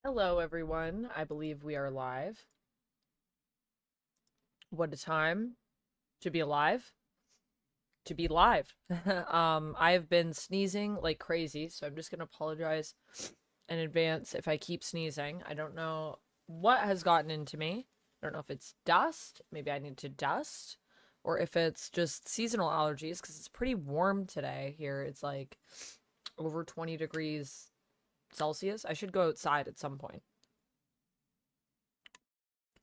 Hello, everyone. I believe we are live. What a time to be alive. To be live. I have been sneezing like crazy, so I'm just gonna apologize in advance if I keep sneezing. I don't know what has gotten into me. I don't know if it's dust. Maybe I need to dust. Or if it's just seasonal allergies, because it's pretty warm today here. It's like over 20 degrees Celsius. I should go outside at some point.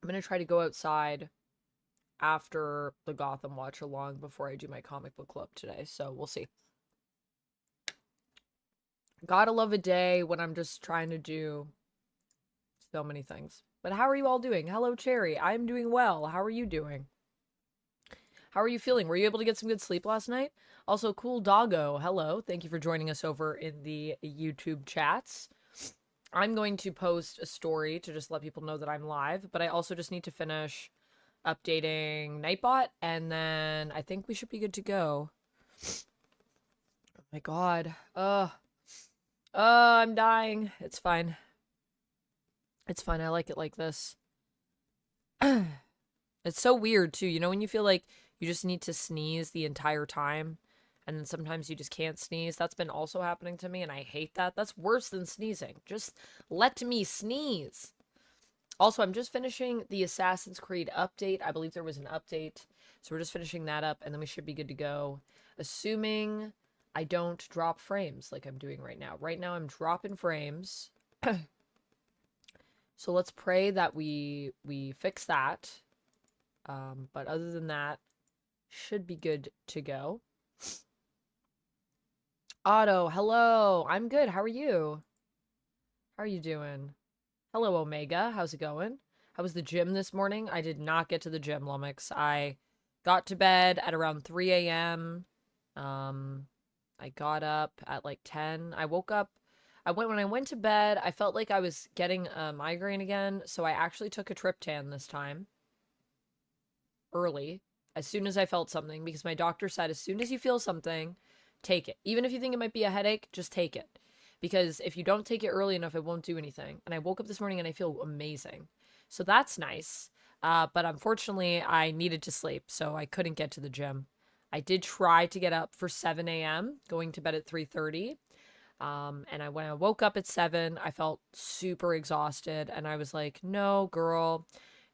I'm gonna try to go outside after the Gotham watch along before I do my comic book club today, so we'll see. Gotta love a day when I'm just trying to do so many things. But how are you all doing? Hello, Cherry. I'm doing well. How are you doing? How are you feeling? Were you able to get some good sleep last night? Also, Cool Doggo, hello. Thank you for joining us over in the YouTube chats. I'm going to post a story to just let people know that I'm live, but I also just need to finish updating Nightbot, and then I think we should be good to go. Oh my god. I'm dying. It's fine. It's fine. I like it like this. It's so weird, too. You know, when you feel like you just need to sneeze the entire time, and then sometimes you just can't sneeze. That's been also happening to me, and I hate that. That's worse than sneezing. Just let me sneeze. Also, I'm just finishing the Assassin's Creed update. I believe there was an update. So we're just finishing that up, and then we should be good to go. Assuming I don't drop frames like I'm doing right now. Right now, I'm dropping frames. So let's pray that we fix that. But other than that, should be good to go. Otto, hello. I'm good. How are you? How are you doing? Hello, Omega. How's it going? How was the gym this morning? I did not get to the gym, Lumix. I got to bed at around 3 a.m. I got up at like 10. I woke up. When I went to bed, I felt like I was getting a migraine again, so I actually took a triptan this time. Early. As soon as I felt something, because my doctor said as soon as you feel something, take it. Even if you think it might be a headache, just take it. Because if you don't take it early enough, it won't do anything. And I woke up this morning and I feel amazing. So that's nice. But unfortunately, I needed to sleep, so I couldn't get to the gym. I did try to get up for 7 a.m., going to bed at 3:30. And when I woke up at 7, I felt super exhausted. And I was like, no, girl,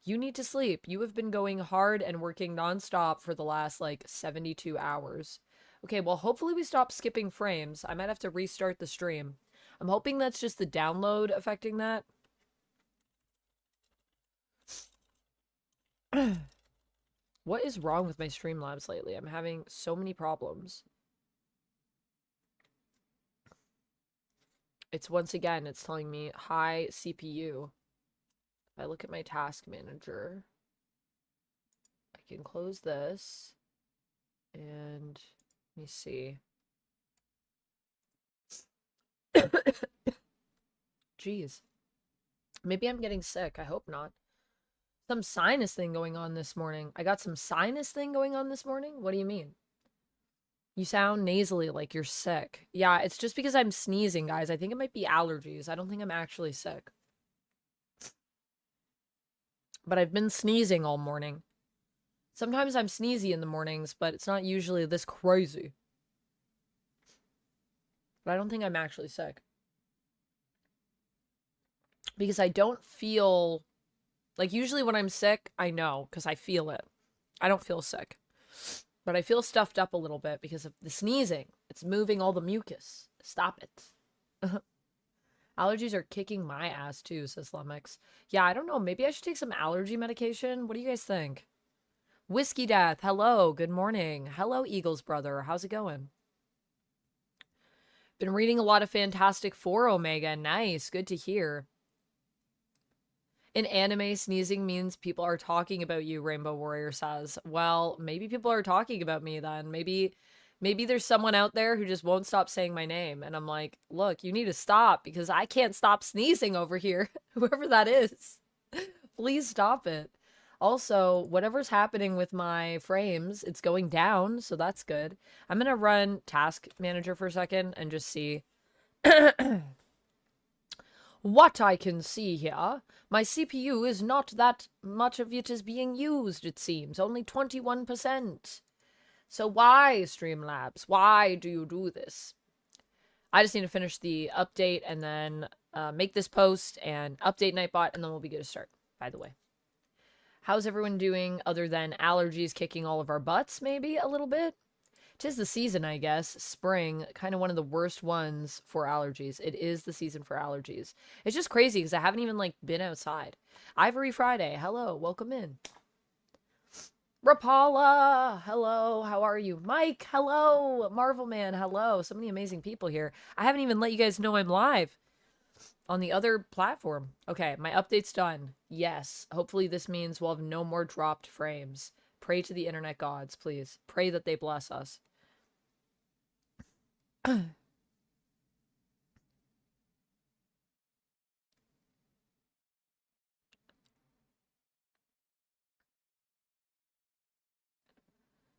you need to sleep. You have been going hard and working nonstop for the last like 72 hours. Okay, well, hopefully we stop skipping frames. I might have to restart the stream. I'm hoping that's just the download affecting that. What is wrong with my Streamlabs lately? I'm having so many problems. It's once again, it's telling me high CPU. If I look at my task manager, I can close this. And let me see. Jeez. Maybe I'm getting sick. I hope not. Some sinus thing going on this morning. I got some sinus thing going on this morning? What do you mean? You sound nasally like you're sick. Yeah, it's just because I'm sneezing, guys. I think it might be allergies. I don't think I'm actually sick. But I've been sneezing all morning. Sometimes I'm sneezy in the mornings, but it's not usually this crazy. But I don't think I'm actually sick. Because I don't feel... Like, usually when I'm sick, I know, because I feel it. I don't feel sick. But I feel stuffed up a little bit because of the sneezing. It's moving all the mucus. Stop it. Allergies are kicking my ass too, says Lumix. Yeah, I don't know. Maybe I should take some allergy medication. What do you guys think? Whiskey Death, hello. Good morning. Hello, Eagles brother. How's it going? Been reading a lot of Fantastic Four, Omega. Nice. Good to hear. In anime, sneezing means people are talking about you, Rainbow Warrior says. Well, maybe people are talking about me then. Maybe there's someone out there who just won't stop saying my name. And I'm like, look, you need to stop because I can't stop sneezing over here. Whoever that is. Please stop it. Also, whatever's happening with my frames, it's going down, so that's good. I'm going to run Task Manager for a second and just see. What I can see here, my CPU is not that much of it is being used, it seems. Only 21%. So why, Streamlabs? Why do you do this? I just need to finish the update and then make this post and update Nightbot, and then we'll be good to start, by the way. How's everyone doing other than allergies kicking all of our butts, maybe, a little bit? 'Tis the season, I guess. Spring, kind of one of the worst ones for allergies. It is the season for allergies. It's just crazy because I haven't even, like, been outside. Ivory Friday, hello, welcome in. Rapala, hello, how are you? Mike, hello. Marvel Man, hello. So many amazing people here. I haven't even let you guys know I'm live on the other platform. Okay, my update's done. Yes, hopefully this means we'll have no more dropped frames. Pray to the internet gods, please. Pray that they bless us.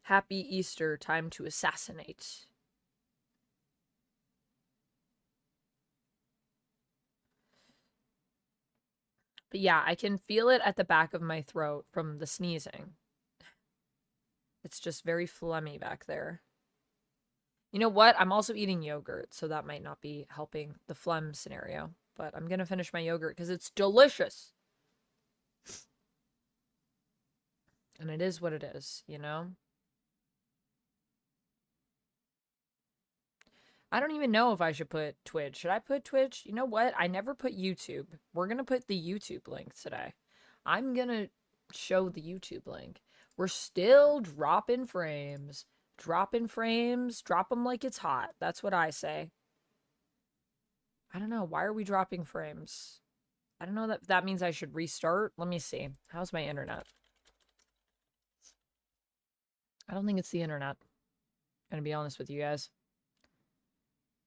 Happy Easter, time to assassinate. But yeah, I can feel it at the back of my throat from the sneezing. It's just very phlegmy back there. You know what? I'm also eating yogurt, so that might not be helping the phlegm scenario. But I'm going to finish my yogurt because it's delicious. And it is what it is, you know? I don't even know if I should put Twitch. Should I put Twitch? You know what? I never put YouTube. We're going to put the YouTube link today. I'm going to show the YouTube link. We're still dropping frames. Dropping frames. Drop them like it's hot. That's what I say. I don't know. Why are we dropping frames? I don't know if that means I should restart. Let me see. How's my internet? I don't think it's the internet. I'm going to be honest with you guys.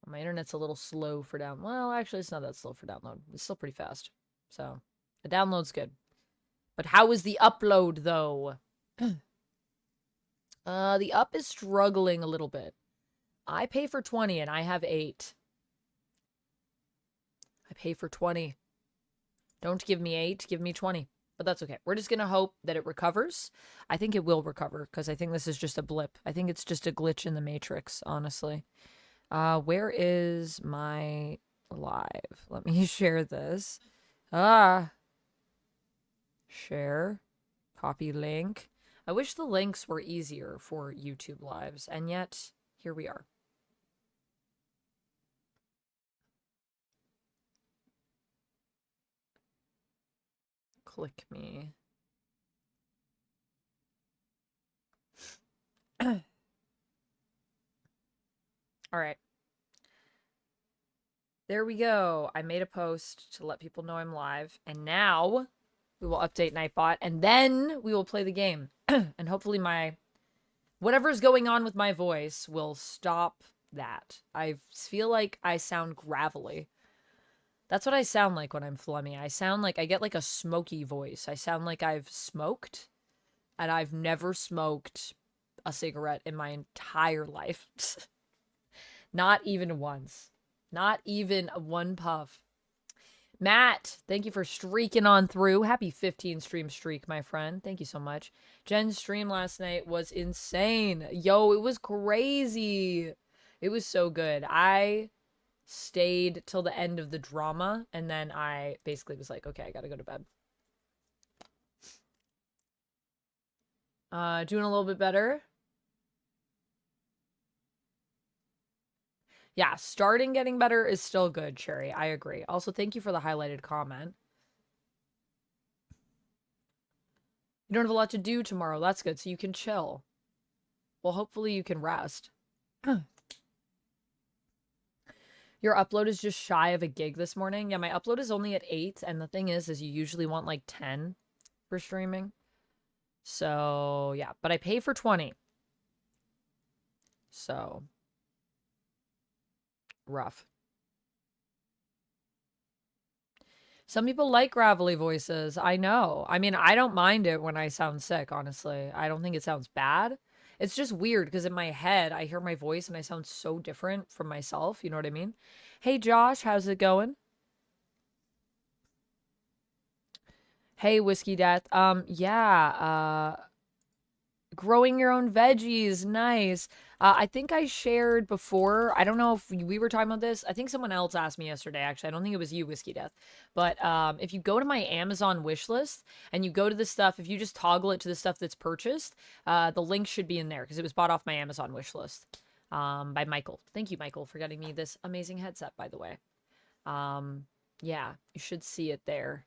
My internet's a little slow for download. Well, actually, it's not that slow for download. It's still pretty fast. So, the download's good. But how is the upload, though? The up is struggling a little bit. I pay for 20 and I have 8. I pay for 20. Don't give me 8, give me 20. But that's okay. We're just going to hope that it recovers. I think it will recover because I think this is just a blip. I think it's just a glitch in the matrix, honestly. Where is my live? Let me share this. Share. Copy link. I wish the links were easier for YouTube lives, and yet, here we are. Click me. All right. There we go. I made a post to let people know I'm live, and now we will update Nightbot, and then we will play the game. And hopefully whatever's going on with my voice will stop that. I feel like I sound gravelly. That's what I sound like when I'm phlegmy. I sound like I get like a smoky voice. I sound like I've smoked, and I've never smoked a cigarette in my entire life. Not even once. Not even one puff. Matt, thank you for streaking on through. Happy 15 stream streak, my friend. Thank you so much. Jen's stream last night was insane. Yo, it was crazy. It was so good. I stayed till the end of the drama, and then I basically was like, okay, I gotta go to bed. Doing a little bit better. Yeah, starting getting better is still good, Cherry. I agree. Also, thank you for the highlighted comment. You don't have a lot to do tomorrow. That's good, so you can chill. Well, hopefully you can rest. Your upload is just shy of a gig this morning. Yeah, my upload is only at 8, and the thing is you usually want like 10 for streaming. So, yeah, but I pay for 20. So, rough. Some people like gravelly voices. I know. I mean, I don't mind it when I sound sick, honestly. I don't think it sounds bad. It's just weird because in my head, I hear my voice and I sound so different from myself. You know what I mean? Hey, Josh, how's it going? Hey, Whiskey Death. Yeah, growing your own veggies, nice. I think I shared before. I don't know if we were talking about this. I think someone else asked me yesterday, actually. I don't think it was you, Whiskey Death. But if you go to my Amazon wish list and you go to the stuff, if you just toggle it to the stuff that's purchased, the link should be in there because it was bought off my Amazon wish list by Michael. Thank you, Michael, for getting me this amazing headset, by the way. Yeah, you should see it there.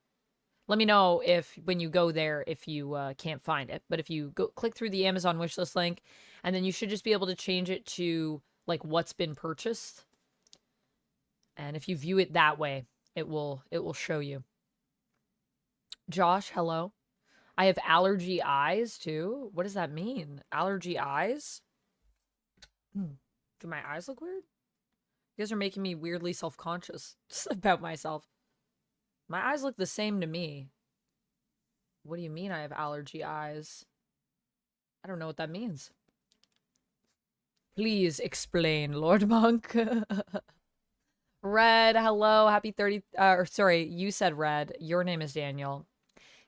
Let me know if when you go there if you can't find it. But if you go click through the Amazon wishlist link, and then you should just be able to change it to like what's been purchased. And if you view it that way, it will show you. Josh, hello. I have allergy eyes too. What does that mean? Allergy eyes? Do my eyes look weird? You guys are making me weirdly self-conscious about myself. My eyes look the same to me. What do you mean I have allergy eyes? I don't know what that means. Please explain, Lord Monk. Red, hello, happy 30, or sorry, you said Red. Your name is Daniel.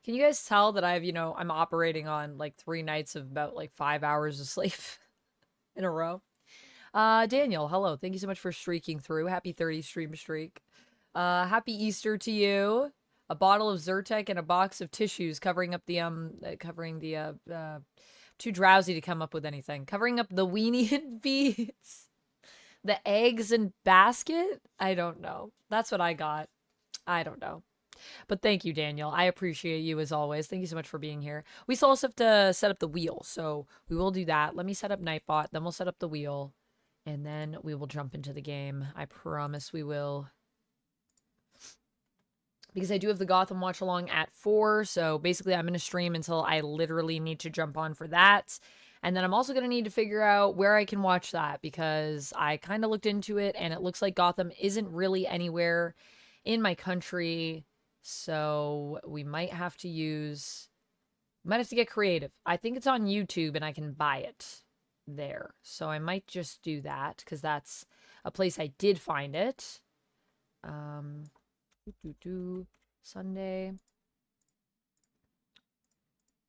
Can you guys tell that I'm operating on like 3 nights of about like 5 hours of sleep in a row? Daniel, hello. Thank you so much for streaking through. Happy 30 stream streak. Happy Easter to you. A bottle of Zyrtec and a box of tissues covering up the too drowsy to come up with anything. Covering up the weenie and beads. The eggs and basket? I don't know. That's what I got. I don't know. But thank you, Daniel. I appreciate you as always. Thank you so much for being here. We still also have to set up the wheel, so we will do that. Let me set up Nightbot, then we'll set up the wheel, and then we will jump into the game. I promise we will. Because I do have the Gotham watch along at 4, so basically I'm going to stream until I literally need to jump on for that. And then I'm also going to need to figure out where I can watch that, because I kind of looked into it and it looks like Gotham isn't really anywhere in my country. So we might have to get creative. I think it's on YouTube and I can buy it there. So I might just do that because that's a place I did find it. Sunday.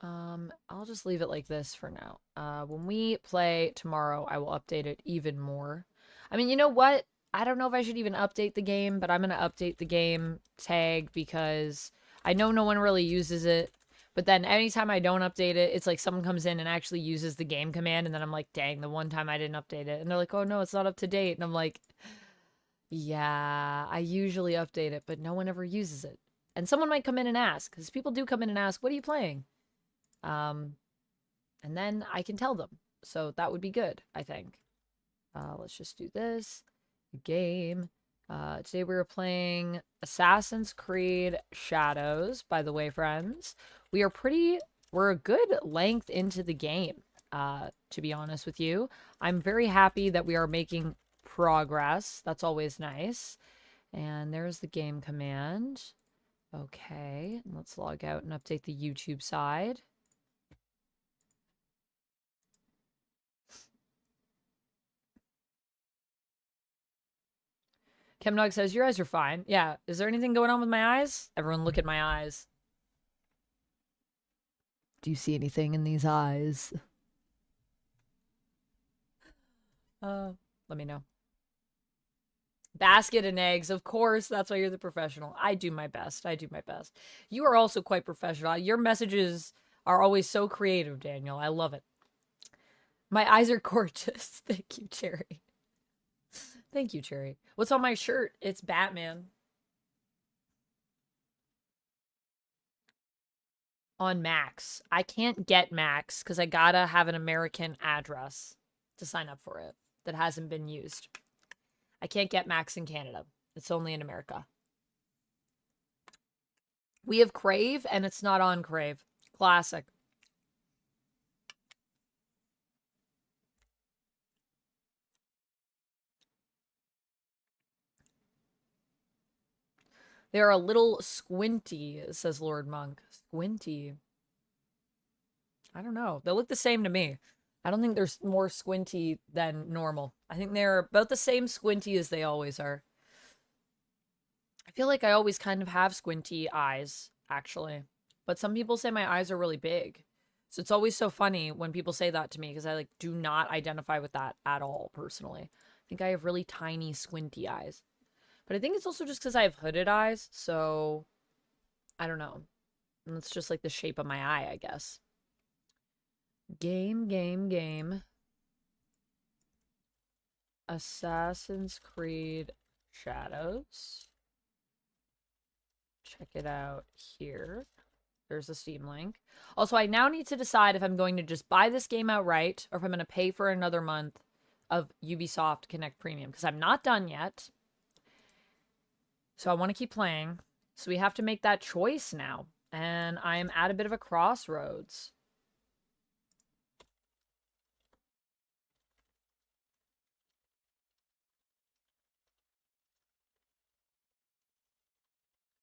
I'll just leave it like this for now. When we play tomorrow, I will update it even more. I mean, you know what? I don't know if I should even update the game, but I'm going to update the game tag because I know no one really uses it. But then anytime I don't update it, it's like someone comes in and actually uses the game command, and then I'm like, dang, the one time I didn't update it. And they're like, oh no, it's not up to date. And I'm like, yeah, I usually update it, but no one ever uses it. And someone might come in and ask, because people do come in and ask, what are you playing? And then I can tell them. So that would be good, I think. Let's just do this. Game. Today we were playing Assassin's Creed Shadows, by the way, friends. We're a good length into the game, to be honest with you. I'm very happy that we are making progress. That's always nice. And there's the game command. Okay, let's log out and update the YouTube side. Chemnog says, your eyes are fine. Yeah, is there anything going on with my eyes? Everyone look at my eyes. Do you see anything in these eyes? Let me know. Basket and eggs, of course. That's why you're the professional. I do my best. I do my best. You are also quite professional. Your messages are always so creative, Daniel. I love it. My eyes are gorgeous. Thank you, Cherry. Thank you, Cherry. What's on my shirt? It's Batman. On Max. I can't get Max because I gotta have an American address to sign up for it that hasn't been used. I can't get Max in Canada. It's only in America. We have Crave, and it's not on Crave. Classic. They are a little squinty, says Lord Monk. Squinty. I don't know. They look the same to me. I don't think they're more squinty than normal. I think they're about the same squinty as they always are. I feel like I always kind of have squinty eyes, actually. But some people say my eyes are really big. So it's always so funny when people say that to me because I like do not identify with that at all personally. I think I have really tiny squinty eyes. But I think it's also just because I have hooded eyes, so I don't know. And it's just like the shape of my eye, I guess. Game. Assassin's Creed Shadows. Check it out here. There's a Steam link. Also, I now need to decide if I'm going to just buy this game outright or if I'm going to pay for another month of Ubisoft Connect Premium because I'm not done yet. So I want to keep playing. So we have to make that choice now. And I am at a bit of a crossroads.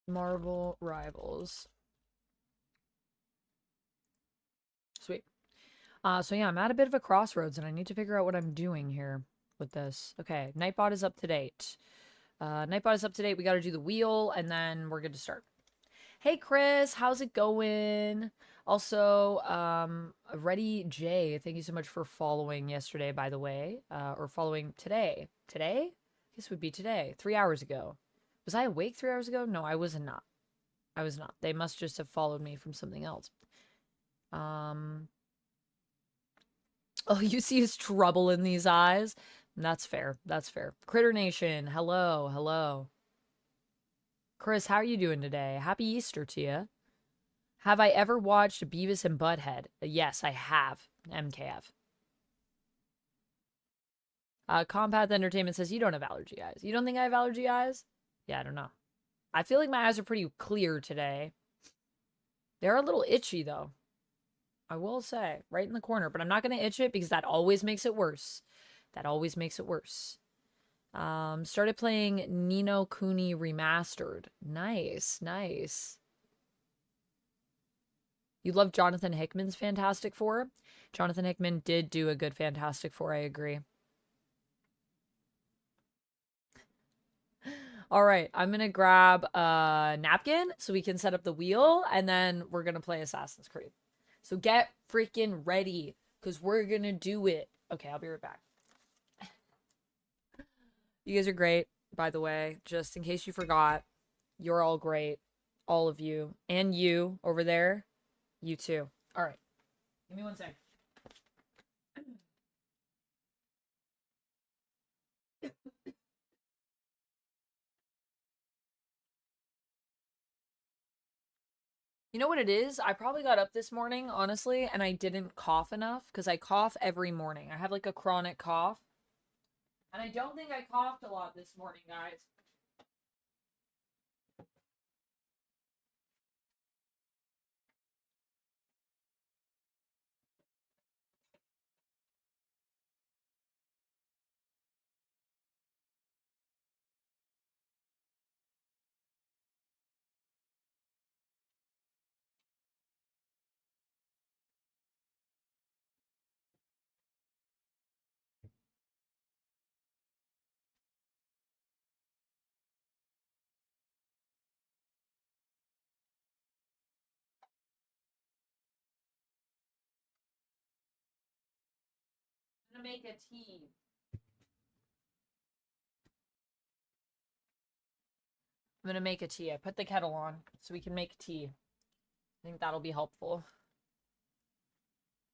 Marvel Rivals. Sweet. So yeah, I'm at a bit of a crossroads and I need to figure out what I'm doing here with this. Okay, Nightbot is up to date. Nightbot is up to date. We got to do the wheel and then we're good to start. Hey Chris, how's it going? Also, Ready J, thank you so much for following yesterday, by the way. Or following today. Today? This would be today. 3 hours ago. Was I awake 3 hours ago? No, I was not. I was not. They must just have followed me from something else. Oh, you see his trouble in these eyes? That's fair. That's fair. Critter Nation, hello. Chris, how are you doing today? Happy Easter to you. Have I ever watched Beavis and Butthead? Yes, I have. MKF. Compath Entertainment says you don't have allergy eyes. You don't think I have allergy eyes? Yeah, I don't know. I feel like my eyes are pretty clear today. They're a little itchy, though. I will say, right in the corner. But I'm not going to itch it because that always makes it worse. That always makes it worse. Started playing Ni no Kuni Remastered. Nice. You love Jonathan Hickman's Fantastic Four? Jonathan Hickman did do a good Fantastic Four, I agree. All right, I'm going to grab a napkin so we can set up the wheel, and then we're going to play Assassin's Creed. So get freaking ready, because we're going to do it. Okay, I'll be right back. You guys are great, by the way. Just in case you forgot, you're all great. All of you. And you over there. You too. All right. Give me 1 sec. You know what it is? I probably got up this morning, honestly, and I didn't cough enough because I cough every morning. I have like a chronic cough. And I don't think I coughed a lot this morning, guys. I'm gonna make a tea. I'm gonna make a tea. I put the kettle on so we can make tea. I think that'll be helpful.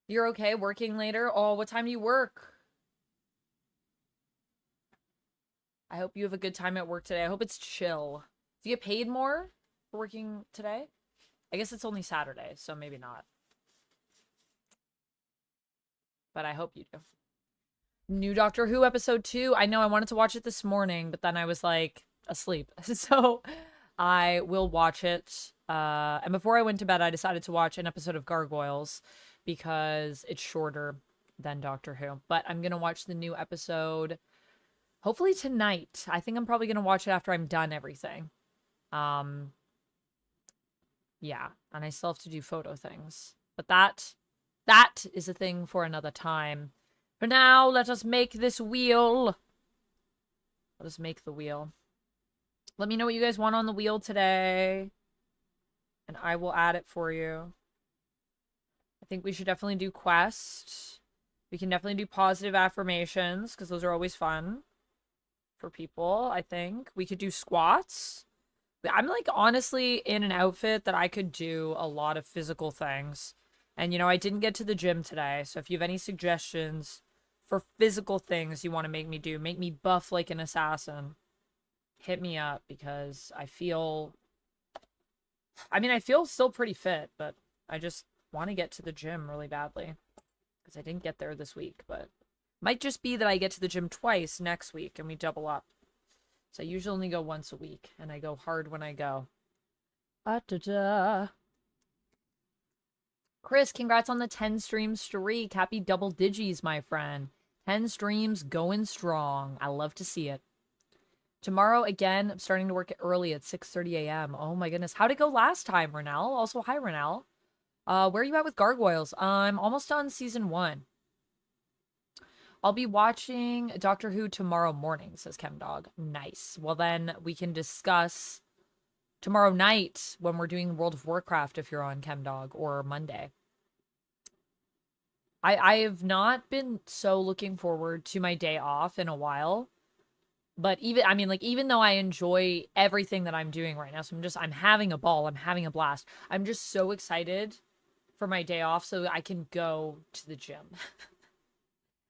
You're okay working later? Oh, what time do you work? I hope you have a good time at work today. I hope it's chill. Do you get paid more for working today? I guess it's only Saturday, so maybe not. But I hope you do. New Doctor Who episode 2. I know I wanted to watch it this morning, but then I was like asleep. So I will watch it. And before I went to bed, I decided to watch an episode of Gargoyles because it's shorter than Doctor Who. But I'm going to watch the new episode hopefully tonight. I think I'm probably going to watch it after I'm done everything. Yeah, and I still have to do photo things. But that is a thing for another time. For now, let us make this wheel. Let us make the wheel. Let me know what you guys want on the wheel today. and I will add it for you. I think we should definitely do quests. We can definitely do positive affirmations, because those are always fun for people, I think. We could do squats. I'm, like, honestly in an outfit that I could do a lot of physical things. And, you know, I didn't get to the gym today, so if you have any suggestions for physical things you want to make me do, make me buff like an assassin, hit me up, because I feel... I mean, I feel still pretty fit, but I just want to get to the gym really badly. Because I didn't get there this week, but... Might just be that I get to the gym twice next week, and we double up. So I usually only go once a week, and I go hard when I go. Chris, congrats on the 10 stream streak. Happy double digis, my friend. 10 streams going strong. I love to see it. Tomorrow, again, I'm starting to work early at 6:30 a.m. Oh my goodness. How'd it go last time, Renell? Also, hi, Renell. Where are you at with Gargoyles? I'm almost on season 1. I'll be watching Doctor Who tomorrow morning, says ChemDog. Nice. Well, then we can discuss tomorrow night when we're doing World of Warcraft if you're on ChemDog, or Monday. I have not been so looking forward to my day off in a while. But even though I enjoy everything that I'm doing right now, so I'm having a ball, I'm having a blast. I'm just so excited for my day off so that I can go to the gym.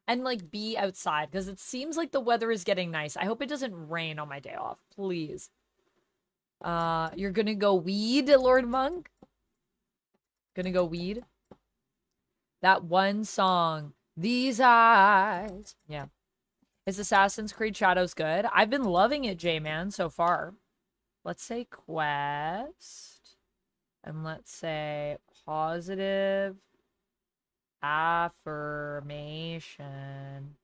And, like, be outside, because it seems like the weather is getting nice. I hope it doesn't rain on my day off, please. You're gonna go weed, Lord Monk? Gonna go weed? That one song, These Eyes. Yeah. Is Assassin's Creed Shadows good? I've been loving it, J-Man, so far. Let's say quest. And let's say positive affirmation.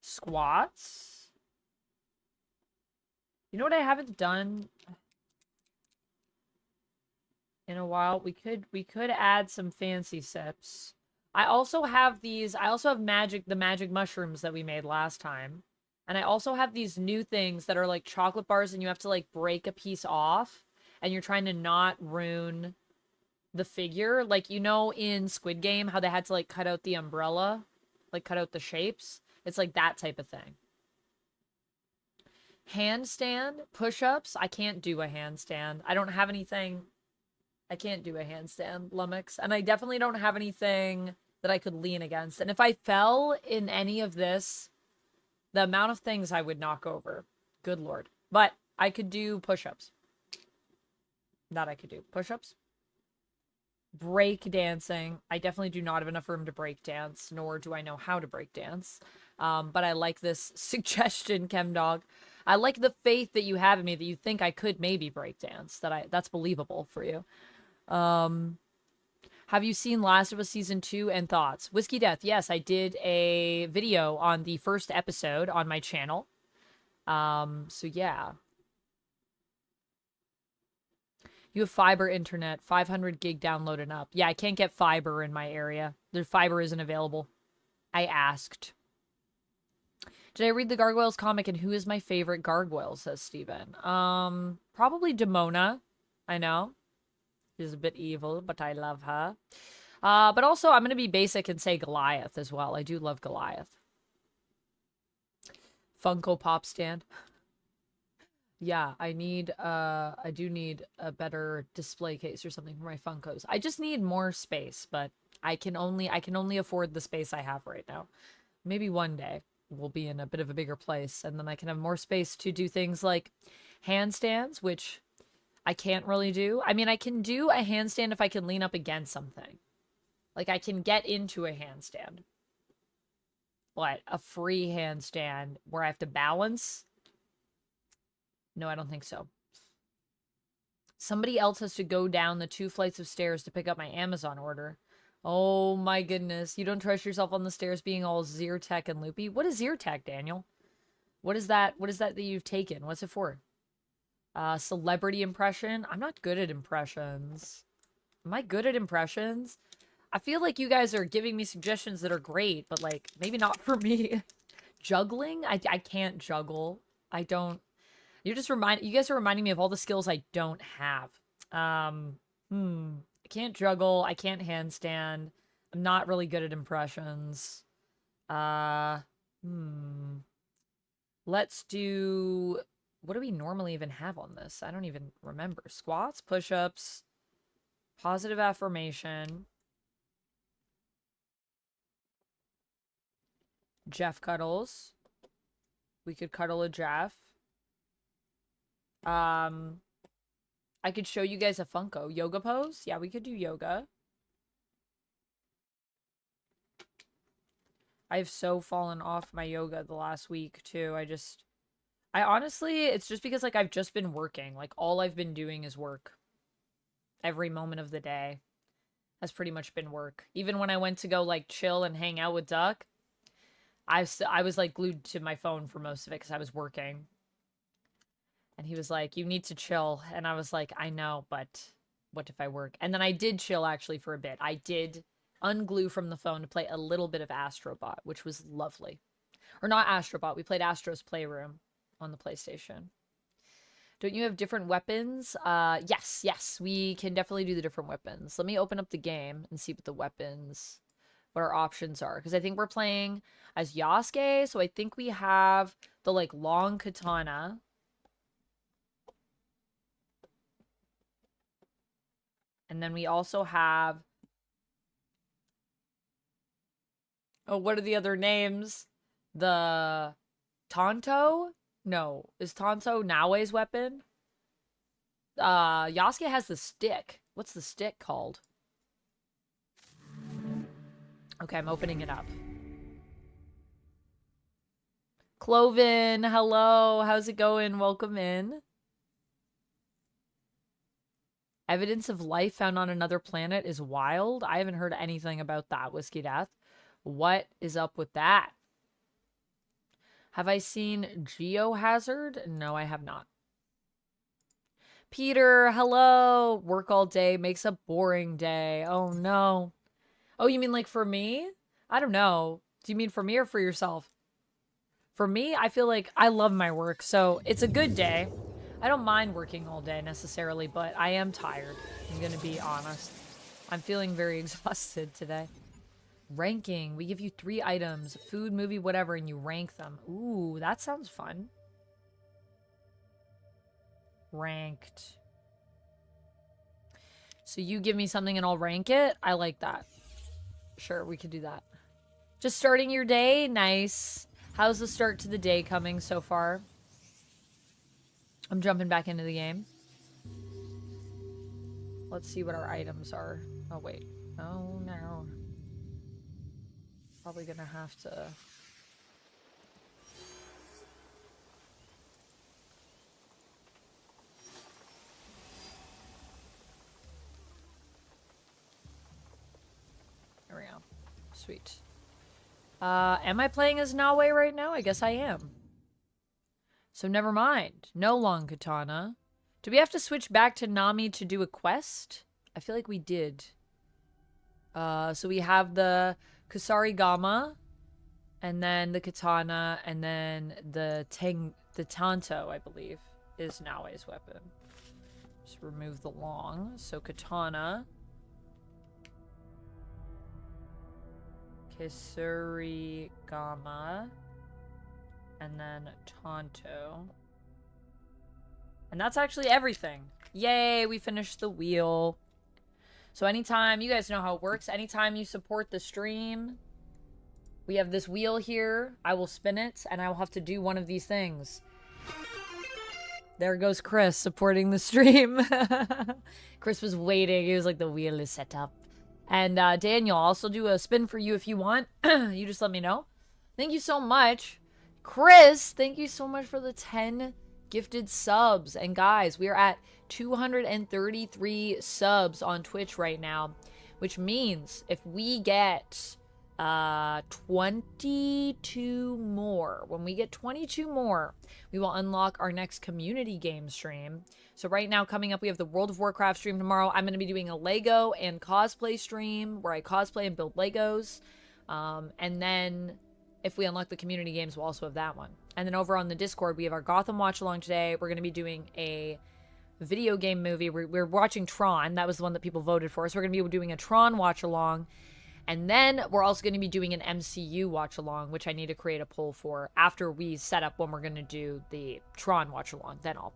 Squats. You know what I haven't done in a while? We could add some fancy sips. I also have the magic mushrooms that we made last time. And I also have these new things that are like chocolate bars, and you have to, like, break a piece off, and you're trying to not ruin the figure. Like, you know, in Squid Game, how they had to, like, cut out the umbrella, like, cut out the shapes. It's like that type of thing. Handstand, push-ups. I can't do a handstand. I don't have anything. I can't do a handstand, Lummox. And I definitely don't have anything that I could lean against. And if I fell in any of this, the amount of things I would knock over. Good lord. But I could do push-ups. That I could do. Push-ups. Break dancing. I definitely do not have enough room to break dance, nor do I know how to break dance. But I like this suggestion, ChemDog. I like the faith that you have in me that you think I could maybe break dance. That's believable for you. Have you seen Last of Us Season 2 and thoughts? Whiskey Death, yes, I did a video on the first episode on my channel. So yeah. You have fiber internet, 500 gig download and up. Yeah, I can't get fiber in my area. The fiber isn't available. I asked. Did I read the Gargoyles comic, and who is my favorite gargoyle, says Steven. Probably Demona. I know. She's a bit evil, but I love her. But also, I'm going to be basic and say Goliath as well. I do love Goliath. Funko Pop stand. Yeah, I do need a better display case or something for my Funkos. I just need more space, but I can only afford the space I have right now. Maybe one day we'll be in a bit of a bigger place, and then I can have more space to do things like handstands, which I can't really do. I mean, I can do a handstand if I can lean up against something. Like, I can get into a handstand. But a free handstand where I have to balance? No, I don't think so. Somebody else has to go down the 2 flights of stairs to pick up my Amazon order. Oh my goodness. You don't trust yourself on the stairs being all Zyrtec and loopy? What is Zyrtec, Daniel? What is that you've taken? What's it for? Celebrity impression? I'm not good at impressions. Am I good at impressions? I feel like you guys are giving me suggestions that are great, but, like, maybe not for me. Juggling? I can't juggle. I don't... You guys are reminding me of all the skills I don't have. I can't juggle. I can't handstand. I'm not really good at impressions. Let's do... What do we normally even have on this? I don't even remember. Squats, push-ups, positive affirmation, Jeff cuddles. We could cuddle a Jeff. I could show you guys a Funko. Yoga pose? Yeah, we could do yoga. I've so fallen off my yoga the last week, too. I honestly, it's just because, like, I've just been working. Like, all I've been doing is work. Every moment of the day has pretty much been work. Even when I went to go, like, chill and hang out with Duck, I was, like, glued to my phone for most of it because I was working. And he was like, you need to chill. And I was like, I know, but what if I work? And then I did chill, actually, for a bit. I did unglue from the phone to play a little bit of Astrobot, which was lovely. Or not Astrobot. We played Astro's Playroom on the PlayStation. Don't you have different weapons? Yes. We can definitely do the different weapons. Let me open up the game and see what the weapons, what our options are. Because I think we're playing as Yasuke, so I think we have the, like, long katana. And then we also have... Oh, what are the other names? The... Tonto? No. Is Tonto Naoe's weapon? Yasuke has the stick. What's the stick called? Okay, I'm opening it up. Cloven, hello. How's it going? Welcome in. Evidence of life found on another planet is wild. I haven't heard anything about that, Whiskey Death. What is up with that? Have I seen Geohazard? No, I have not. Peter, hello. Work all day makes a boring day. Oh, no. Oh, you mean like for me? I don't know. Do you mean for me or for yourself? For me, I feel like I love my work, so it's a good day. I don't mind working all day necessarily, but I am tired. I'm gonna be honest. I'm feeling very exhausted today. Ranking. We give you 3 items. Food, movie, whatever, and you rank them. Ooh, that sounds fun. Ranked. So you give me something and I'll rank it? I like that. Sure, we could do that. Just starting your day? Nice. How's the start to the day coming so far? I'm jumping back into the game. Let's see what our items are. Oh, wait. Oh, no. Probably gonna have to... There we go. Sweet. Am I playing as Naoe right now? I guess I am. So never mind. No long katana. Do we have to switch back to Nami to do a quest? I feel like we did. So we have the Kusarigama, and then the katana, and then the Tanto, I believe, is Naoe's weapon. Just remove the long. So katana. Kusarigama. And then Tonto. And that's actually everything. Yay, we finished the wheel. So anytime, you guys know how it works. Anytime you support the stream, we have this wheel here. I will spin it, and I will have to do one of these things. There goes Chris supporting the stream. Chris was waiting. He was like, the wheel is set up. And Daniel, I'll also do a spin for you if you want. You just let me know. Thank you so much. Chris, thank you so much for the 10 gifted subs. And guys, we are at 233 subs on Twitch right now, which means if we get 22 more, when we get 22 more, we will unlock our next community game stream. So right now, coming up, we have the World of Warcraft stream tomorrow. I'm going to be doing a Lego and cosplay stream where I cosplay and build Legos. And then if we unlock the community games, we'll also have that one. And then over on the Discord, we have our Gotham watch along today. We're going to be doing a video game movie. We're watching Tron. That was the one that people voted for. So we're going to be doing a Tron watch along. And then we're also going to be doing an MCU watch along, which I need to create a poll for after we set up when we're going to do the Tron watch along. Then I'll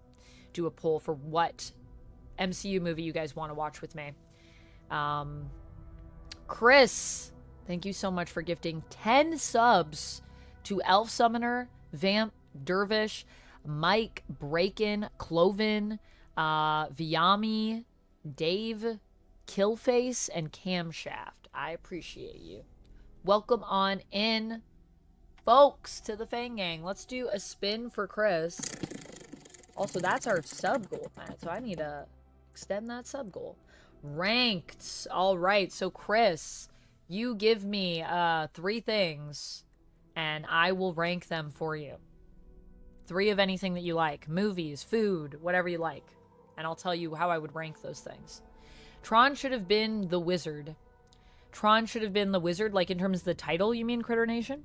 do a poll for what MCU movie you guys want to watch with me. Chris, thank you so much for gifting 10 subs to Elf Summoner, Vamp, Dervish, Mike, Breakin, Cloven, Viami, Dave, Killface, and Camshaft. I appreciate you. Welcome on in, folks, to the Fang Gang. Let's do a spin for Chris. Also, that's our sub goal, man, so I need to extend that sub goal. Ranked. All right, so Chris, you give me 3 things, and I will rank them for you. 3 of anything that you like. Movies, food, whatever you like. And I'll tell you how I would rank those things. Tron should have been the wizard. Tron should have been the wizard, like in terms of the title, you mean, Critter Nation?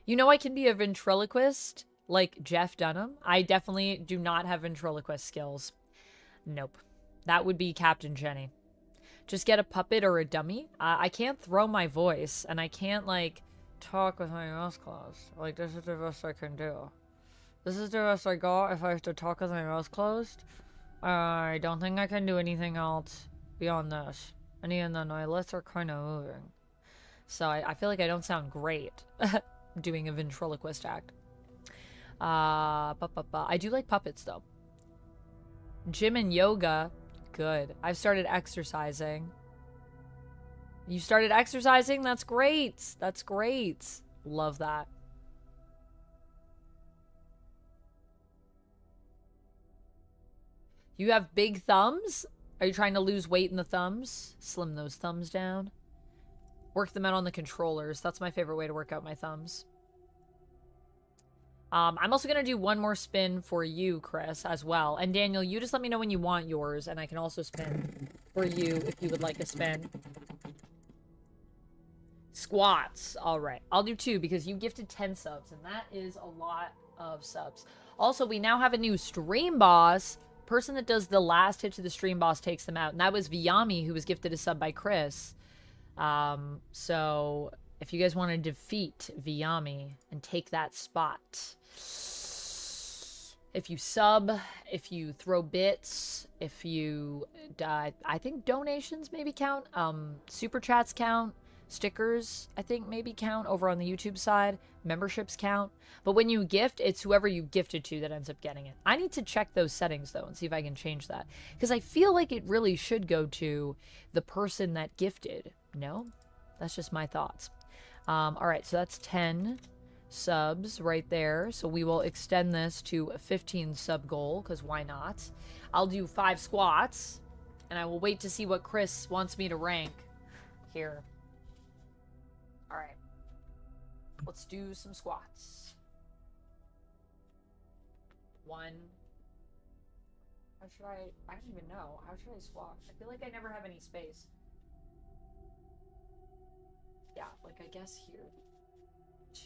You know I can be a ventriloquist, like Jeff Dunham. I definitely do not have ventriloquist skills. Nope. That would be Captain Jenny. Just get a puppet or a dummy. I can't throw my voice, and I can't, like, talk with my mouth closed. Like, this is the best I can do. This is the best I got if I have to talk with my mouth closed. I don't think I can do anything else beyond this. And even then, my lips are kind of moving. So I feel like I don't sound great doing a ventriloquist act. I do like puppets, though. Gym and yoga. Good. I've started exercising. You started exercising? That's great. That's great. Love that. You have big thumbs? Are you trying to lose weight in the thumbs? Slim those thumbs down. Work them out on the controllers. That's my favorite way to work out my thumbs. I'm also going to do one more spin for you, Chris, as well. And Daniel, you just let me know when you want yours, and I can also spin for you if you would like a spin. Squats. All right. I'll do 2 because you gifted 10 subs, and that is a lot of subs. Also, we now have a new stream boss. Person that does the last hit to the stream boss takes them out, and that was Viami, who was gifted a sub by Chris. So if you guys want to defeat Viami and take that spot, if you sub, if you throw bits, if you I think donations maybe count, super chats count, stickers I think maybe count over on the YouTube side, memberships count. But when you gift, it's whoever you gifted to that ends up getting it. I need to check those settings though and see if I can change that, because I feel like it really should go to the person that gifted. No, that's just my thoughts. All right, so that's 10 subs right there. So we will extend this to a 15 sub goal, because why not? I'll do 5 squats, and I will wait to see what Chris wants me to rank here. All right, let's do some squats. 1. How should I don't even know. How should I squat? I feel like I never have any space. Yeah, like I guess here.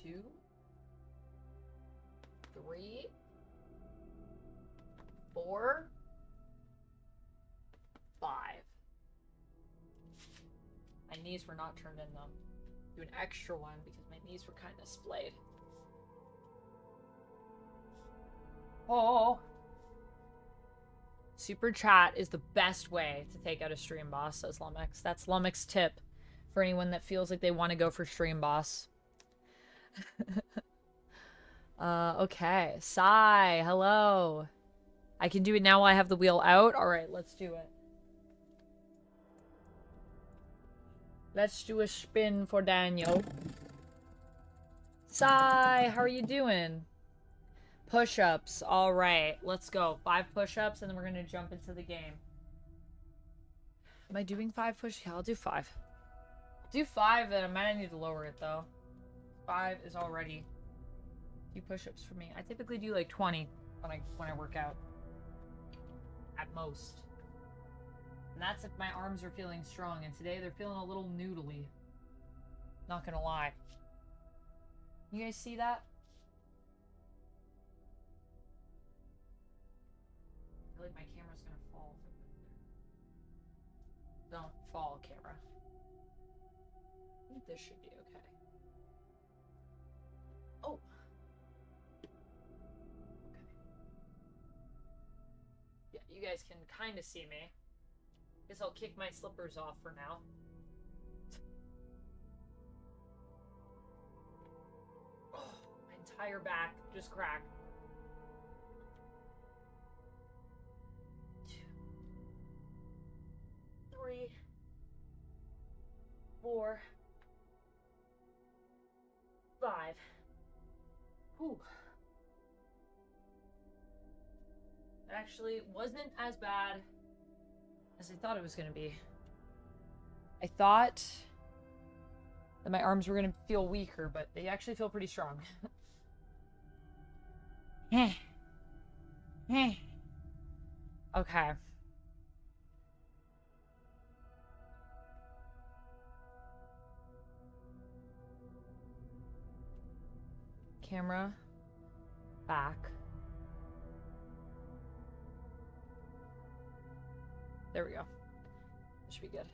2, 3, 4, 5. My knees were not turned in though. Do an extra one because my knees were kind of splayed. Oh. Super chat is the best way to take out a stream boss, says Lumix. That's Lumix's tip for anyone that feels like they want to go for stream boss. Okay. Sai, hello. I can do it now while I have the wheel out. All right, let's do it. Let's do a spin for Daniel. Sai, how are you doing? Push-ups. All right, let's go. 5 push-ups, and then we're going to jump into the game. Am I doing 5 push-ups? Yeah, I'll do 5. Do 5, and I might need to lower it, though. 5 is already a few push-ups for me. I typically do, like, 20 when I work out. At most. And that's if my arms are feeling strong, and today they're feeling a little noodly. Not gonna lie. You guys see that? I feel like my camera's gonna fall. Don't fall, camera. I think this should be okay. Oh! Okay. Yeah, you guys can kind of see me. Guess I'll kick my slippers off for now. Oh, my entire back just cracked. 2, 3, 4, 5. Whew. It actually wasn't as bad as I thought it was going to be. I thought that my arms were going to feel weaker, but they actually feel pretty strong. Okay. Camera. Back. There we go. That should be good.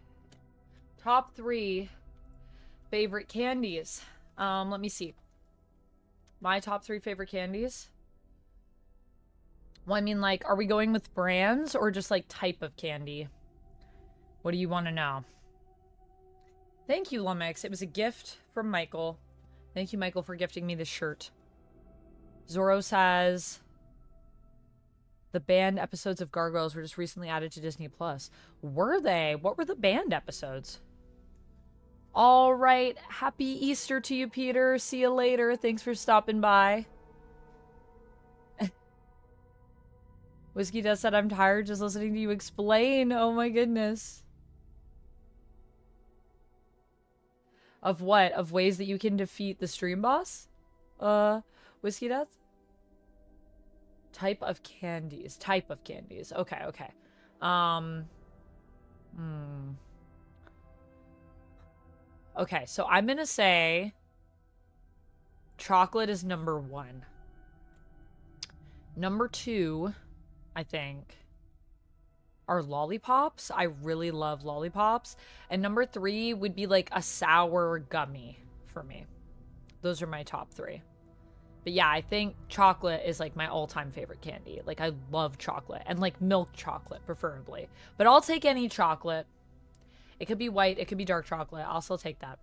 Top 3 favorite candies. Let me see. My top 3 favorite candies. Well, I mean, like, are we going with brands or just, like, type of candy? What do you want to know? Thank you, Lumix. It was a gift from Michael. Thank you, Michael, for gifting me this shirt. Zoro says... The banned episodes of Gargoyles were just recently added to Disney+. Were they? What were the banned episodes? All right. Happy Easter to you, Peter. See you later. Thanks for stopping by. Whiskey Dust said, I'm tired just listening to you explain. Oh my goodness. Of what? Of ways that you can defeat the stream boss? Whiskey Dust? Type of candies. Type of candies. Okay, okay. Okay, so I'm gonna say chocolate is number 1. Number 2, I think, are lollipops. I really love lollipops. And number 3 would be like a sour gummy for me. Those are my top 3. But yeah, I think chocolate is like my all-time favorite candy. Like, I love chocolate. And like milk chocolate, preferably. But I'll take any chocolate. It could be white. It could be dark chocolate. I'll still take that.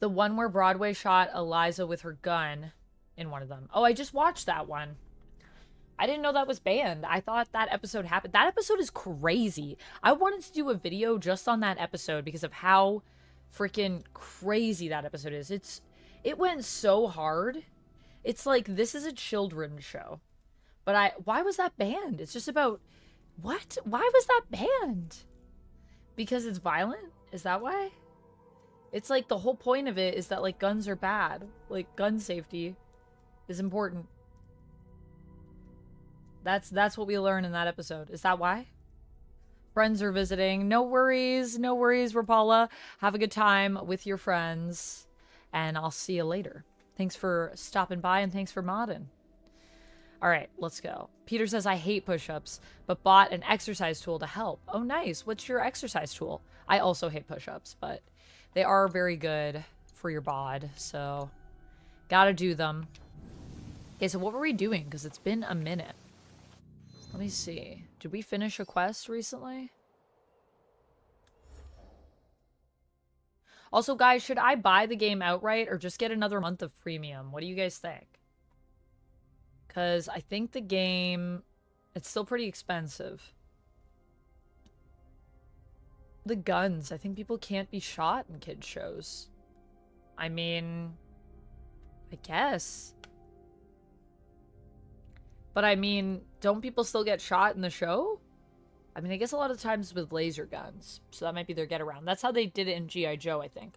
The one where Broadway shot Eliza with her gun in one of them. Oh, I just watched that one. I didn't know that was banned. I thought that episode happened. That episode is crazy. I wanted to do a video just on that episode because of how freaking crazy that episode is. It went so hard. It's like, this is a children's show. But why was that banned? It's just about, what? Why was that banned? Because it's violent? Is that why? It's like, the whole point of it is that, like, guns are bad. Like, gun safety is important. That's what we learn in that episode. Is that why? Friends are visiting. No worries. No worries, Rapala. Have a good time with your friends. And I'll see you later. Thanks for stopping by and thanks for modding. All right, let's go. Peter says, I hate push-ups, but bought an exercise tool to help. Oh, nice. What's your exercise tool? I also hate push-ups, but they are very good for your bod, so gotta do them. Okay, so what were we doing? Because it's been a minute. Let me see. Did we finish a quest recently? Also, guys, should I buy the game outright or just get another month of premium? What do you guys think? Because I think the game, it's still pretty expensive. The guns. I think people can't be shot in kids' shows. I mean, I guess. But I mean, don't people still get shot in the show? I mean, I guess a lot of times with laser guns. So that might be their get around. That's how they did it in G.I. Joe, I think.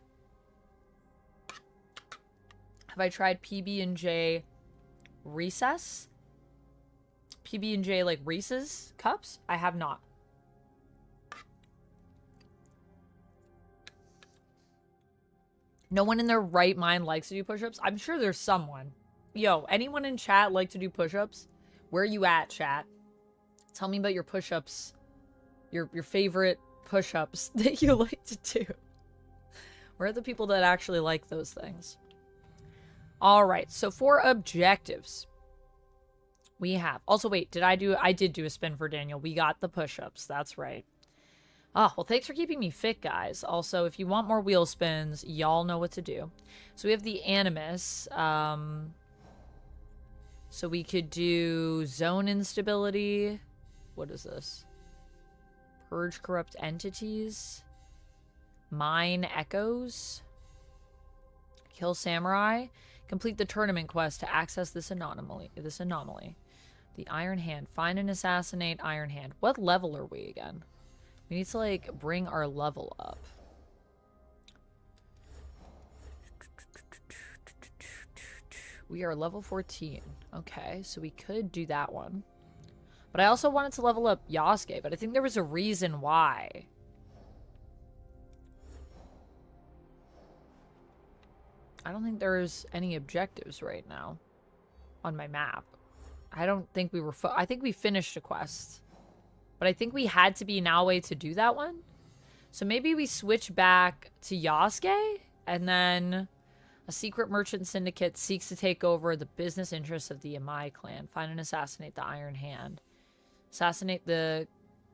Have I tried PB&J Recess? PB&J, like, Reese's cups? I have not. No one in their right mind likes to do push-ups. I'm sure there's someone. Yo, anyone in chat like to do push-ups? Where are you at, chat? Tell me about your push-ups. Your favorite push-ups that you like to do. Where are the people that actually like those things? All right, so for objectives, we have... Also, wait, I did do a spin for Daniel. We got the push-ups. That's right. Oh, well, thanks for keeping me fit, guys. Also, if you want more wheel spins, y'all know what to do. So we have the Animus. So we could do Zone Instability. What is this? Purge Corrupt Entities. Mine Echoes. Kill Samurai. Complete the tournament quest to access this anomaly. The Iron Hand. Find and assassinate Iron Hand. What level are we again? We need to, like, bring our level up. We are level 14. Okay, so we could do that one. But I also wanted to level up Yasuke, but I think there was a reason why. I don't think there's any objectives right now on my map. I don't think we were... I think we finished a quest. But I think we had to be Naoe to do that one. So maybe we switch back to Yasuke, and then a secret merchant syndicate seeks to take over the business interests of the Yamai clan. Find and assassinate the Iron Hand. Assassinate the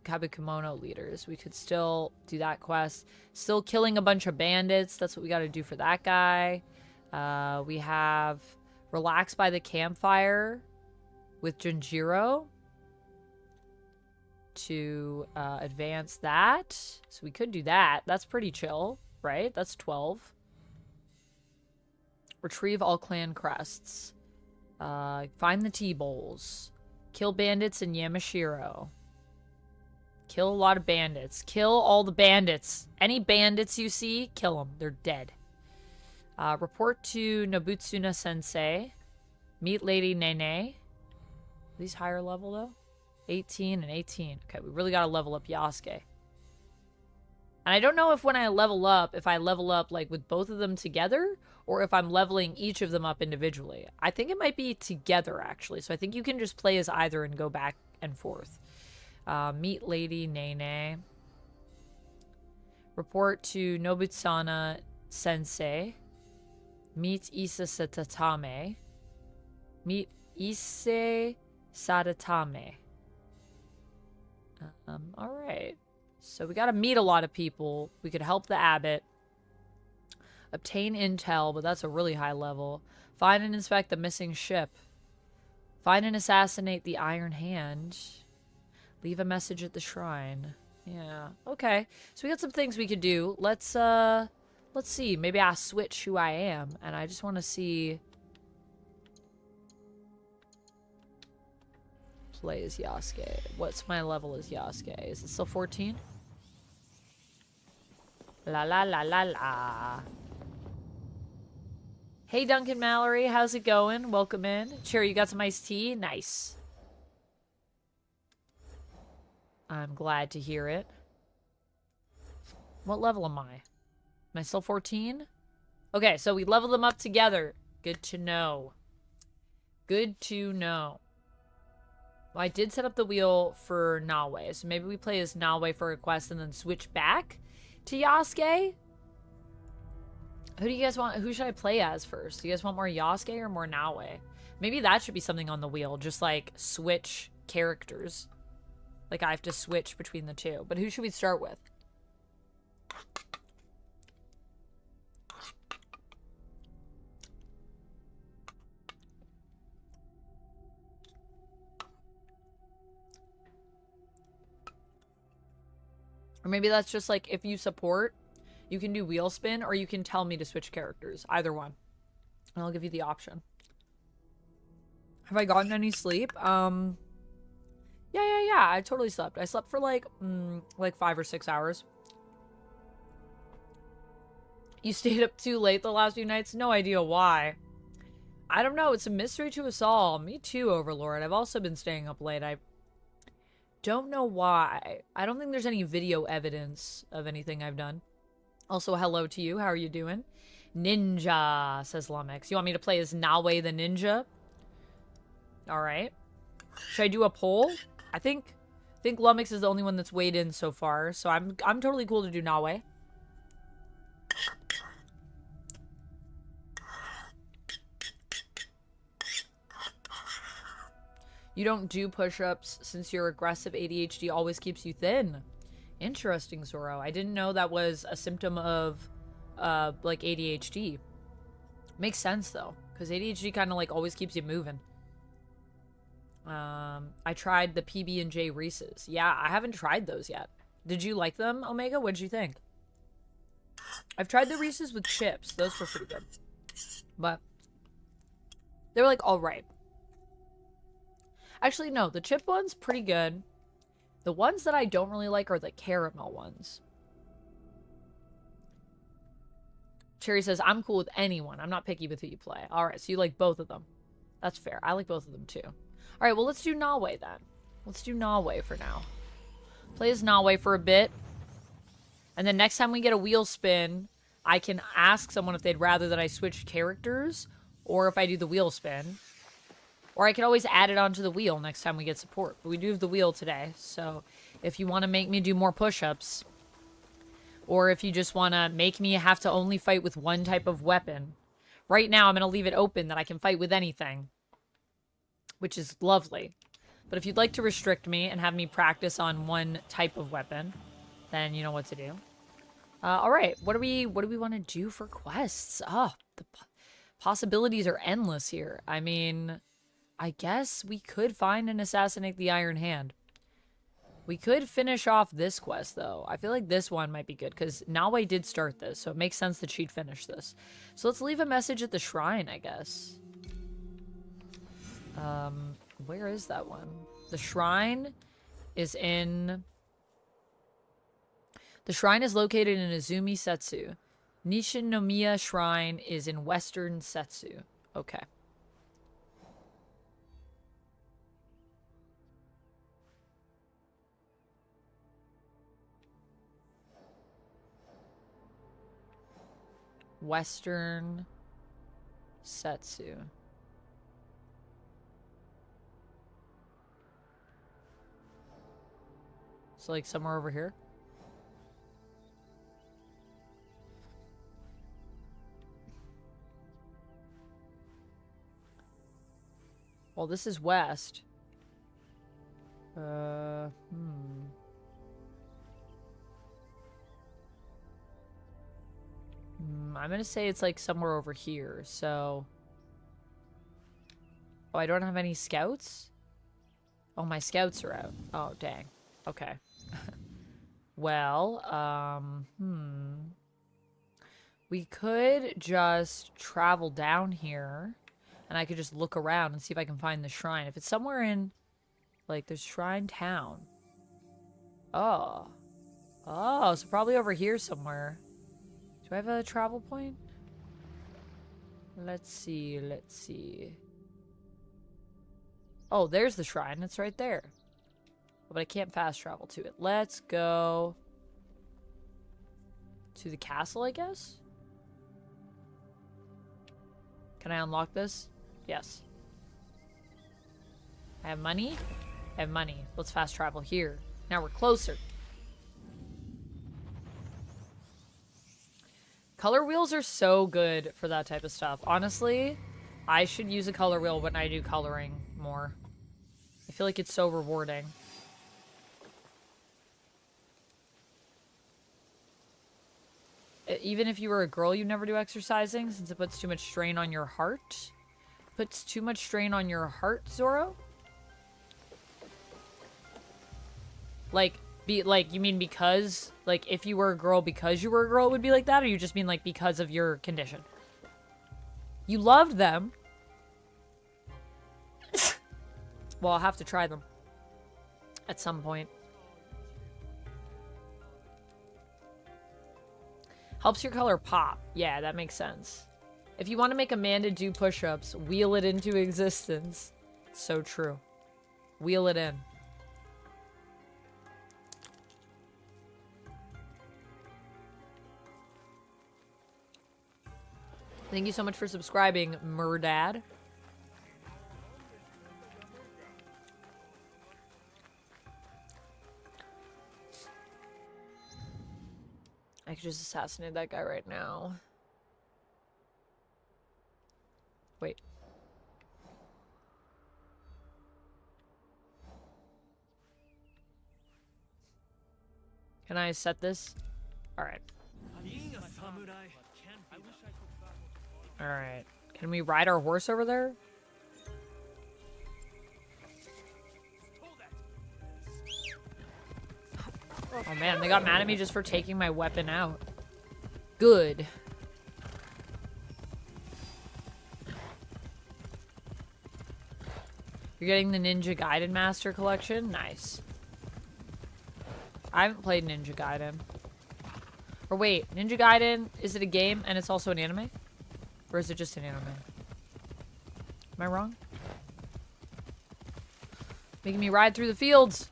Kabukimono leaders. We could still do that quest. Still killing a bunch of bandits. That's what we got to do for that guy. We have Relax by the Campfire with Junjiro to advance that. So we could do that. That's pretty chill, right? That's 12. Retrieve all clan crests. Find the T-Bowls. Kill bandits in Yamashiro. Kill a lot of bandits. Kill all the bandits. Any bandits you see, kill them. They're dead. Report to Nobutsuna Sensei. Meet Lady Nene. Are these higher level, though? 18 and 18. Okay, we really gotta level up Yasuke. And I don't know if when I level up, if I level up, like, with both of them together, or if I'm leveling each of them up individually. I think it might be together, actually. So I think you can just play as either and go back and forth. Meet Lady Nene. Report to Nobutsuna Sensei. Meet Issa Satatame. Meet Issei Sadatame. Alright. So we gotta meet a lot of people. We could help the abbot. Obtain intel, but that's a really high level. Find and inspect the missing ship. Find and assassinate the Iron Hand. Leave a message at the shrine. Yeah. Okay. So we got some things we could do. Let's see. Maybe I'll switch who I am. And I just want to see... Play as Yasuke. What's my level as Yasuke? Is it still 14? La la la la la. Hey Duncan Mallory, how's it going? Welcome in. Cherry, you got some iced tea? Nice. I'm glad to hear it. What level am I? Am I still 14? Okay, so we leveled them up together. Good to know. Good to know. Well, I did set up the wheel for Naoe, so maybe we play as Naoe for a quest and then switch back to Yasuke? Who do you guys want? Who should I play as first? Do you guys want more Yasuke or more Naoe? Maybe that should be something on the wheel. Just, like, switch characters. Like, I have to switch between the two. But who should we start with? Or maybe that's just, like, if you support... You can do wheel spin, or you can tell me to switch characters. Either one. And I'll give you the option. Have I gotten any sleep? Yeah. I totally slept. I slept for like 5 or 6 hours. You stayed up too late the last few nights? No idea why. I don't know. It's a mystery to us all. Me too, Overlord. I've also been staying up late. I don't know why. I don't think there's any video evidence of anything I've done. Also, hello to you. How are you doing? Ninja, says Lumix. You want me to play as Naoe the ninja? Alright. Should I do a poll? I think Lumix is the only one that's weighed in so far, so I'm totally cool to do Naoe. You don't do push-ups since your aggressive ADHD always keeps you thin. Interesting, Zoro. I didn't know that was a symptom of, like, ADHD. Makes sense, though, because ADHD kind of, like, always keeps you moving. I tried the PB&J Reese's. Yeah, I haven't tried those yet. Did you like them, Omega? What'd you think? I've tried the Reese's with chips. Those were pretty good. But they were, like, all right. Actually, no, the chip one's pretty good. The ones that I don't really like are the caramel ones. Cherry says, I'm cool with anyone. I'm not picky with who you play. All right, so you like both of them. That's fair. I like both of them, too. All right, well, let's do Naoe, then. Let's do Naoe for now. Play as Naoe for a bit. And then next time we get a wheel spin, I can ask someone if they'd rather that I switch characters or if I do the wheel spin. Or I could always add it onto the wheel next time we get support. But we do have the wheel today, so if you want to make me do more push-ups, or if you just want to make me have to only fight with one type of weapon. Right now, I'm going to leave it open that I can fight with anything, which is lovely. But if you'd like to restrict me and have me practice on one type of weapon, then you know what to do. All right, what do we want to do for quests? Oh, the possibilities are endless here. I mean, I guess we could find and assassinate the Iron Hand. We could finish off this quest, though. I feel like this one might be good, because Naoe did start this, so it makes sense that she'd finish this. So let's leave a message at the shrine, I guess. Where is that one? The shrine is in... The shrine is located in Izumi Setsu. Nishinomiya Shrine is in Western Setsu. Okay. Western Setsu. So like somewhere over here? Well, this is west. I'm gonna say it's like somewhere over here, so... Oh, I don't have any scouts? Oh, my scouts are out. Oh, dang. Okay. Well, we could just travel down here, and I could just look around and see if I can find the shrine. If it's somewhere in, like, there's Shrine Town. Oh. Oh, so probably over here somewhere. Do I have a travel point? Let's see, let's see. Oh, there's the shrine. It's right there. But I can't fast travel to it. Let's go to the castle, I guess? Can I unlock this? Yes. I have money? I have money. Let's fast travel here. Now we're closer. Color wheels are so good for that type of stuff. Honestly, I should use a color wheel when I do coloring more. I feel like it's so rewarding. Even if you were a girl, you never do exercising since it puts too much strain on your heart. Puts too much strain on your heart, Zoro? Like, you mean because, like, if you were a girl because you were a girl, it would be like that? Or you just mean, like, because of your condition? You loved them. Well, I'll have to try them. At some point. Helps your color pop. Yeah, that makes sense. If you want to make Amanda do push-ups, wheel it into existence. So true. Wheel it in. Thank you so much for subscribing, Murdad. I could just assassinate that guy right now. Wait. Can I set this? Alright. Alright. Can we ride our horse over there? Oh man, they got mad at me just for taking my weapon out. Good. You're getting the Ninja Gaiden Master Collection? Nice. I haven't played Ninja Gaiden. Or wait, Ninja Gaiden, is it a game and it's also an anime? Or is it just an anime? Am I wrong? Making me ride through the fields.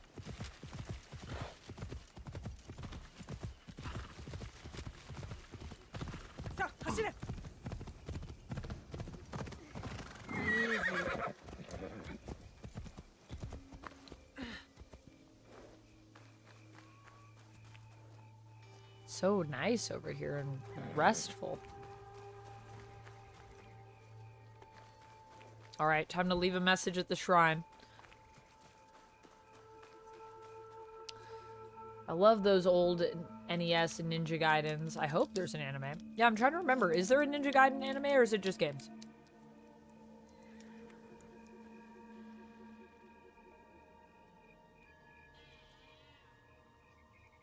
So nice over here and restful. Alright, time to leave a message at the shrine. I love those old NES and Ninja Gaidens. I hope there's an anime. Yeah, I'm trying to remember. Is there a Ninja Gaiden anime or is it just games?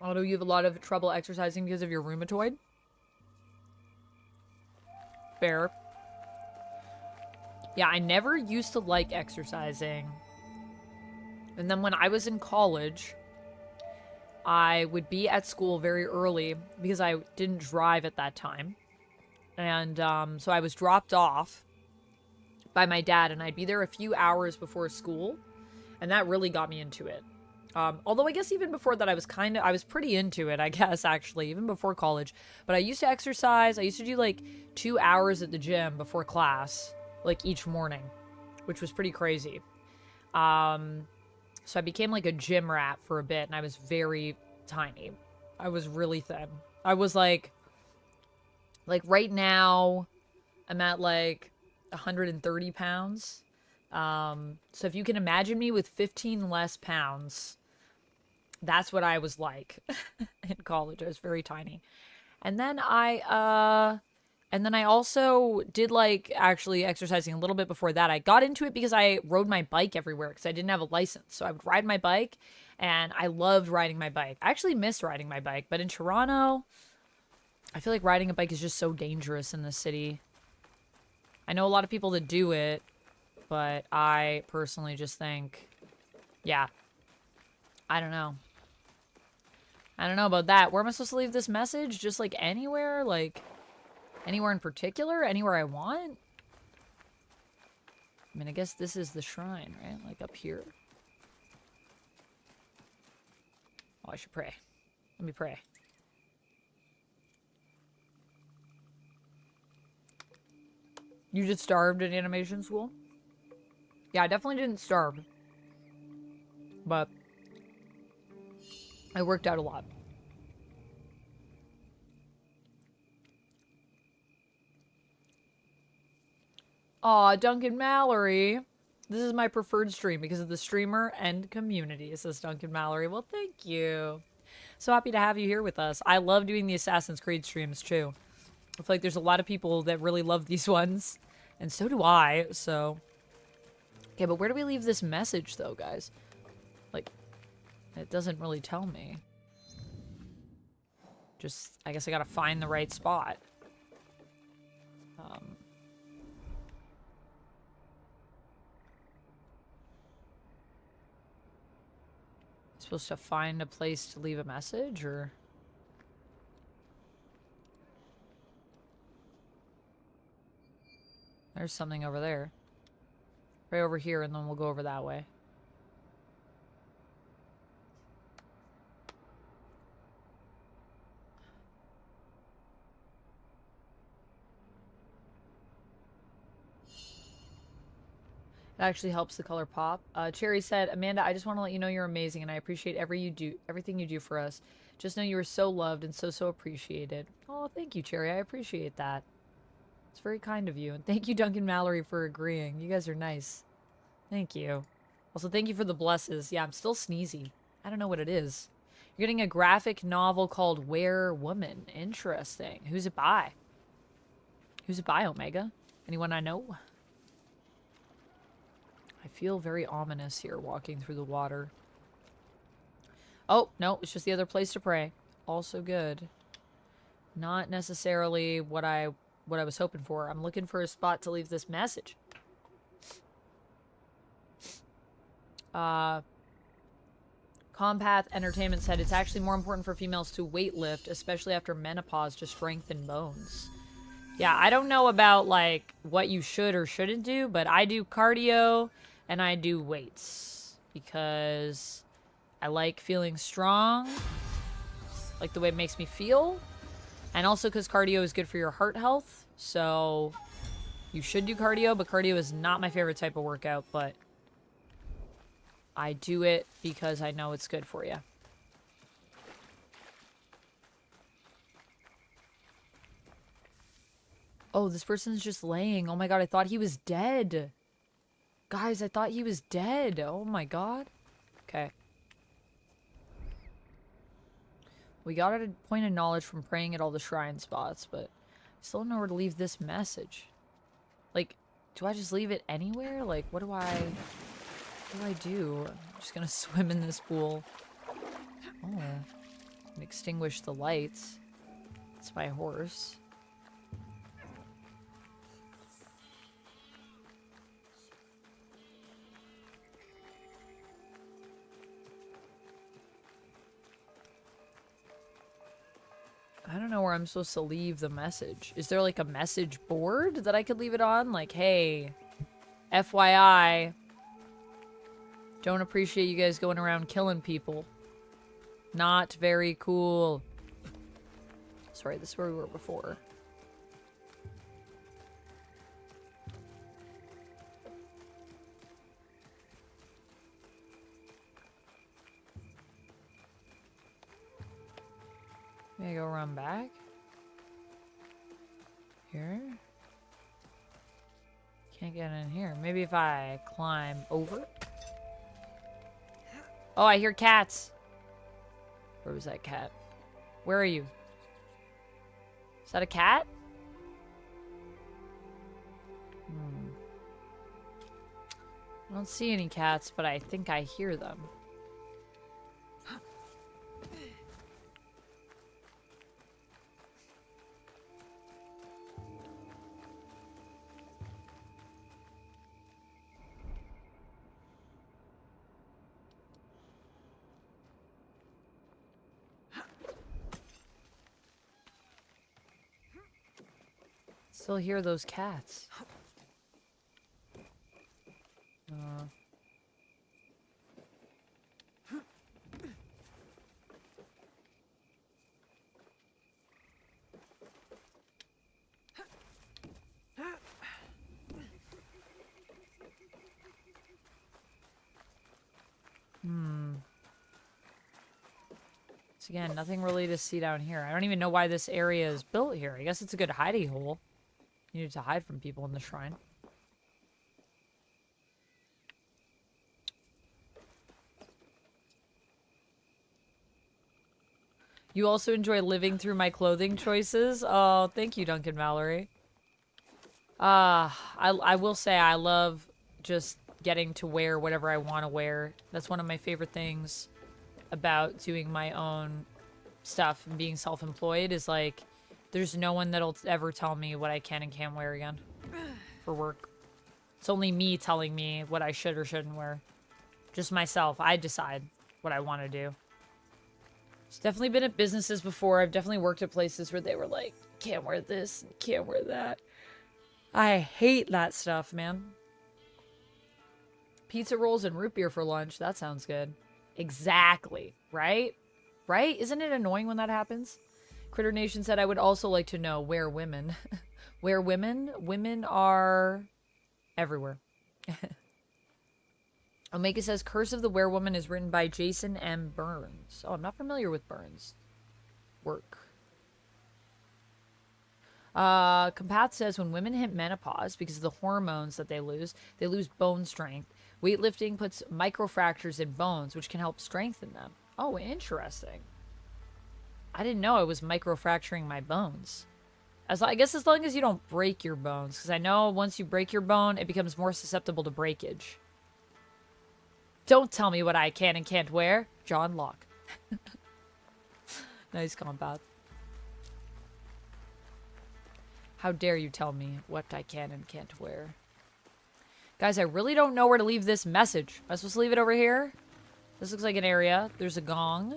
Although you have a lot of trouble exercising because of your rheumatoid. Fair. Yeah, I never used to like exercising. And then when I was in college, I would be at school very early because I didn't drive at that time. And so I was dropped off by my dad and I'd be there a few hours before school. And that really got me into it. Although I guess even before that I was pretty into it, I guess, actually, even before college. But I used to exercise. I used to do like 2 hours at the gym before class, like each morning, which was pretty crazy. So I became like a gym rat for a bit and I was very tiny. I was really thin. I was like right now I'm at like 130 pounds. So if you can imagine me with 15 less pounds, that's what I was like in college. I was very tiny. And then I also did like actually exercising a little bit before that. I got into it because I rode my bike everywhere because I didn't have a license. So I would ride my bike and I loved riding my bike. I actually miss riding my bike, but in Toronto, I feel like riding a bike is just so dangerous in this city. I know a lot of people that do it, but I personally just think, yeah, I don't know. I don't know about that. Where am I supposed to leave this message? Just like anywhere? Like anywhere in particular? Anywhere I want? I mean, I guess this is the shrine, right? Like up here. Oh, I should pray. Let me pray. You just starved in animation school? Yeah, I definitely didn't starve. But I worked out a lot. Aw, Duncan Mallory. This is my preferred stream because of the streamer and community, says Duncan Mallory. Well, thank you. So happy to have you here with us. I love doing the Assassin's Creed streams, too. I feel like there's a lot of people that really love these ones. And so do I, so... Okay, but where do we leave this message, though, guys? Like, it doesn't really tell me. Just, I guess I gotta find the right spot. Supposed to find a place to leave a message, or... There's something over there. Right over here, and then we'll go over that way. It actually helps the color pop. Cherry said, Amanda, I just want to let you know you're amazing and I appreciate everything you do for us. Just know you are so loved and so appreciated. Oh, thank you, Cherry. I appreciate that. It's very kind of you. And thank you, Duncan Mallory, for agreeing. You guys are nice. Thank you. Also, thank you for the blesses. Yeah, I'm still sneezy. I don't know what it is. You're getting a graphic novel called Were Woman. Interesting. Who's it by? Who's it by, Omega? Anyone I know? I feel very ominous here walking through the water. Oh, no, it's just the other place to pray. Also good. Not necessarily what I was hoping for. I'm looking for a spot to leave this message. Compath Entertainment said it's actually more important for females to weightlift, especially after menopause, to strengthen bones. Yeah, I don't know about, like, what you should or shouldn't do, but I do cardio and I do weights because I like feeling strong, like the way it makes me feel, and also because cardio is good for your heart health, so you should do cardio, but cardio is not my favorite type of workout, but I do it because I know it's good for you. Oh, this person's just laying. Oh my god, I thought he was dead. Guys, I thought he was dead. Oh my god. Okay. We got a point of knowledge from praying at all the shrine spots, but I still don't know where to leave this message. Like, do I just leave it anywhere? Like, what do I do? I'm just gonna swim in this pool. Oh. And extinguish the lights. It's my horse. I don't know where I'm supposed to leave the message. Is there like a message board that I could leave it on? Like, hey, FYI, don't appreciate you guys going around killing people. Not very cool. Sorry, this is where we were before. May I go run back? Here? Can't get in here. Maybe if I climb over? Oh, I hear cats. Where was that cat? Where are you? Is that a cat? I don't see any cats, but I think I hear them. Still hear those cats. So again, nothing really to see down here. I don't even know why this area is built here. I guess it's a good hiding hole. You need to hide from people in the shrine. You also enjoy living through my clothing choices? Oh, thank you, Duncan Mallory. I will say I love just getting to wear whatever I want to wear. That's one of my favorite things about doing my own stuff and being self-employed is like there's no one that'll ever tell me what I can and can't wear again for work. It's only me telling me what I should or shouldn't wear. Just myself. I decide what I want to do. It's definitely been at businesses before. I've definitely worked at places where they were like, can't wear this, can't wear that. I hate that stuff, man. Pizza rolls and root beer for lunch. That sounds good. Exactly. Right? Right? Isn't it annoying when that happens? Critter Nation said, I would also like to know where women. Where women? Women are everywhere. Omega says Curse of the Werewoman is written by Jason M. Burns. Oh, I'm not familiar with Burns' work. Compath says when women hit menopause because of the hormones that they lose bone strength. Weightlifting puts microfractures in bones, which can help strengthen them. Oh, interesting. I didn't know I was microfracturing my bones. I guess as long as you don't break your bones, because I know once you break your bone, it becomes more susceptible to breakage. Don't tell me what I can and can't wear. John Locke. Nice Compath. How dare you tell me what I can and can't wear. Guys, I really don't know where to leave this message. Am I supposed to leave it over here? This looks like an area. There's a gong.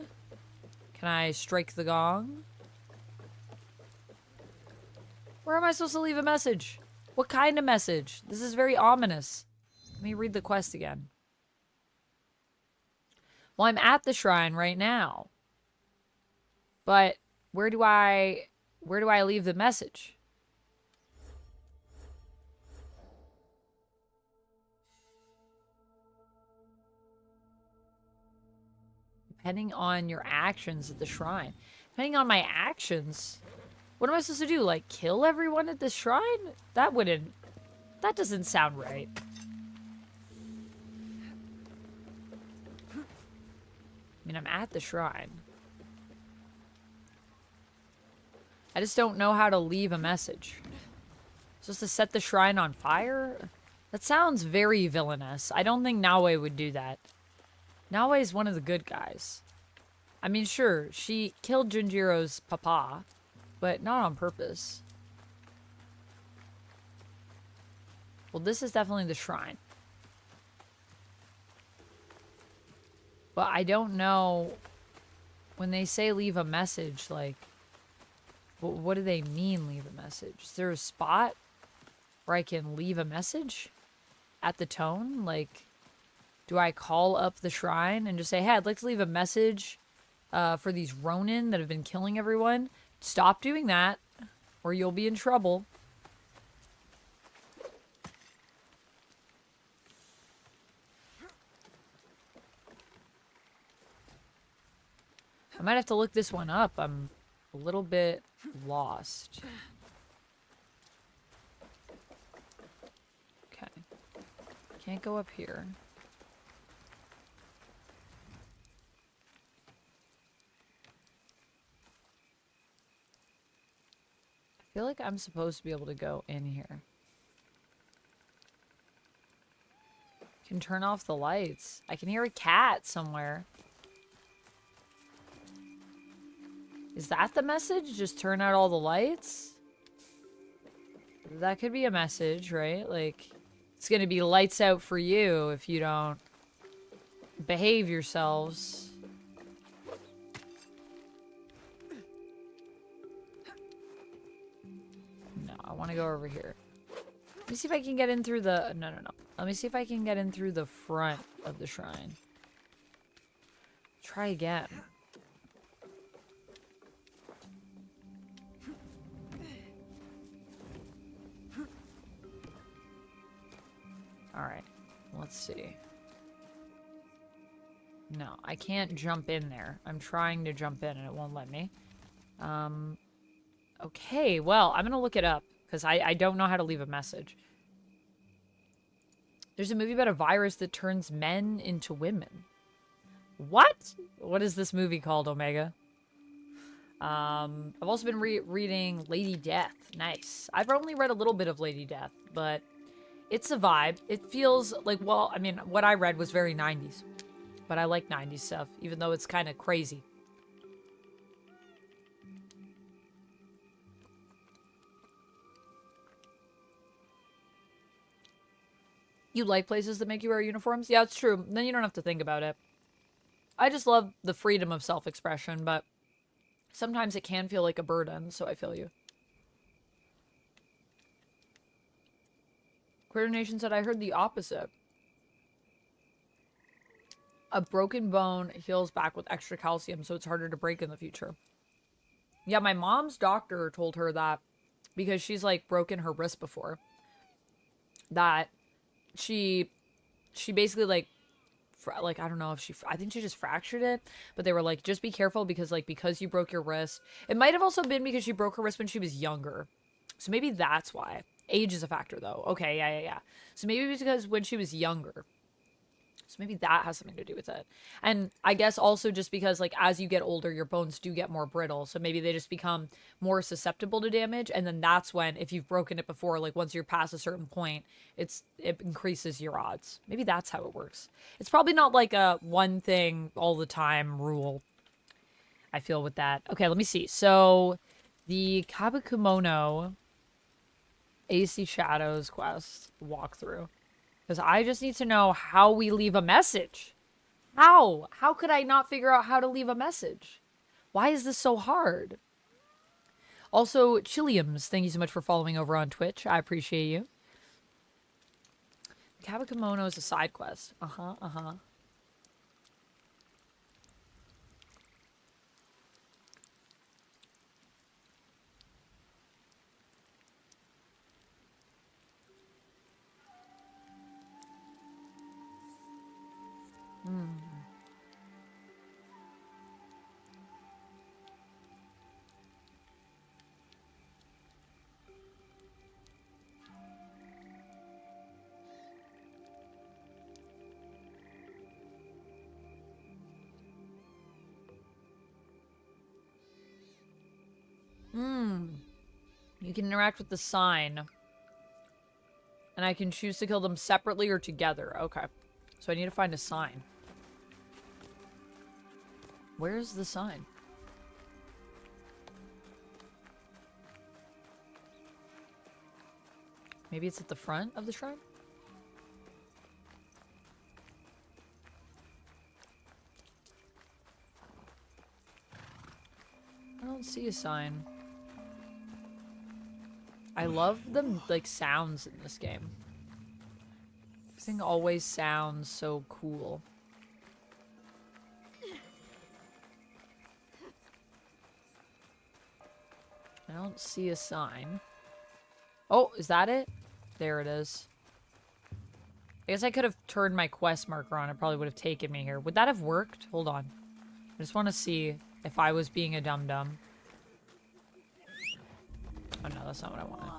Can I strike the gong? Where am I supposed to leave a message? What kind of message? This is very ominous. Let me read the quest again. Well, I'm at the shrine right now. But where do I leave the message? Depending on your actions at the shrine. Depending on my actions? What am I supposed to do? Like, kill everyone at the shrine? That doesn't sound right. I mean, I'm at the shrine. I just don't know how to leave a message. Supposed to set the shrine on fire? That sounds very villainous. I don't think Naoe would do that. Naoe is one of the good guys. I mean, sure, she killed Junjiro's papa, but not on purpose. Well, this is definitely the shrine. But I don't know, when they say leave a message, like, what do they mean leave a message? Is there a spot where I can leave a message at the tone? Like, do I call up the shrine and just say, hey, I'd like to leave a message for these Ronin that have been killing everyone? Stop doing that, or you'll be in trouble. I might have to look this one up. I'm a little bit lost. Okay. Can't go up here. I feel like I'm supposed to be able to go in here. Can turn off the lights. I can hear a cat somewhere. Is that the message? Just turn out all the lights? That could be a message, right? Like, it's gonna be lights out for you if you don't behave yourselves. No, I want to go over here. Let me see if I can get in through the... No. Let me see if I can get in through the front of the shrine. Try again. Alright, let's see. No, I can't jump in there. I'm trying to jump in and it won't let me. Okay, well, I'm gonna look it up, because I don't know how to leave a message. There's a movie about a virus that turns men into women. What? What is this movie called, Omega? I've also been reading Lady Death. Nice. I've only read a little bit of Lady Death, but... it's a vibe. It feels like, well, I mean, what I read was very 90s. But I like 90s stuff, even though it's kind of crazy. You like places that make you wear uniforms? Yeah, it's true. Then you don't have to think about it. I just love the freedom of self-expression, but sometimes it can feel like a burden, so I feel you. Queer Nation said, I heard the opposite. A broken bone heals back with extra calcium, so it's harder to break in the future. Yeah, my mom's doctor told her that because she's, like, broken her wrist before. That she basically, like, like, I don't know if she, I think she just fractured it, but they were like, just be careful because like, because you broke your wrist. It might have also been because she broke her wrist when she was younger. So maybe that's why. Age is a factor though. Okay, yeah. So maybe it was because when she was younger. So maybe that has something to do with it. And I guess also just because, like, as you get older, your bones do get more brittle. So maybe they just become more susceptible to damage. And then that's when, if you've broken it before, like, once you're past a certain point, it increases your odds. Maybe that's how it works. It's probably not like a one thing all the time rule, I feel, with that. Okay, let me see. So the Kabukumono AC Shadows quest walkthrough. Because I just need to know how we leave a message. How? How could I not figure out how to leave a message? Why is this so hard? Also, Chiliums, thank you so much for following over on Twitch. I appreciate you. Kabakimono is a side quest. Uh-huh. You can interact with the sign. And I can choose to kill them separately or together. Okay. So I need to find a sign. Where's the sign? Maybe it's at the front of the shrine? I don't see a sign. I love the, like, sounds in this game. Everything always sounds so cool. I don't see a sign. Oh, is that it? There it is. I guess I could have turned my quest marker on. It probably would have taken me here. Would that have worked? Hold on. I just want to see if I was being a dum-dum. Oh no, that's not what I wanted.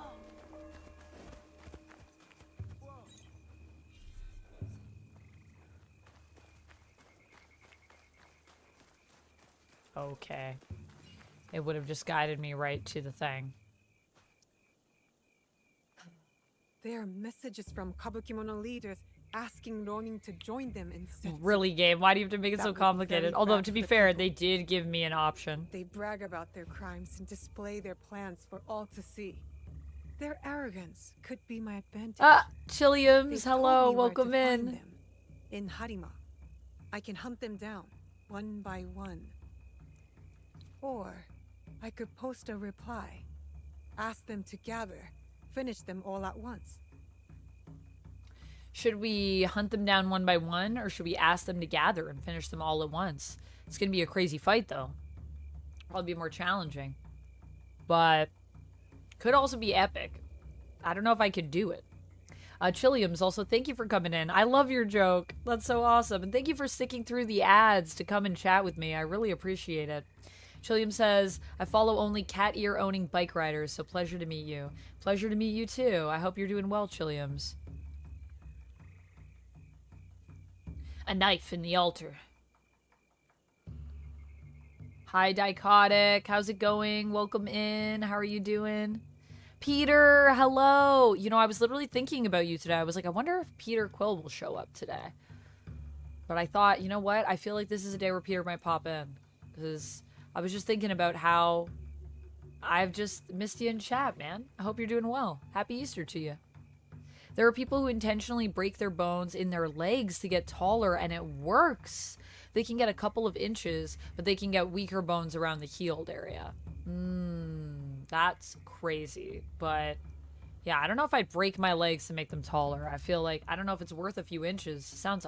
Okay. It would have just guided me right to the thing. There are messages from Kabukimono leaders asking Ronin to join them in Setsu. Really, game? Why do you have to make it so complicated? Although, to be fair, people. they did give me an option. They brag about their crimes and display their plans for all to see. Their arrogance could be my advantage. Ah, Chiliums, They hello, told me where welcome to find in. them. In Harima. I can hunt them down, one by one. Or, I could post a reply. Ask them to gather. Finish them all at once. Should we hunt them down one by one, or should we ask them to gather and finish them all at once? It's gonna be a crazy fight, though. Probably be more challenging. But could also be epic. I don't know if I could do it. Chiliums, also, thank you for coming in. I love your joke. That's so awesome. And thank you for sticking through the ads to come and chat with me. I really appreciate it. Chilium says, I follow only cat ear owning bike riders, so pleasure to meet you. Pleasure to meet you too. I hope you're doing well, Chiliums. A knife in the altar. Hi, Dichotic. How's it going? Welcome in. How are you doing? Peter, hello. You know, I was literally thinking about you today. I was like, I wonder if Peter Quill will show up today. But I thought, you know what? I feel like this is a day where Peter might pop in. Because I was just thinking about how I've just missed you in chat, man. I hope you're doing well. Happy Easter to you. There are people who intentionally break their bones in their legs to get taller, and it works. They can get a couple of inches, but they can get weaker bones around the healed area. That's crazy. But yeah, I don't know if I'd break my legs to make them taller. I feel like, I don't know if it's worth a few inches. Sounds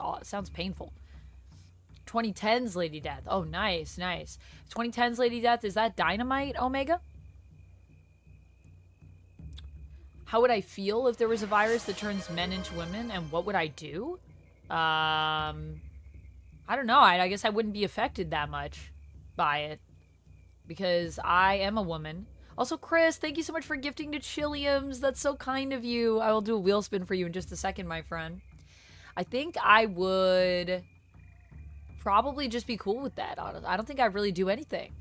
painful. 2010's Lady Death. Oh, nice, nice. 2010's Lady Death, is that Dynamite, Omega? How would I feel if there was a virus that turns men into women, and what would I do? I don't know. I guess I wouldn't be affected that much by it because I am a woman. Also, Chris, thank you so much for gifting to Chiliums. That's so kind of you. I will do a wheel spin for you in just a second, my friend. I think I would probably just be cool with that, honestly. I don't think I'd really do anything.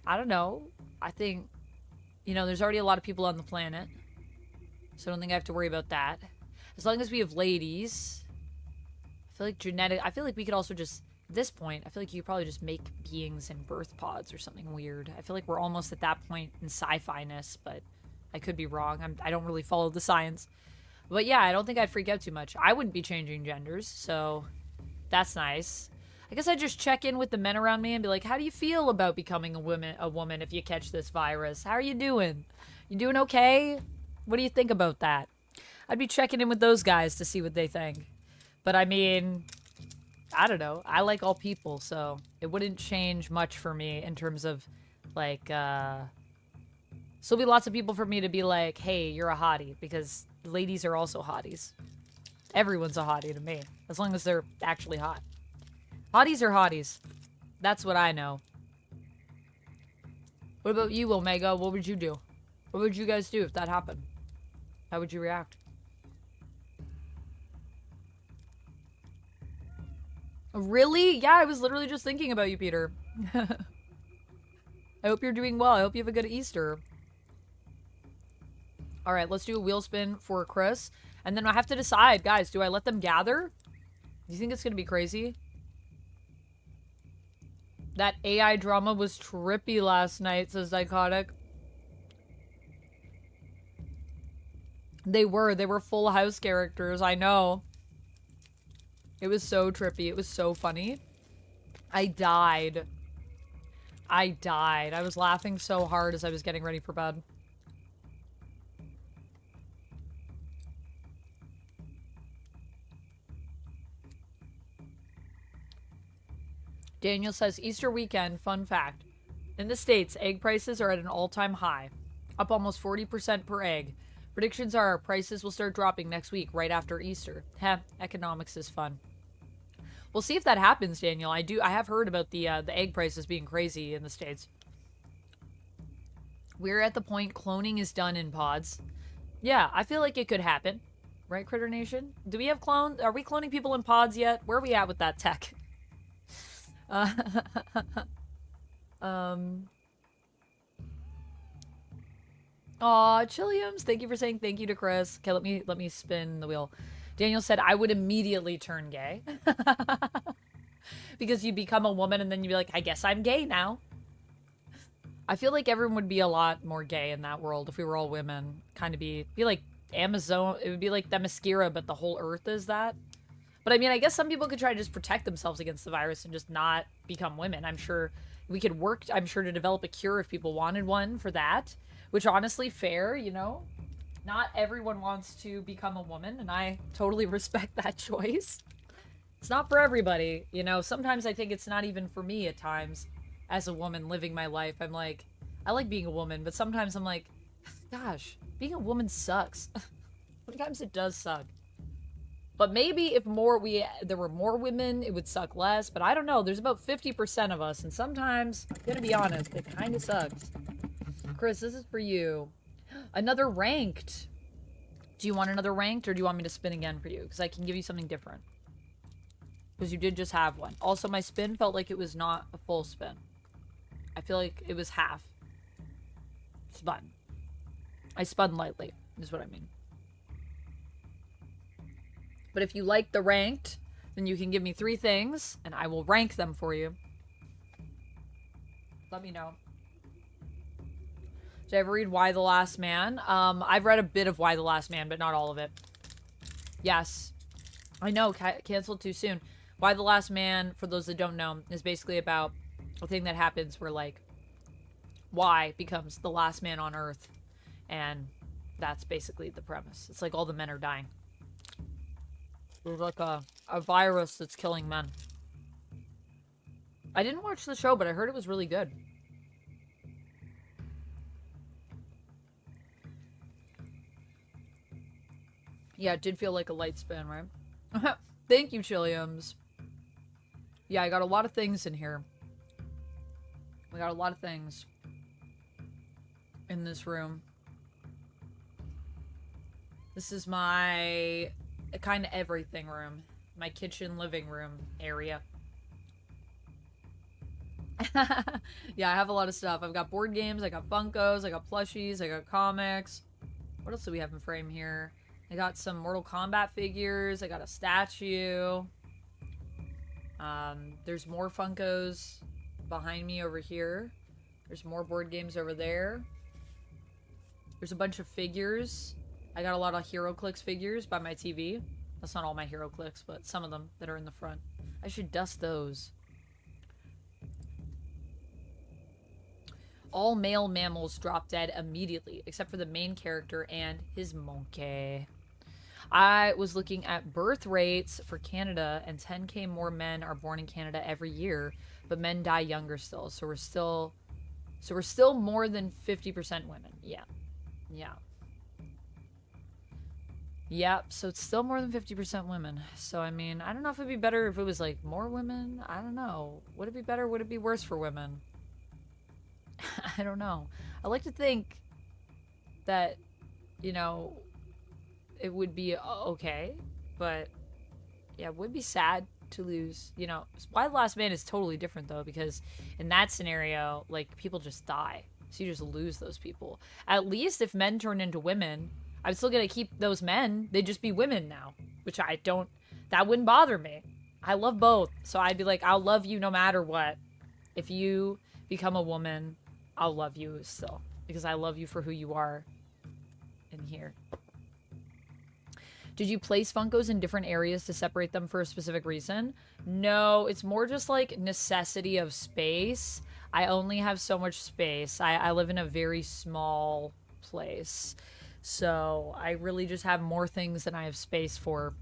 I don't know. I think, you know, there's already a lot of people on the planet. So I don't think I have to worry about that. As long as we have ladies. I feel like we could also just, at this point, I feel like you could probably just make beings in birth pods or something weird. I feel like we're almost at that point in sci-fi-ness, but I could be wrong. I don't really follow the science. But yeah, I don't think I'd freak out too much. I wouldn't be changing genders, so that's nice. I guess I'd just check in with the men around me and be like, how do you feel about becoming a woman if you catch this virus? How are you doing? You doing okay? What do you think about that? I'd be checking in with those guys to see what they think. But I mean, I don't know. I like all people, so it wouldn't change much for me in terms of, like, still be lots of people for me to be like, hey, you're a hottie, because ladies are also hotties. Everyone's a hottie to me, as long as they're actually hot. Hotties are hotties. That's what I know. What about you, Omega? What would you do? What would you guys do if that happened? How would you react? Really? Yeah, I was literally just thinking about you, Peter. I hope you're doing well. I hope you have a good Easter. Alright, let's do a wheel spin for Chris. And then I have to decide, guys, do I let them gather? Do you think it's going to be crazy? That AI drama was trippy last night, says Dichotic. They were full house characters, I know. It was so trippy, it was so funny. I died. I was laughing so hard as I was getting ready for bed. Daniel says, Easter weekend, fun fact. In the States, egg prices are at an all-time high. Up almost 40% per egg. Predictions are prices will start dropping next week, right after Easter. Heh, economics is fun. We'll see if that happens, Daniel. I have heard about the egg prices being crazy in the States. We're at the point cloning is done in pods. Yeah, I feel like it could happen. Right, Critter Nation? Do we have clones? Are we cloning people in pods yet? Where are we at with that tech? Aw, Chiliums, thank you for saying thank you to Chris. Okay, let me spin the wheel. Daniel said I would immediately turn gay. Because you become a woman and then you'd be like, I guess I'm gay now. I feel like everyone would be a lot more gay in that world if we were all women. Kind of be like Amazon. It would be like Themyscira, but the whole earth is that. But I mean, I guess some people could try to just protect themselves against the virus and just not become women. I'm sure we could work, I'm sure, to develop a cure if people wanted one for that. Which, honestly, fair, you know? Not everyone wants to become a woman, and I totally respect that choice. It's not for everybody, you know? Sometimes I think it's not even for me at times. As a woman living my life, I'm like, I like being a woman, but sometimes I'm like, gosh, being a woman sucks. Sometimes it does suck. But maybe if there were more women, it would suck less. But I don't know. There's about 50% of us. And sometimes, I'm gonna be honest, it kind of sucks. Chris, this is for you. Another ranked. Do you want another ranked or do you want me to spin again for you? Because I can give you something different. Because you did just have one. Also, my spin felt like it was not a full spin. I feel like it was half. Spun. I spun lightly, is what I mean. But if you like the ranked, then you can give me 3 things, and I will rank them for you. Let me know. Did I ever read Y the Last Man? I've read a bit of Y the Last Man, but not all of it. Yes. I know, canceled too soon. Y the Last Man, for those that don't know, is basically about a thing that happens where, like, Y becomes the last man on Earth. And that's basically the premise. It's like all the men are dying. There's like a virus that's killing men. I didn't watch the show, but I heard it was really good. Yeah, it did feel like a light spin, right? Thank you, Chiliums. Yeah, I got a lot of things in here. We got a lot of things in this room. This is my kind of everything room. My kitchen living room area. Yeah, I have a lot of stuff. I've got board games, I got Funkos, I got plushies, I got comics. What else do we have in frame here? I got some Mortal Kombat figures, I got a statue. There's more Funkos behind me over here. There's more board games over there. There's a bunch of figures. I got a lot of HeroClix figures by my TV. That's not all my HeroClix, but some of them that are in the front. I should dust those. All male mammals drop dead immediately, except for the main character and his monkey. I was looking at birth rates for Canada, and 10K more men are born in Canada every year, but men die younger still. So we're still more than 50% women. Yeah. Yeah. Yep, so it's still more than 50% women. So, I mean, I don't know if it'd be better if it was, like, more women. I don't know. Would it be better? Would it be worse for women? I don't know. I like to think that, you know, it would be okay, but yeah, it would be sad to lose, you know. Why the Last Man is totally different though, because in that scenario, like, people just die. So you just lose those people. At least if men turn into women, I'm still gonna keep those men. They'd just be women now, which I don't, that wouldn't bother me. I love both. So I'd be like, I'll love you no matter what. If you become a woman, I'll love you still, because I love you for who you are in here. Did you place Funkos in different areas to separate them for a specific reason? No, it's more just like necessity of space. I only have so much space. I live in a very small place. So I really just have more things than I have space for.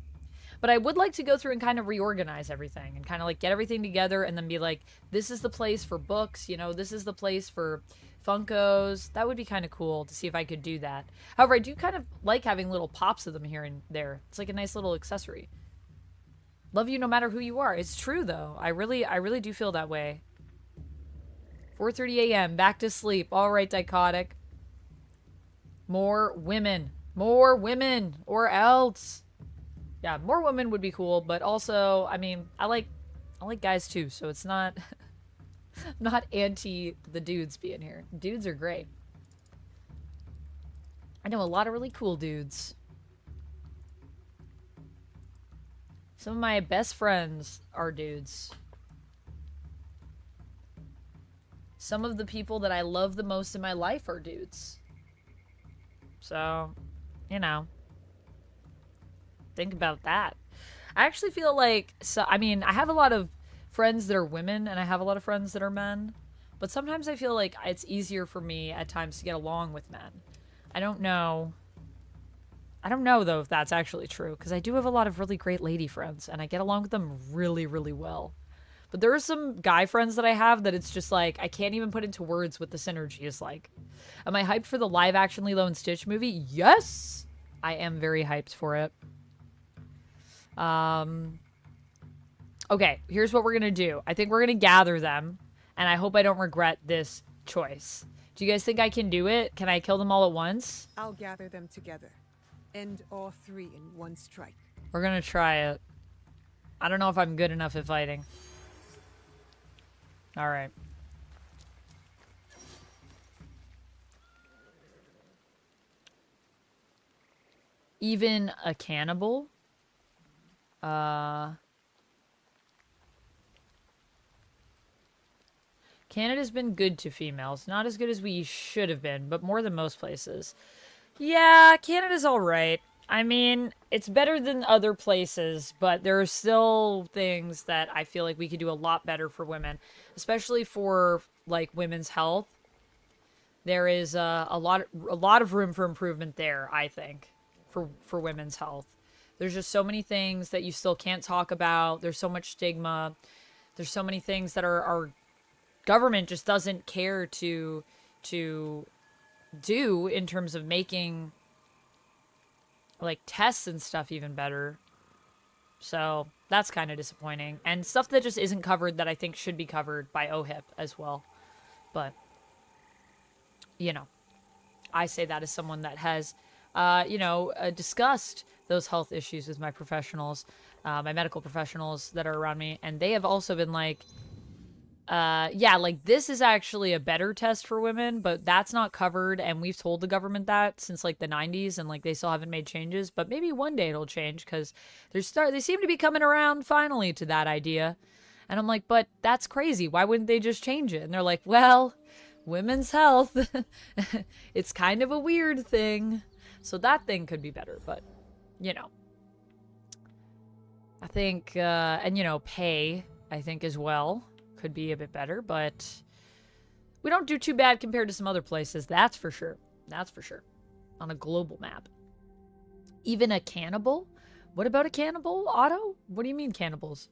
But I would like to go through and kind of reorganize everything and kind of like get everything together and then be like, this is the place for books, you know, this is the place for Funkos. That would be kind of cool to see if I could do that. However, I do kind of like having little pops of them here and there. It's like a nice little accessory. Love you no matter who you are. It's true though. I really do feel that way. 4:30 a.m. Back to sleep. All right, Dichotic. More women. More women or else. Yeah, more women would be cool, but also, I mean, I like guys too, so it's not not anti the dudes being here. Dudes are great. I know a lot of really cool dudes. Some of my best friends are dudes. Some of the people that I love the most in my life are dudes. So, you know, think about that. I actually feel like, so I mean, I have a lot of friends that are women and I have a lot of friends that are men, but sometimes I feel like it's easier for me at times to get along with men. I don't know though if that's actually true, because I do have a lot of really great lady friends and I get along with them really, really well. But there are some guy friends that I have that it's just like, I can't even put into words what the synergy is like. Am I hyped for the live action Lilo and Stitch movie? Yes! I am very hyped for it. Okay, here's what we're gonna do. I think we're gonna gather them, and I hope I don't regret this choice. Do you guys think I can do it? Can I kill them all at once? I'll gather them together. End all three in one strike. We're gonna try it. I don't know if I'm good enough at fighting. Alright. Even a cannibal? Canada's been good to females. Not as good as we should have been, but more than most places. Yeah, Canada's alright. I mean, it's better than other places, but there are still things that I feel like we could do a lot better for women, especially for, like, women's health. There is a lot of room for improvement there, I think, for women's health. There's just so many things that you still can't talk about. There's so much stigma. There's so many things that our government just doesn't care to do in terms of making, like, tests and stuff even better. So that's kind of disappointing. And stuff that just isn't covered that I think should be covered by OHIP as well. But, you know, I say that as someone that has, discussed those health issues with my professionals, my medical professionals that are around me. And they have also been like, yeah, like this is actually a better test for women, but that's not covered. And we've told the government that since like the 90s, and like they still haven't made changes, but maybe one day it'll change because they seem to be coming around finally to that idea. And I'm like, but that's crazy. Why wouldn't they just change it? And they're like, well, women's health, it's kind of a weird thing. So that thing could be better, but you know, I think, and you know, pay, I think as well could be a bit better, but we don't do too bad compared to some other places. That's for sure. That's for sure. On a global map. Even a cannibal? What about a cannibal, Otto? What do you mean cannibals?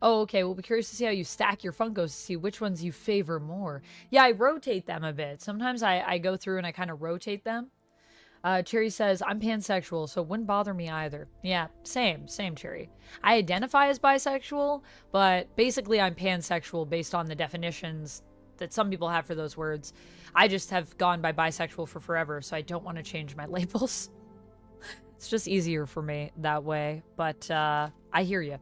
Oh, okay. We'll be curious to see how you stack your Funkos to see which ones you favor more. Yeah, I rotate them a bit. Sometimes I go through and I kind of rotate them. Cherry says, I'm pansexual, so it wouldn't bother me either. Yeah, same, Cherry. I identify as bisexual, but basically I'm pansexual based on the definitions that some people have for those words. I just have gone by bisexual for forever, so I don't want to change my labels. It's just easier for me that way, but I hear you.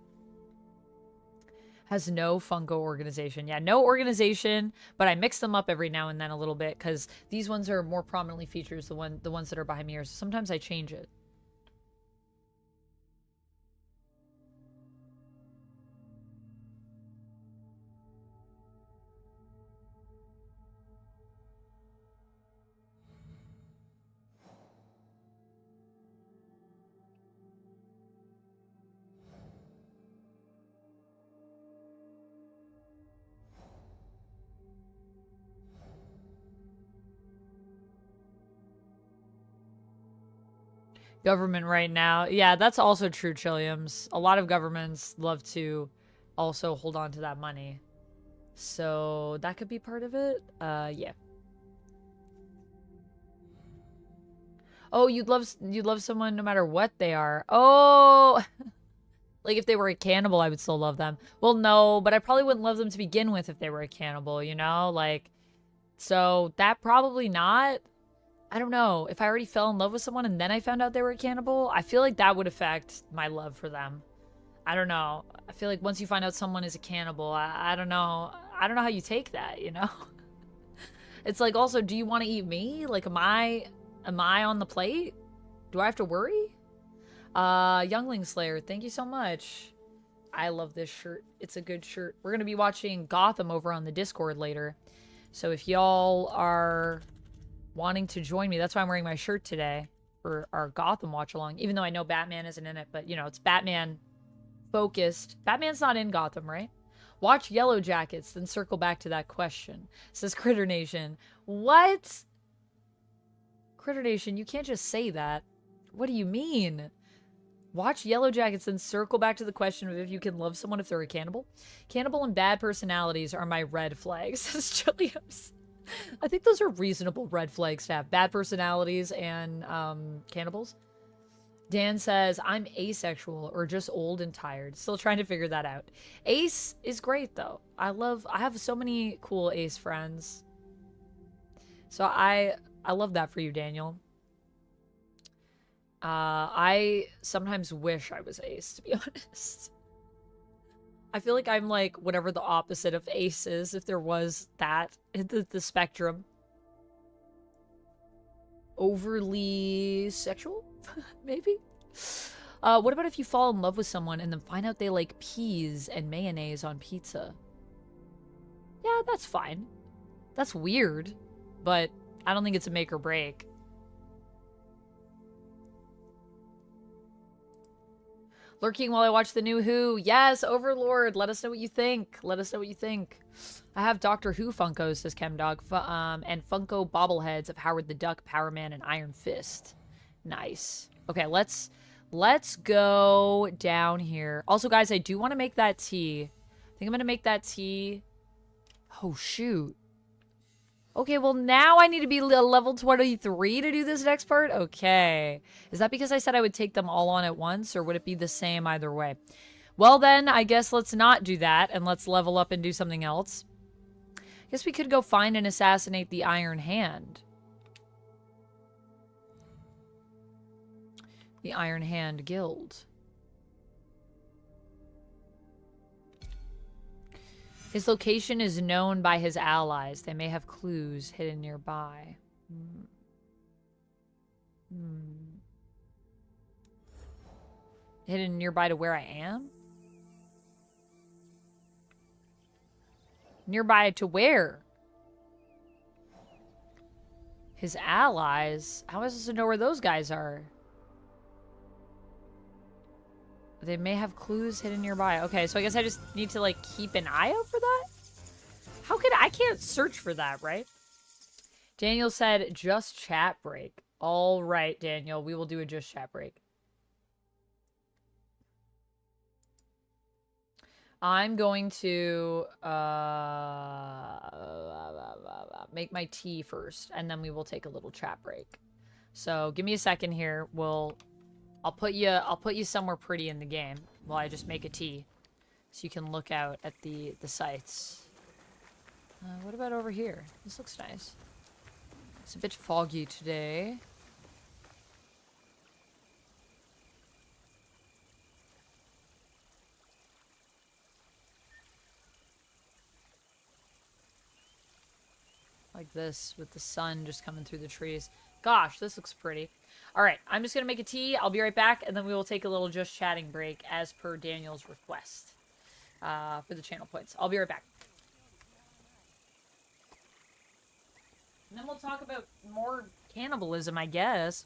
Has no Funko organization. Yeah, no organization, but I mix them up every now and then a little bit because these ones are more prominently featured, the ones that are behind me. So sometimes I change it. Government right now. Yeah, that's also true, Chilliams. A lot of governments love to also hold on to that money. So that could be part of it. Yeah. Oh, you'd love someone no matter what they are. Oh, like if they were a cannibal, I would still love them. Well, no, but I probably wouldn't love them to begin with if they were a cannibal, you know? Like, so that probably not. I don't know. If I already fell in love with someone and then I found out they were a cannibal, I feel like that would affect my love for them. I don't know. I feel like once you find out someone is a cannibal, I don't know. I don't know how you take that, you know? It's like also, do you want to eat me? Like, am I on the plate? Do I have to worry? Youngling Slayer, thank you so much. I love this shirt. It's a good shirt. We're going to be watching Gotham over on the Discord later. So if y'all are wanting to join me, that's why I'm wearing my shirt today for our Gotham watch along, even though I know Batman isn't in it, but you know, it's Batman focused. Batman's not in Gotham, right? Watch Yellow Jackets, then circle back to that question, says Critter Nation. What? Critter Nation, you can't just say that. What do you mean? Watch Yellow Jackets, then circle back to the question of if you can love someone if they're a cannibal. Cannibal and bad personalities are my red flags, says Chilios. I think those are reasonable red flags to have. Bad personalities and cannibals. Dan says, I'm asexual or just old and tired. Still trying to figure that out. Ace is great, though. I have so many cool ace friends. So I love that for you, Daniel. I sometimes wish I was ace, to be honest. I feel like I'm like whatever the opposite of ace is, if there was that in the spectrum. Overly sexual? Maybe? What about if you fall in love with someone and then find out they like peas and mayonnaise on pizza? Yeah, that's fine. That's weird, but I don't think it's a make or break. Lurking while I watch the new Who. Yes, Overlord. Let us know what you think. Let us know what you think. I have Doctor Who Funkos, says ChemDog, and Funko bobbleheads of Howard the Duck, Power Man, and Iron Fist. Nice. Okay, let's go down here. Also, guys, I do want to make that tea. I think I'm going to make that tea. Oh, shoot. Okay, well now I need to be level 23 to do this next part? Okay. Is that because I said I would take them all on at once, or would it be the same either way? Well then, I guess let's not do that, and let's level up and do something else. I guess we could go find and assassinate the Iron Hand. The Iron Hand Guild. His location is known by his allies. They may have clues hidden nearby. Hidden nearby to where I am? Nearby to where? His allies? How am I supposed to know where those guys are? They may have clues hidden nearby. Okay, so I guess I just need to, like, keep an eye out for that? How could I can't search for that, right? Daniel said, just chat break. All right, Daniel, we will do a just chat break. I'm going to make my tea first, and then we will take a little chat break. So give me a second here. I'll put you somewhere pretty in the game while I just make a tea, so you can look out at the sights. What about over here? This looks nice. It's a bit foggy today. Like this, with the sun just coming through the trees. Gosh, this looks pretty. All right, I'm just going to make a tea. I'll be right back, and then we will take a little just chatting break as per Daniel's request for the channel points. I'll be right back. And then we'll talk about more cannibalism, I guess.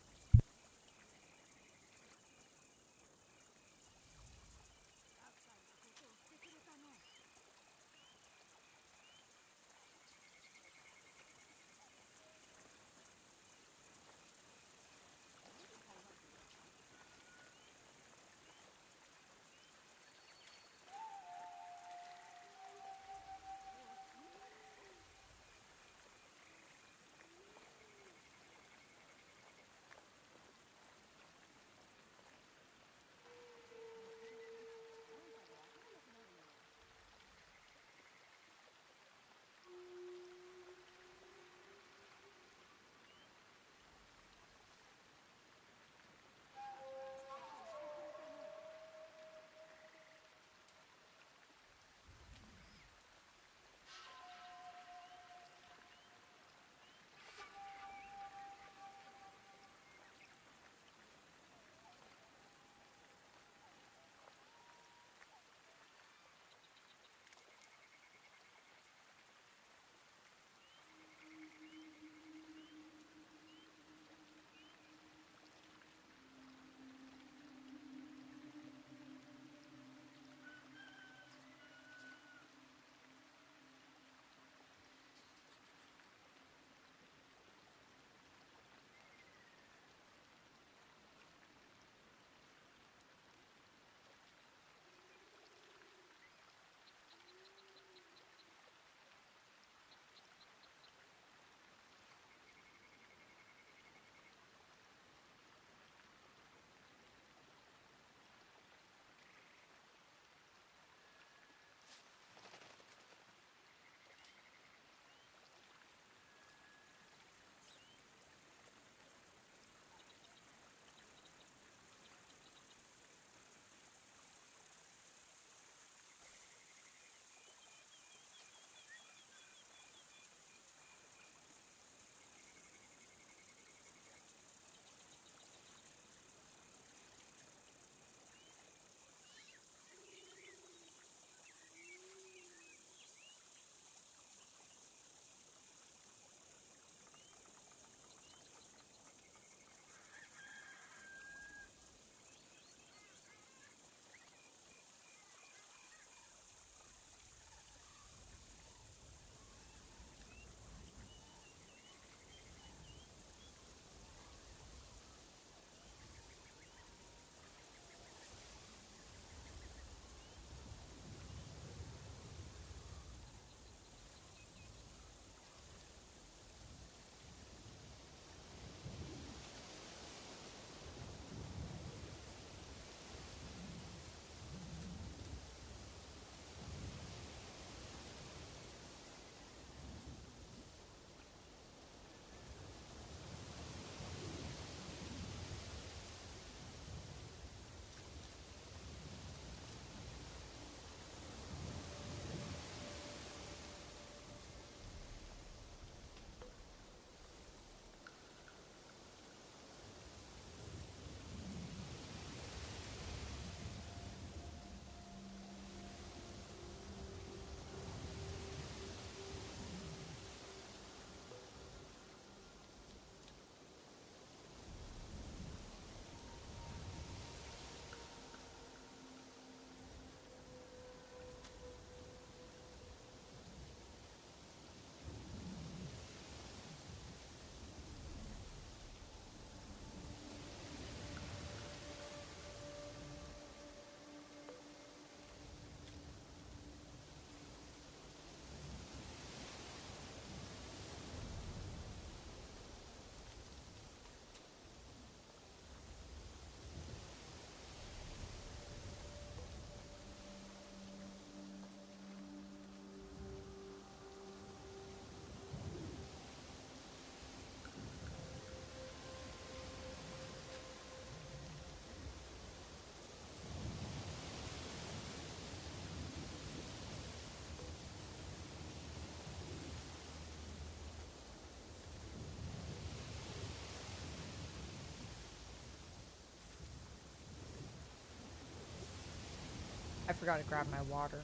I forgot to grab my water.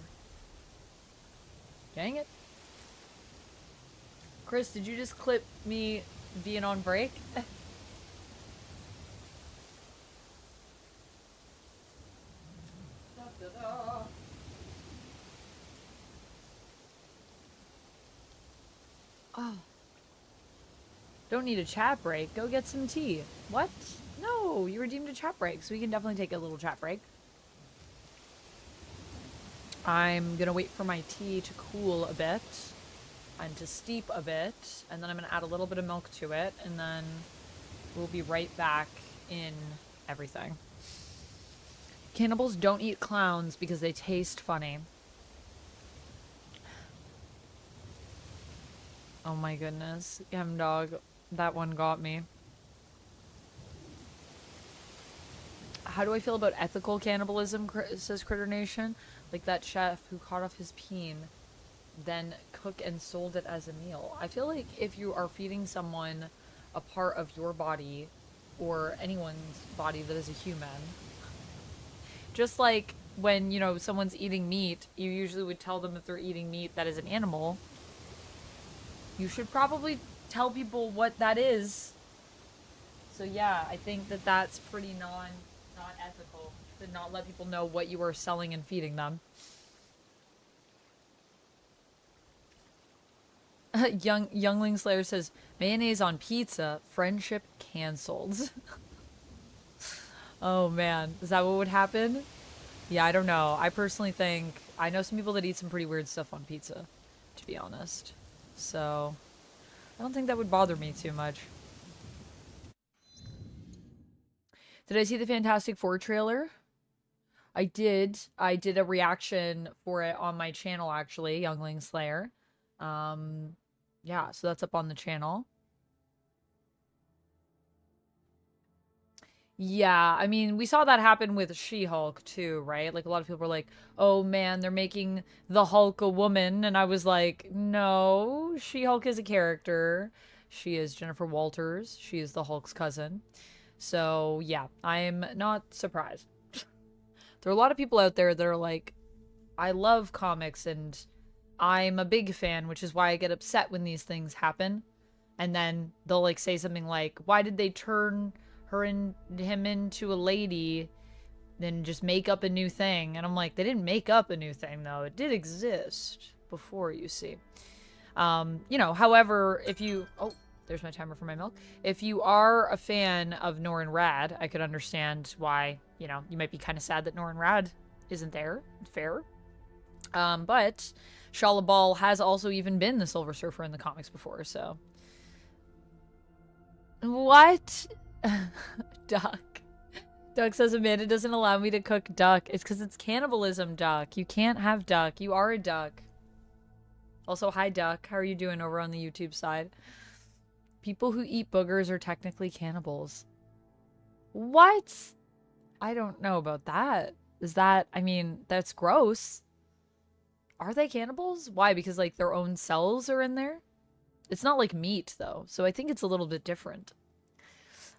Dang it. Chris, did you just clip me being on break? Oh. Don't need a chat break. Go get some tea. What? No, you redeemed a chat break, so we can definitely take a little chat break. I'm gonna wait for my tea to cool a bit and to steep a bit, and then I'm gonna add a little bit of milk to it, and then we'll be right back in everything. Cannibals don't eat clowns because they taste funny. Oh my goodness. Dog, that one got me. How do I feel about ethical cannibalism, says Critter Nation? Like that chef who cut off his peen, then cooked and sold it as a meal. I feel like if you are feeding someone a part of your body, or anyone's body that is a human, just like when, you know, someone's eating meat, you usually would tell them if they're eating meat that is an animal. You should probably tell people what that is. So yeah, I think that that's pretty not ethical to not let people know what you are selling and feeding them. Youngling Slayer says, mayonnaise on pizza, friendship canceled. Oh man, is that what would happen? Yeah, I don't know. I personally think, I know some people that eat some pretty weird stuff on pizza, to be honest. So, I don't think that would bother me too much. Did I see the Fantastic Four trailer? I did. I did a reaction for it on my channel, actually, Youngling Slayer. Yeah, so that's up on the channel. Yeah, I mean, we saw that happen with She-Hulk too, right? Like, a lot of people were like, oh man, they're making the Hulk a woman. And I was like, no, She-Hulk is a character. She is Jennifer Walters. She is the Hulk's cousin. So, yeah, I'm not surprised. There are a lot of people out there that are like, I love comics and I'm a big fan, which is why I get upset when these things happen. And then they'll like say something like, why did they turn him into a lady, then just make up a new thing? And I'm like, they didn't make up a new thing though. It did exist before, you see. You know, however, if you, oh, there's my timer for my milk. If you are a fan of Norrin Rad, I could understand why, you know, you might be kind of sad that Norrin Rad isn't there. Fair. But Shalabal has also even been the Silver Surfer in the comics before, so. What? Duck. Duck says Amanda doesn't allow me to cook duck. It's because it's cannibalism, Duck. You can't have duck. You are a duck. Also, hi, Duck. How are you doing over on the YouTube side? People who eat boogers are technically cannibals. What? I don't know about that. Is that, I mean, that's gross. Are they cannibals? Why? Because, like, their own cells are in there? It's not like meat, though, so I think it's a little bit different.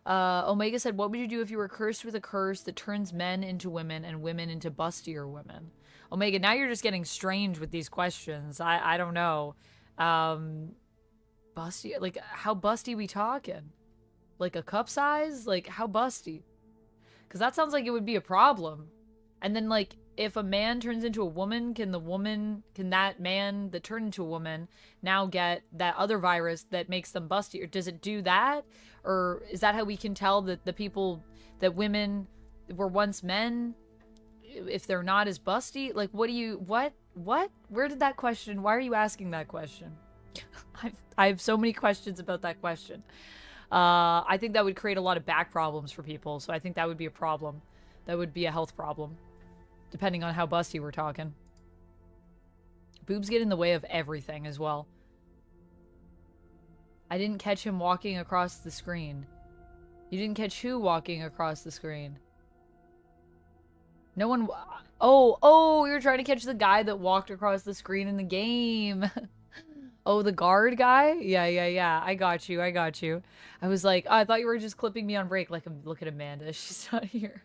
Omega said, what would you do if you were cursed with a curse that turns men into women and women into bustier women? Omega, now you're just getting strange with these questions. I don't know. Busty? Like, how busty we talking? Like a cup size? Like, how busty? Because that sounds like it would be a problem. And then, like, if a man turns into a woman, can that man that turned into a woman now get that other virus that makes them busty? Or does it do that? Or is that how we can tell that the people, that women were once men, if they're not as busty? Like, what? Where did that question, why are you asking that question? I have so many questions about that question. I think that would create a lot of back problems for people, so I think that would be a problem. That would be a health problem. Depending on how busty we're talking. Boobs get in the way of everything as well. I didn't catch him walking across the screen. You didn't catch who walking across the screen? No one... Oh, you were trying to catch the guy that walked across the screen in the game. Oh, the guard guy? Yeah. I got you. I was like, oh, I thought you were just clipping me on break. Like, look at Amanda. She's not here.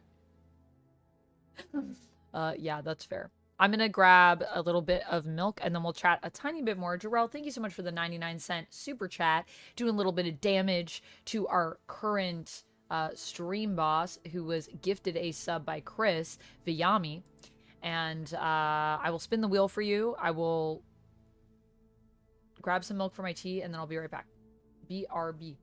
Yeah, that's fair. I'm gonna grab a little bit of milk and then we'll chat a tiny bit more. Jarrell, thank you so much for the 99-cent super chat. Doing a little bit of damage to our current stream boss, who was gifted a sub by Chris Viyami. And I will spin the wheel for you. I will grab some milk for my tea and then I'll be right back. BRB.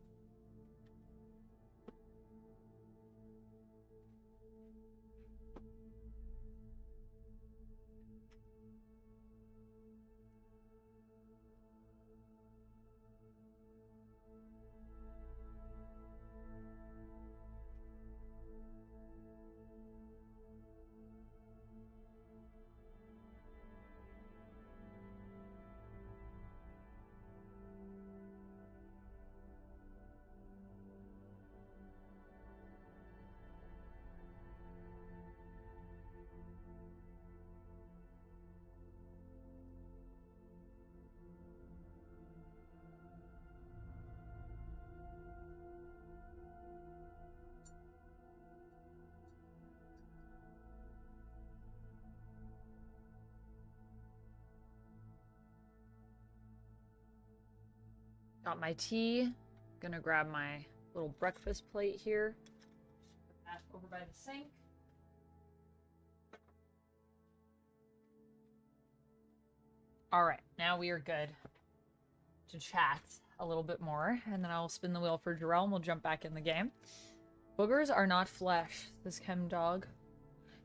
Got my tea. Gonna grab my little breakfast plate here. Put that over by the sink. Alright, now we are good to chat a little bit more. And then I'll spin the wheel for Jarrell and we'll jump back in the game. Boogers are not flesh, this chem dog.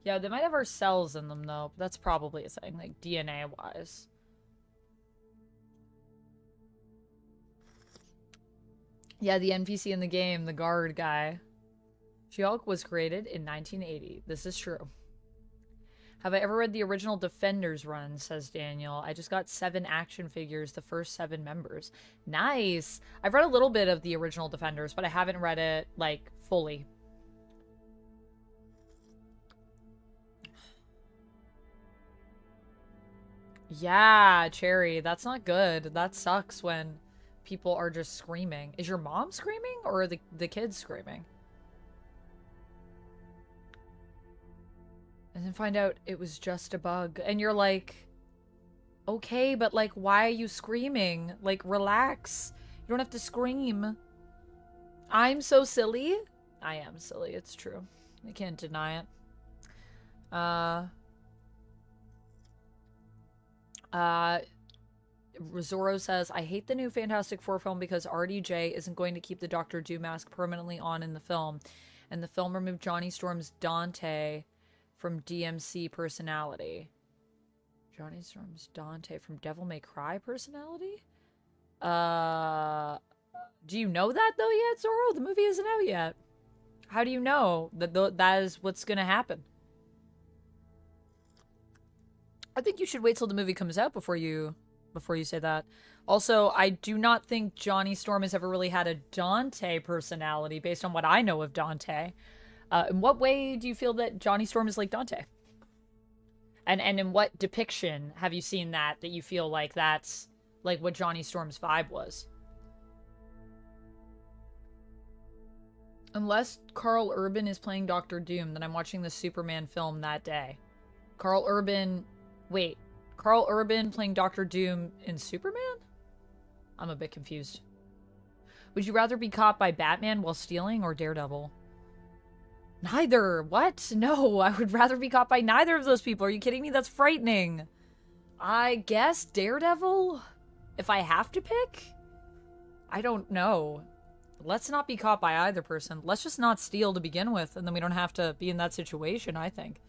Yeah, they might have our cells in them though. But that's probably a thing, like DNA-wise. Yeah, the NPC in the game, the guard guy. She-Hulk was created in 1980. This is true. Have I ever read the original Defenders run, says Daniel. I just got 7 action figures, the first 7 members. Nice! I've read a little bit of the original Defenders, but I haven't read it, like, fully. Yeah, Cherry, that's not good. That sucks when people are just screaming. Is your mom screaming or are the kids screaming? And then find out it was just a bug. And you're like, okay, but like, why are you screaming? Like, relax. You don't have to scream. I'm so silly. I am silly, it's true. I can't deny it. Zoro says, I hate the new Fantastic Four film because RDJ isn't going to keep the Doctor Doom mask permanently on in the film. And the film removed Johnny Storm's Dante from DMC personality. Johnny Storm's Dante from Devil May Cry personality? Do you know that though yet, Zoro? The movie isn't out yet. How do you know that that is what's gonna happen? I think you should wait till the movie comes out before you say that. Also, I do not think Johnny Storm has ever really had a Dante personality based on what I know of Dante. In what way do you feel that Johnny Storm is like Dante? And in what depiction have you seen that you feel like that's like what Johnny Storm's vibe was? Unless Carl Urban is playing Doctor Doom, then I'm watching the Superman film that day. Carl Urban... Wait. Carl Urban playing Doctor Doom in Superman? I'm a bit confused. Would you rather be caught by Batman while stealing or Daredevil? Neither. What? No, I would rather be caught by neither of those people. Are you kidding me? That's frightening. I guess Daredevil? If I have to pick? I don't know. Let's not be caught by either person. Let's just not steal to begin with, and then we don't have to be in that situation, I think.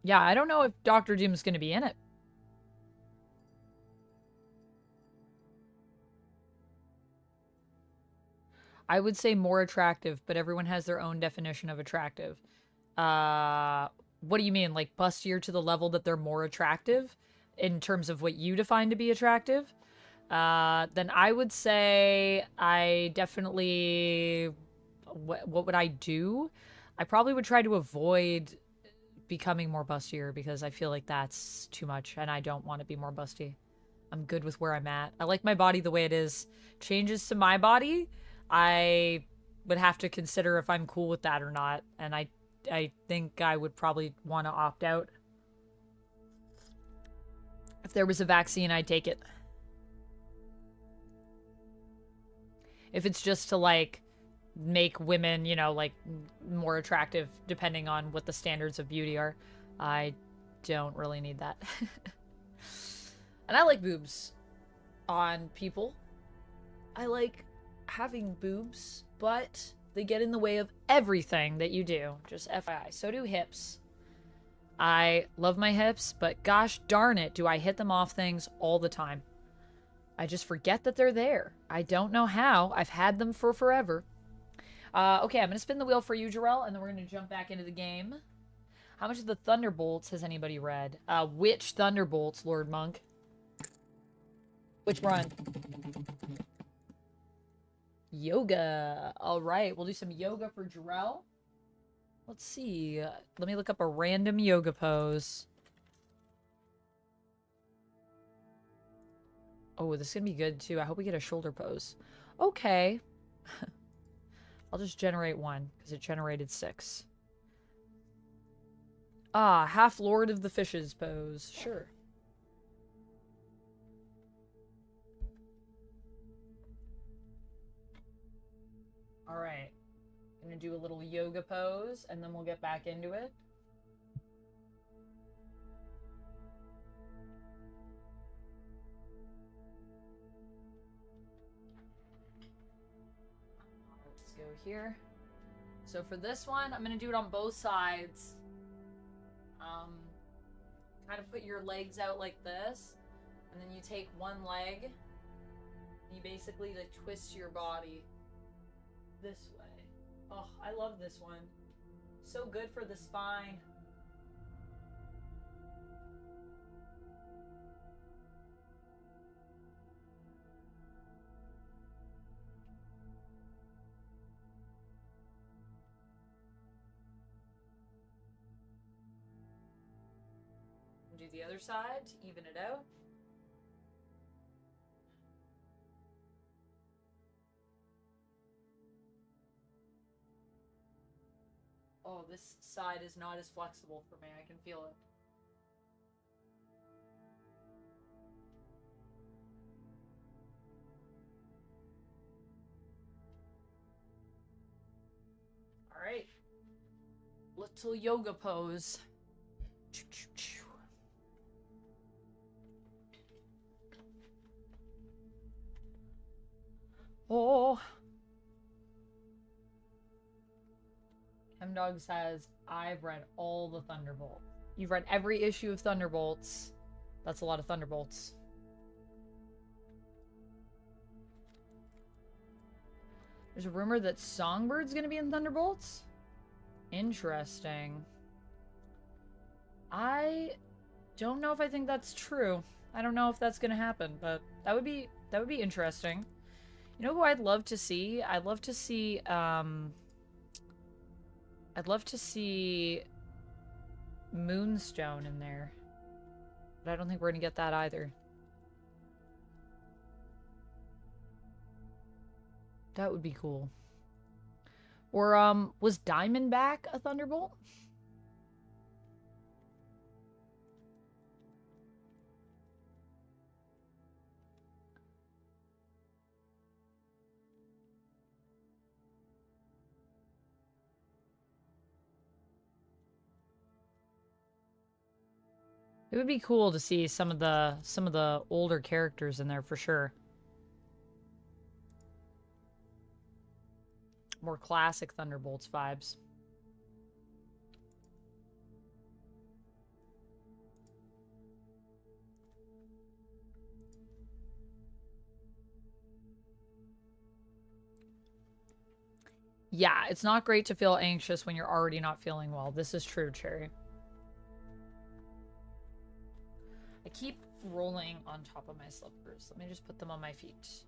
Yeah, I don't know if Doctor Doom's going to be in it. I would say more attractive, but everyone has their own definition of attractive. What do you mean? Like bustier to the level that they're more attractive in terms of what you define to be attractive? Then I would say I definitely... What would I do? I probably would try to avoid becoming more bustier because I feel like that's too much and I don't want to be more busty. I'm good with where I'm at. I like my body the way it is. Changes to my body, I would have to consider if I'm cool with that or not, and I think I would probably want to opt out. If there was a vaccine, I'd take it. If it's just to, like, make women, you know, like, more attractive depending on what the standards of beauty are, I don't really need that. And I like boobs on people. I like having boobs, but they get in the way of everything that you do. Just FYI. So do hips. I love my hips, but gosh darn it, do I hit them off things all the time. I just forget that they're there. I don't know how. I've had them for forever. Okay, I'm going to spin the wheel for you, Jarrell, and then we're going to jump back into the game. How much of the Thunderbolts has anybody read? Which Thunderbolts, Lord Monk? Which run? Yoga. All right, we'll do some yoga for Jarrell. Let's see. Let me look up a random yoga pose. Oh, this is going to be good, too. I hope we get a shoulder pose. Okay. I'll just generate one, because it generated 6. Ah, half Lord of the Fishes pose. Sure. Alright. I'm going to do a little yoga pose, and then we'll get back into it. Let's go here. So for this one, I'm going to do it on both sides. Kind of put your legs out like this, and then you take one leg, and you basically like twist your body this way. Oh, I love this one. So good for the spine. Do the other side to even it out. Oh, this side is not as flexible for me. I can feel it. All right. Little yoga pose. Oh. Chemdog says, I've read all the Thunderbolts. You've read every issue of Thunderbolts. That's a lot of Thunderbolts. There's a rumor that Songbird's gonna be in Thunderbolts? Interesting. I don't know if I think that's true. I don't know if that's gonna happen, but that would be interesting. You know who I'd love to see? I'd love to see Moonstone in there. But I don't think we're gonna get that either. That would be cool. Or, was Diamondback a Thunderbolt? It would be cool to see some of the older characters in there for sure. More classic Thunderbolts vibes. Yeah, it's not great to feel anxious when you're already not feeling well. This is true, Cherry. I keep rolling on top of my slippers. Let me just put them on my feet.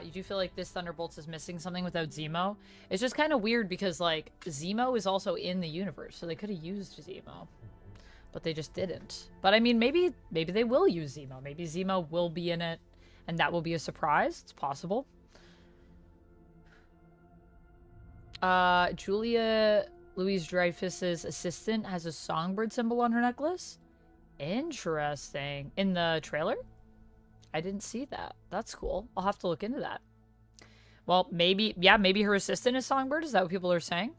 You do feel like this Thunderbolts is missing something without Zemo? It's just kind of weird because, like, Zemo is also in the universe, so they could have used Zemo. But they just didn't. But, I mean, maybe they will use Zemo. Maybe Zemo will be in it, and that will be a surprise. It's possible. Julia Louis-Dreyfus's assistant has a songbird symbol on her necklace. Interesting. In the trailer? I didn't see that. That's cool. I'll have to look into that. Well, maybe, yeah, maybe her assistant is Songbird. Is that what people are saying?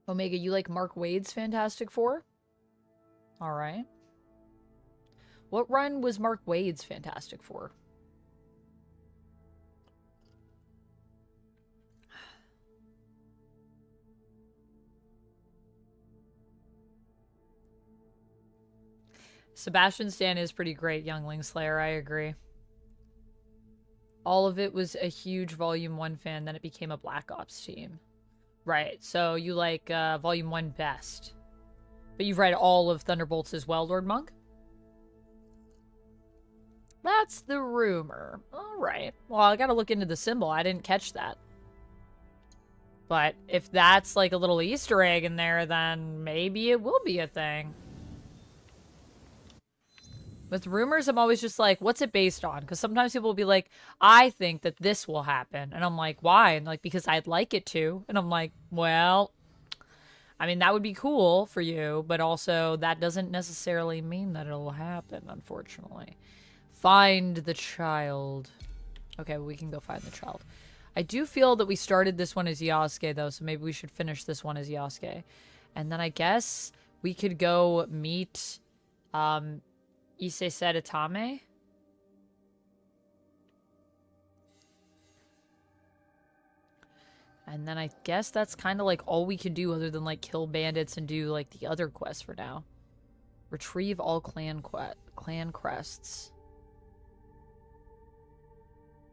Omega, you like Mark Waid's Fantastic Four? All right. What run was Mark Waid's Fantastic Four? Sebastian Stan is pretty great, Youngling Slayer, I agree. All of it was a huge Volume 1 fan, then it became a Black Ops team. Right, so you like Volume 1 best. But you've read all of Thunderbolts as well, Lord Monk? That's the rumor. Alright. Well, I gotta look into the symbol. I didn't catch that. But if that's like a little Easter egg in there, then maybe it will be a thing. With rumors, I'm always just like, what's it based on? Because sometimes people will be like, I think that this will happen. And I'm like, why? And like, because I'd like it to. And I'm like, well, I mean, that would be cool for you. But also, that doesn't necessarily mean that it'll happen, unfortunately. Find the child. Okay, well, we can go find the child. I do feel that we started this one as Yasuke, though. So maybe we should finish this one as Yasuke. And then I guess we could go meet... Issei Saitame? And then I guess that's kind of like all we can do other than like kill bandits and do like the other quests for now. Retrieve all clan crests.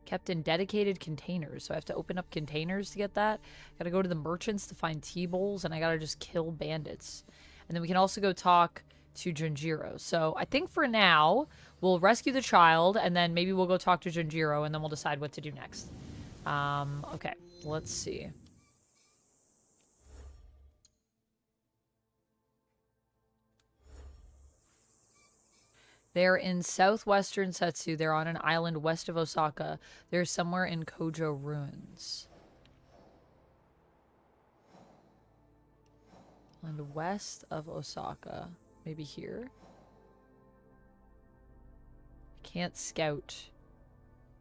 Kept in dedicated containers. So I have to open up containers to get that. Gotta go to the merchants to find T-bowls, and I gotta just kill bandits. And then we can also go talk to Junjiro. So I think for now, we'll rescue the child, and then maybe we'll go talk to Junjiro, and then we'll decide what to do next. Okay, let's see. They're in southwestern Setsu. They're on an island west of Osaka. They're somewhere in Kojo Ruins. And west of Osaka. Maybe here? I can't scout.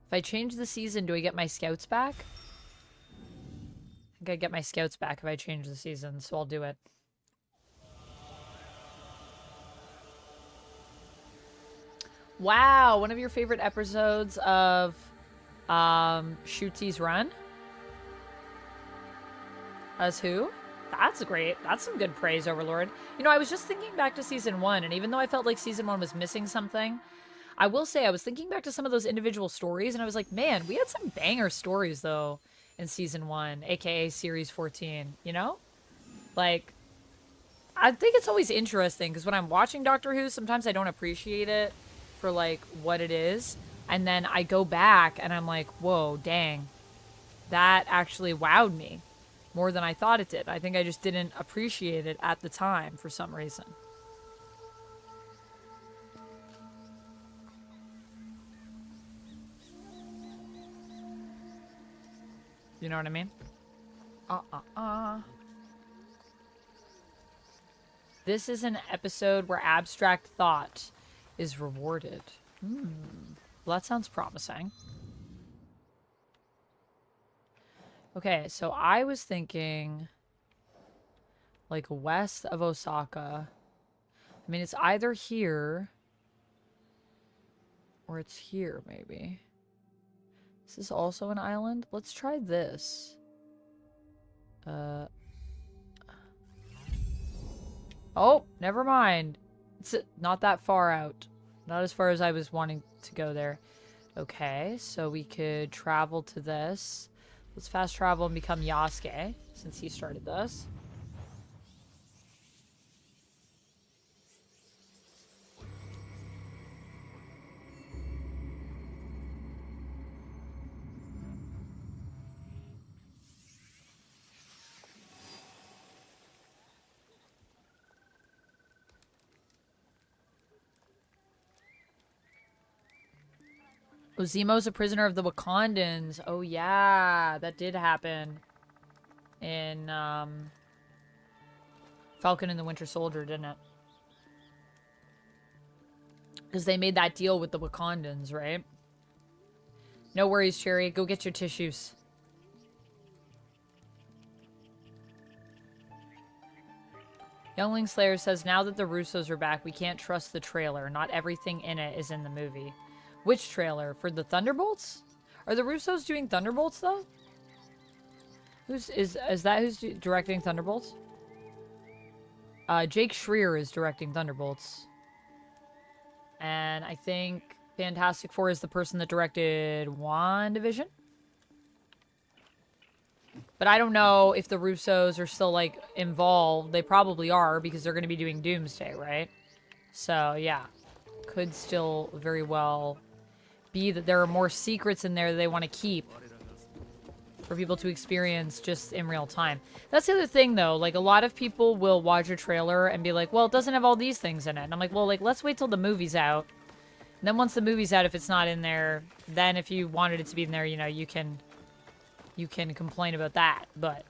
If I change the season, do I get my scouts back? I think I get my scouts back if I change the season, so I'll do it. Wow, one of your favorite episodes of Shooty's Run? As who? That's great. That's some good praise, Overlord. You know, I was just thinking back to Season 1, and even though I felt like Season 1 was missing something, I will say I was thinking back to some of those individual stories, and I was like, man, we had some banger stories, though, in Season 1, aka Series 14, you know? Like, I think it's always interesting, because when I'm watching Doctor Who, sometimes I don't appreciate it for, like, what it is, and then I go back, and I'm like, whoa, dang. That actually wowed me. More than I thought it did. I think I just didn't appreciate it at the time for some reason. You know what I mean? This is an episode where abstract thought is rewarded. Well, that sounds promising. Okay, so I was thinking like west of Osaka. I mean, it's either here or it's here, maybe. Is this also an island? Let's try this. Oh, never mind. It's not that far out. Not as far as I was wanting to go there. Okay, so we could travel to this. Let's fast travel and become Yasuke, since he started this. Ozemo's a prisoner of the Wakandans. Oh yeah, that did happen in Falcon and the Winter Soldier, didn't it? Because they made that deal with the Wakandans, right? No worries, Cherry. Go get your tissues. Youngling Slayer says, now that the Russos are back, we can't trust the trailer. Not everything in it is in the movie. Which trailer? For the Thunderbolts? Are the Russos doing Thunderbolts, though? Is that who's directing Thunderbolts? Jake Schreier is directing Thunderbolts. And I think Fantastic Four is the person that directed WandaVision. But I don't know if the Russos are still, like, involved. They probably are, because they're going to be doing Doomsday, right? So, yeah. Could still very well be that there are more secrets in there that they want to keep for people to experience just in real time. That's the other thing, though. Like, a lot of people will watch a trailer and be like, well, it doesn't have all these things in it. And I'm like, well, like, let's wait till the movie's out. And then once the movie's out, if it's not in there, then if you wanted it to be in there, you know, you can complain about that. But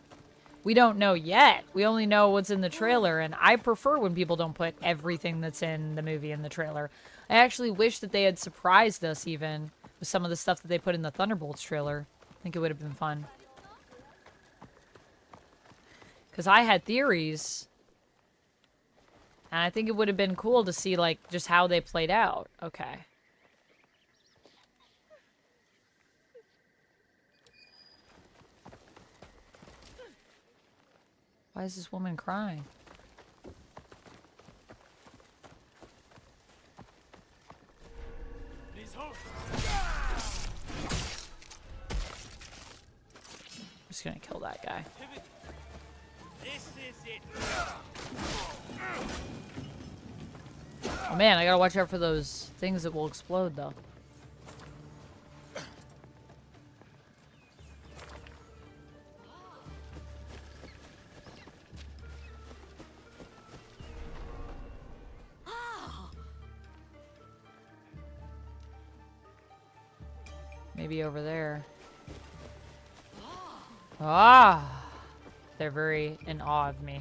we don't know yet. We only know what's in the trailer, and I prefer when people don't put everything that's in the movie in the trailer. I actually wish that they had surprised us even with some of the stuff that they put in the Thunderbolts trailer. I think it would have been fun. Because I had theories, and I think it would have been cool to see, like, just how they played out. Okay. Why is this woman crying? I'm just gonna kill that guy. Oh man, I gotta watch out for those things that will explode though. Maybe over there. Ah! They're very in awe of me.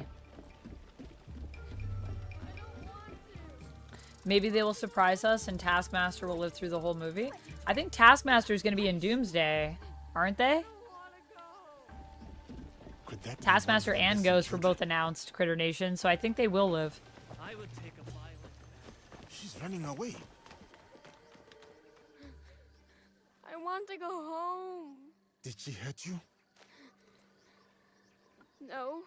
Maybe they will surprise us and Taskmaster will live through the whole movie. I think Taskmaster is going to be in Doomsday, aren't they? Taskmaster and Ghost were both announced, Critter Nation, so I think they will live. I would take a violent. She's running away. I want to go home. Did she hurt you? No,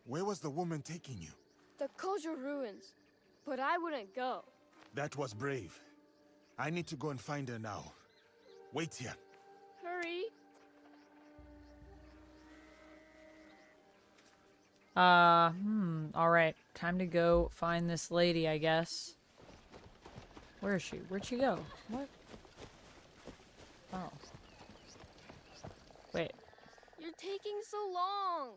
Where was the woman taking you? the Kojo ruins. But I wouldn't go. That was brave. I need to go and find her now. Wait here. Hurry. Alright. Time to go find this lady, I guess. Where is she? Where'd she go? What? Oh. Wait. You're taking so long.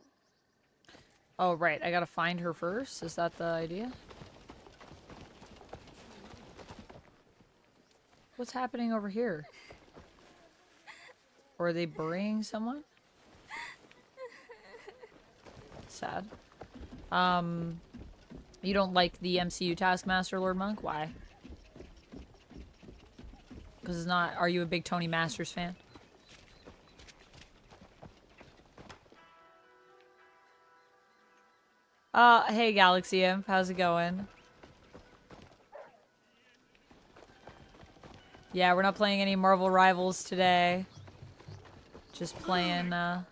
Oh, right. I gotta find her first? Is that the idea? What's happening over here? Or are they burying someone? Sad. You don't like the MCU Taskmaster, Lord Monk? Why? Because it's not... Are you a big Tony Masters fan? Hey Galaxy Imp, how's it going? Yeah, we're not playing any Marvel Rivals today. Just playing, There's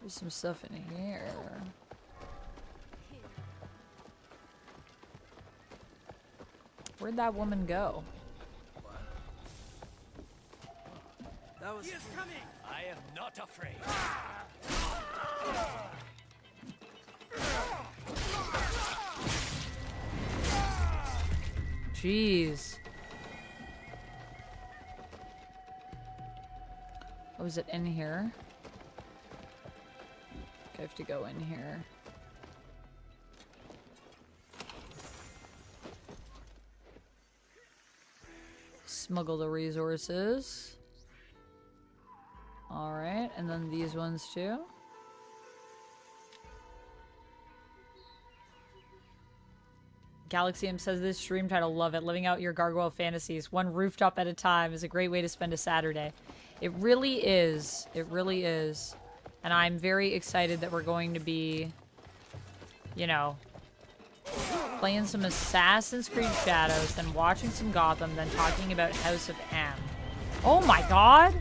some stuff in here. Where'd that woman go? That was. He is coming. I am not afraid. Jeez. Oh, is it in here? I have to go in here. Smuggle the resources. Alright, and then these ones too. Galaxium says this stream title, love it. Living out your gargoyle fantasies, one rooftop at a time, is a great way to spend a Saturday. It really is. It really is. And I'm very excited that we're going to be, you know, playing some Assassin's Creed Shadows, then watching some Gotham, then talking about House of M. Oh my god!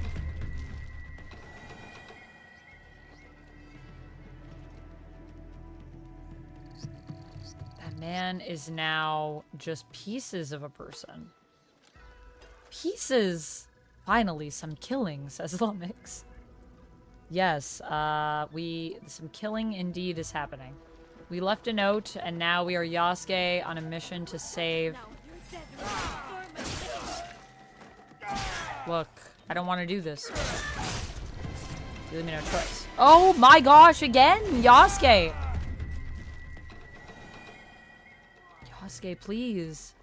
That man is now just pieces of a person. Pieces! Finally, some killing, says Lumix. Yes, some killing indeed is happening. We left a note, and now we are Yasuke on a mission to save... Look, I don't want to do this. You leave me no choice. Oh my gosh, again? Yasuke! Yasuke, please.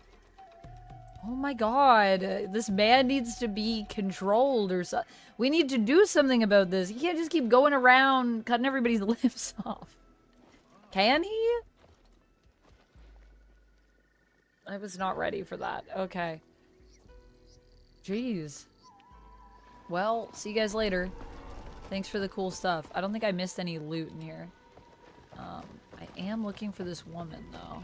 Oh my god, this man needs to be controlled or something. We need to do something about this. He can't just keep going around cutting everybody's lips off. Can he? I was not ready for that. Okay. Jeez. Well, see you guys later. Thanks for the cool stuff. I don't think I missed any loot in here. I am looking for this woman, though.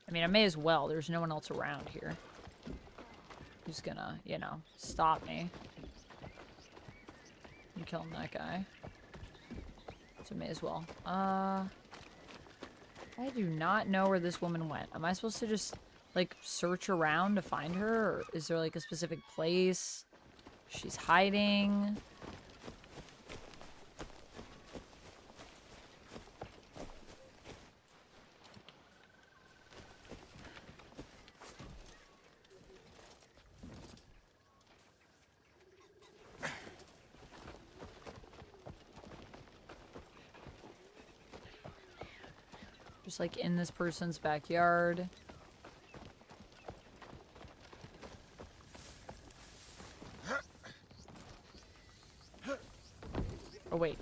I mean, I may as well. There's no one else around here who's gonna, you know, stop me. I'm killing that guy. So may as well. I do not know where this woman went. Am I supposed to just, like, search around to find her? Or is there, like, a specific place she's hiding? Just like in this person's backyard. Oh, wait.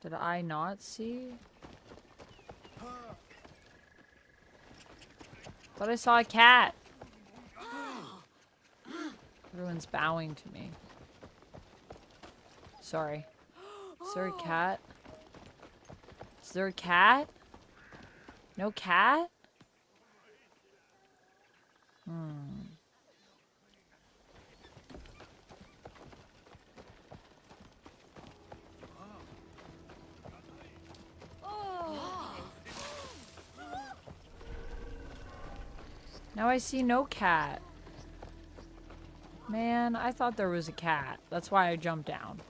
Did I not see? Thought I saw a cat. Everyone's bowing to me. Sorry. Is there a cat? Is there a cat? No cat? Now I see no cat. Man, I thought there was a cat. That's why I jumped down.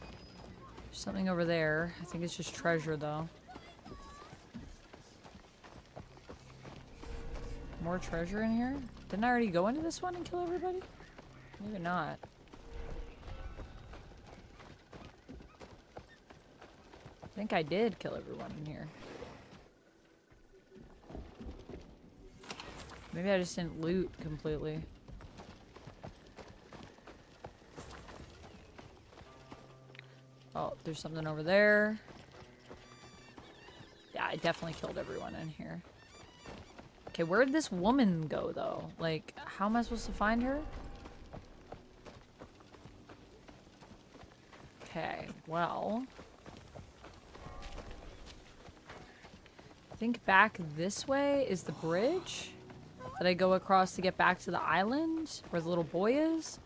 There's something over there. I think it's just treasure, though. More treasure in here? Didn't I already go into this one and kill everybody? Maybe not. I think I did kill everyone in here. Maybe I just didn't loot completely. Oh, there's something over there. Yeah, I definitely killed everyone in here. Okay, where'd this woman go, though? Like, how am I supposed to find her? Okay, well... I think back this way is the bridge that I go across to get back to the island where the little boy is.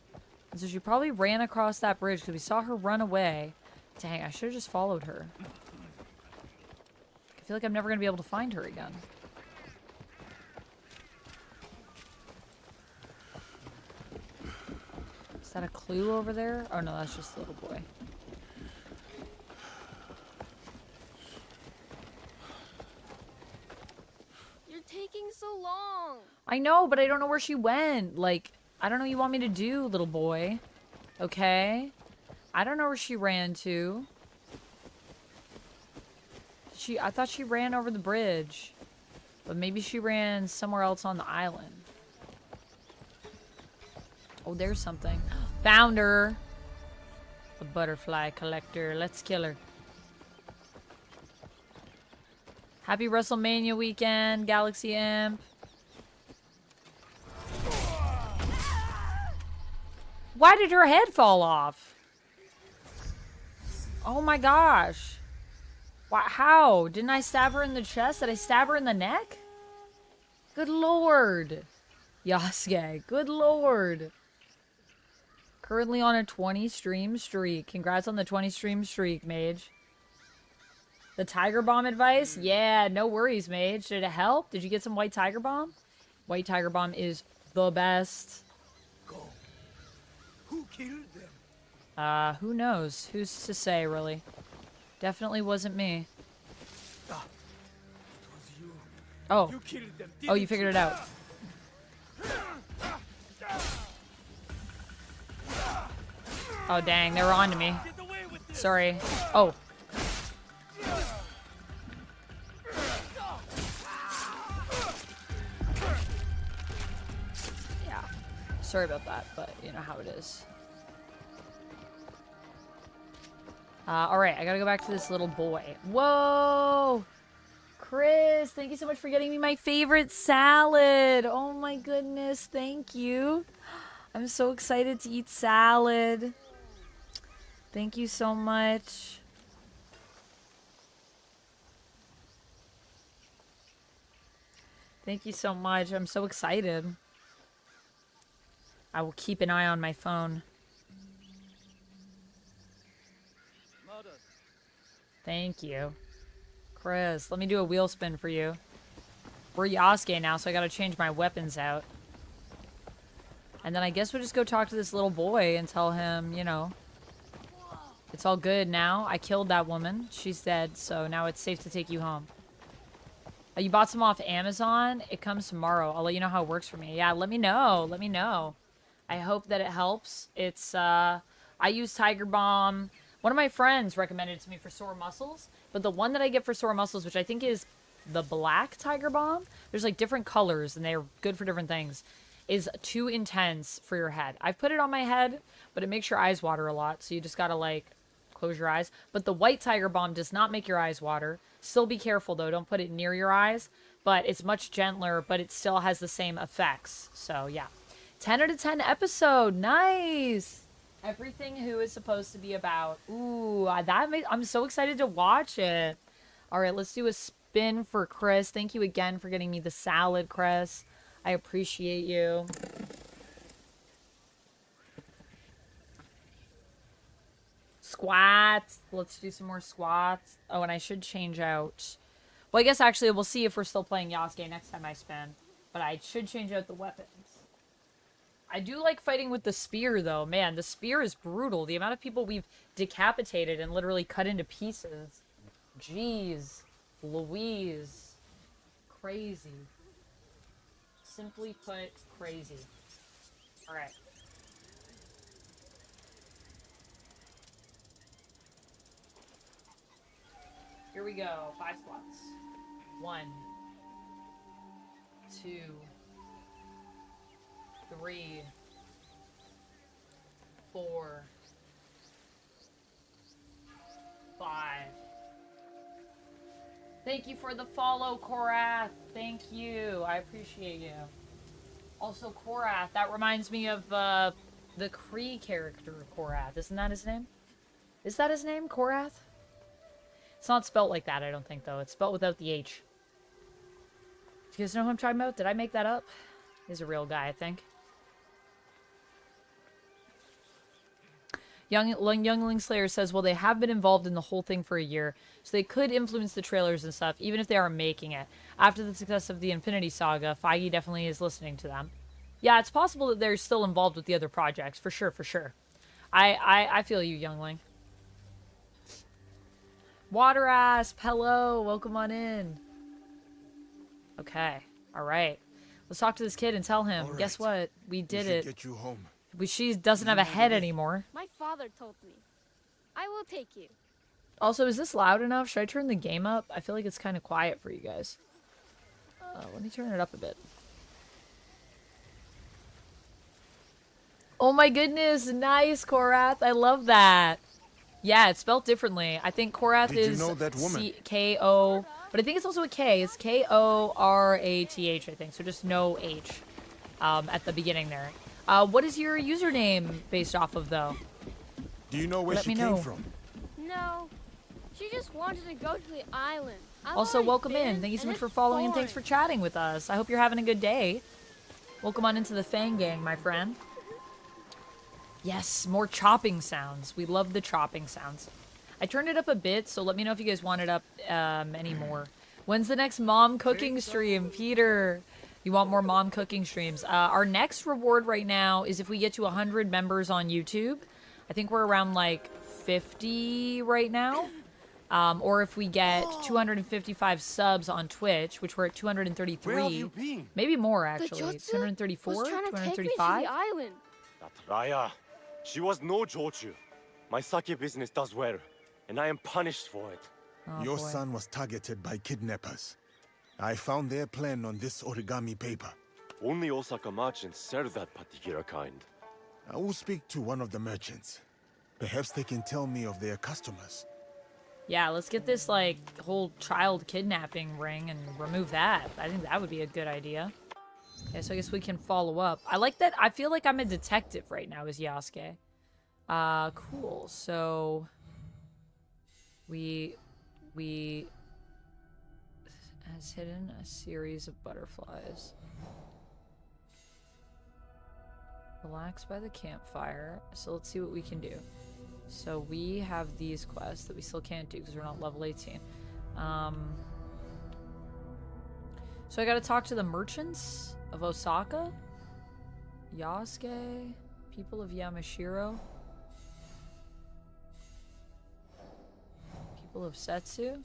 And so she probably ran across that bridge because we saw her run away. Dang, I should have just followed her. I feel like I'm never going to be able to find her again. Is that a clue over there? Oh no, that's just the little boy. You're taking so long. I know, but I don't know where she went. Like, I don't know what you want me to do, little boy. Okay? I don't know where she ran to. I thought she ran over the bridge. But maybe she ran somewhere else on the island. Oh, there's something. Found her. A butterfly collector. Let's kill her. Happy WrestleMania weekend, Galaxy Imp. Why did her head fall off? Oh my gosh. Why, how? Didn't I stab her in the chest? Did I stab her in the neck? Good lord. Yasuke, good lord. Currently on a 20 stream streak. Congrats on the 20 stream streak, Mage. The Tiger Bomb advice? Yeah, no worries, Mage. Did it help? Did you get some White Tiger Bomb? White Tiger Bomb is the best. Go. Who killed them? Who knows? Who's to say, really? Definitely wasn't me. It was you. Oh. You killed them. Oh, you figured it out. Oh, dang. They were on to me. Get away with this. Sorry. Oh. Yeah. Sorry about that, but you know how it is. Alright, I gotta go back to this little boy. Whoa! Chris, thank you so much for getting me my favorite salad. Oh my goodness, thank you. I'm so excited to eat salad. Thank you so much. Thank you so much. I'm so excited. I will keep an eye on my phone. Thank you. Chris, let me do a wheel spin for you. We're Yasuke now, so I gotta change my weapons out. And then I guess we'll just go talk to this little boy and tell him, you know, it's all good now. I killed that woman. She's dead, so now it's safe to take you home. You bought some off Amazon? It comes tomorrow. I'll let you know how it works for me. Yeah, let me know. Let me know. I hope that it helps. It's, I use Tiger Bomb. One of my friends recommended it to me for sore muscles, but the one that I get for sore muscles, which I think is the black Tiger Bomb, there's like different colors and they're good for different things, is too intense for your head. I've put it on my head, but it makes your eyes water a lot, so you just gotta like close your eyes. But the white Tiger Bomb does not make your eyes water. Still be careful though, don't put it near your eyes, but it's much gentler, but it still has the same effects. So yeah, 10 out of 10 episode, nice. Everything who is supposed to be about. Ooh, I'm so excited to watch it. All right, let's do a spin for Chris. Thank you again for getting me the salad, Chris. I appreciate you. Squats. Let's do some more squats. Oh, and I should change out. Well, I guess actually we'll see if we're still playing Yasuke next time I spin. But I should change out the weapons. I do like fighting with the spear, though. Man, the spear is brutal. The amount of people we've decapitated and literally cut into pieces. Jeez. Louise. Crazy. Simply put, crazy. Alright. Here we go. 5 squats. 1, 2, 3, 4, 5. Thank you for the follow, Korath. Thank you. I appreciate you. Also, Korath. That reminds me of the Kree character, Korath. Isn't that his name? Is that his name, Korath? It's not spelt like that, I don't think, though. It's spelt without the H. Do you guys know who I'm talking about? Did I make that up? He's a real guy, I think. Youngling Slayer says, well, they have been involved in the whole thing for a year, so they could influence the trailers and stuff, even if they aren't making it. After the success of the Infinity Saga, Feige definitely is listening to them. Yeah, it's possible that they're still involved with the other projects, for sure, for sure. I feel you, youngling. Water Asp, hello, welcome on in. Okay, all right. Let's talk to this kid and tell him. All Guess right. what? We We did should it. get you home. She doesn't have a know the head way? anymore. My father told me. I will take you. Also, is this loud enough? Should I turn the game up? I feel like it's kind of quiet for you guys. Let me turn it up a bit. Oh my goodness, nice, Korath. I love that. Yeah, it's spelled differently. I think Korath Did you is know that woman? C-K-O, but I think it's also a K. It's K-O-R-A-T-H, I think. So just no H at the beginning there. What is your username based off of, though? Do you know where Let she me came know. from? No. She just wanted to go to the island. I've Also, already welcome been, in. Thank you so and much for it's following and thanks for boring. chatting with us. I hope you're having a good day. Welcome on into the Fang Gang, my friend. Yes, more chopping sounds. We love the chopping sounds. I turned it up a bit, so let me know if you guys want it up any more. When's the next mom cooking stream, Peter? You want more mom cooking streams? Our next reward right now is if we get to 100 members on YouTube. I think we're around like 50 right now. Or if we get 255 subs on Twitch, which we're at 233. Where have you been? Maybe more, The actually. Jotsu 234? was trying to take me to 235? the island. That Raya. She was no Jochu. My sake business does well, and I am punished for it. Oh, Your boy. son was targeted by kidnappers. I found their plan on this origami paper. Only Osaka merchants sell that particular kind. I will speak to one of the merchants. Perhaps they can tell me of their customers. Yeah, let's get this, like, whole child kidnapping ring and remove that. I think that would be a good idea. Okay, so I guess we can follow up. I like that. I feel like I'm a detective right now as Yasuke. Cool. So we has hidden a series of butterflies. Relax by the campfire. So let's see what we can do. So we have these quests that we still can't do because we're not level 18. So I gotta talk to the merchants of Osaka, Yasuke, people of Yamashiro, people of Setsu.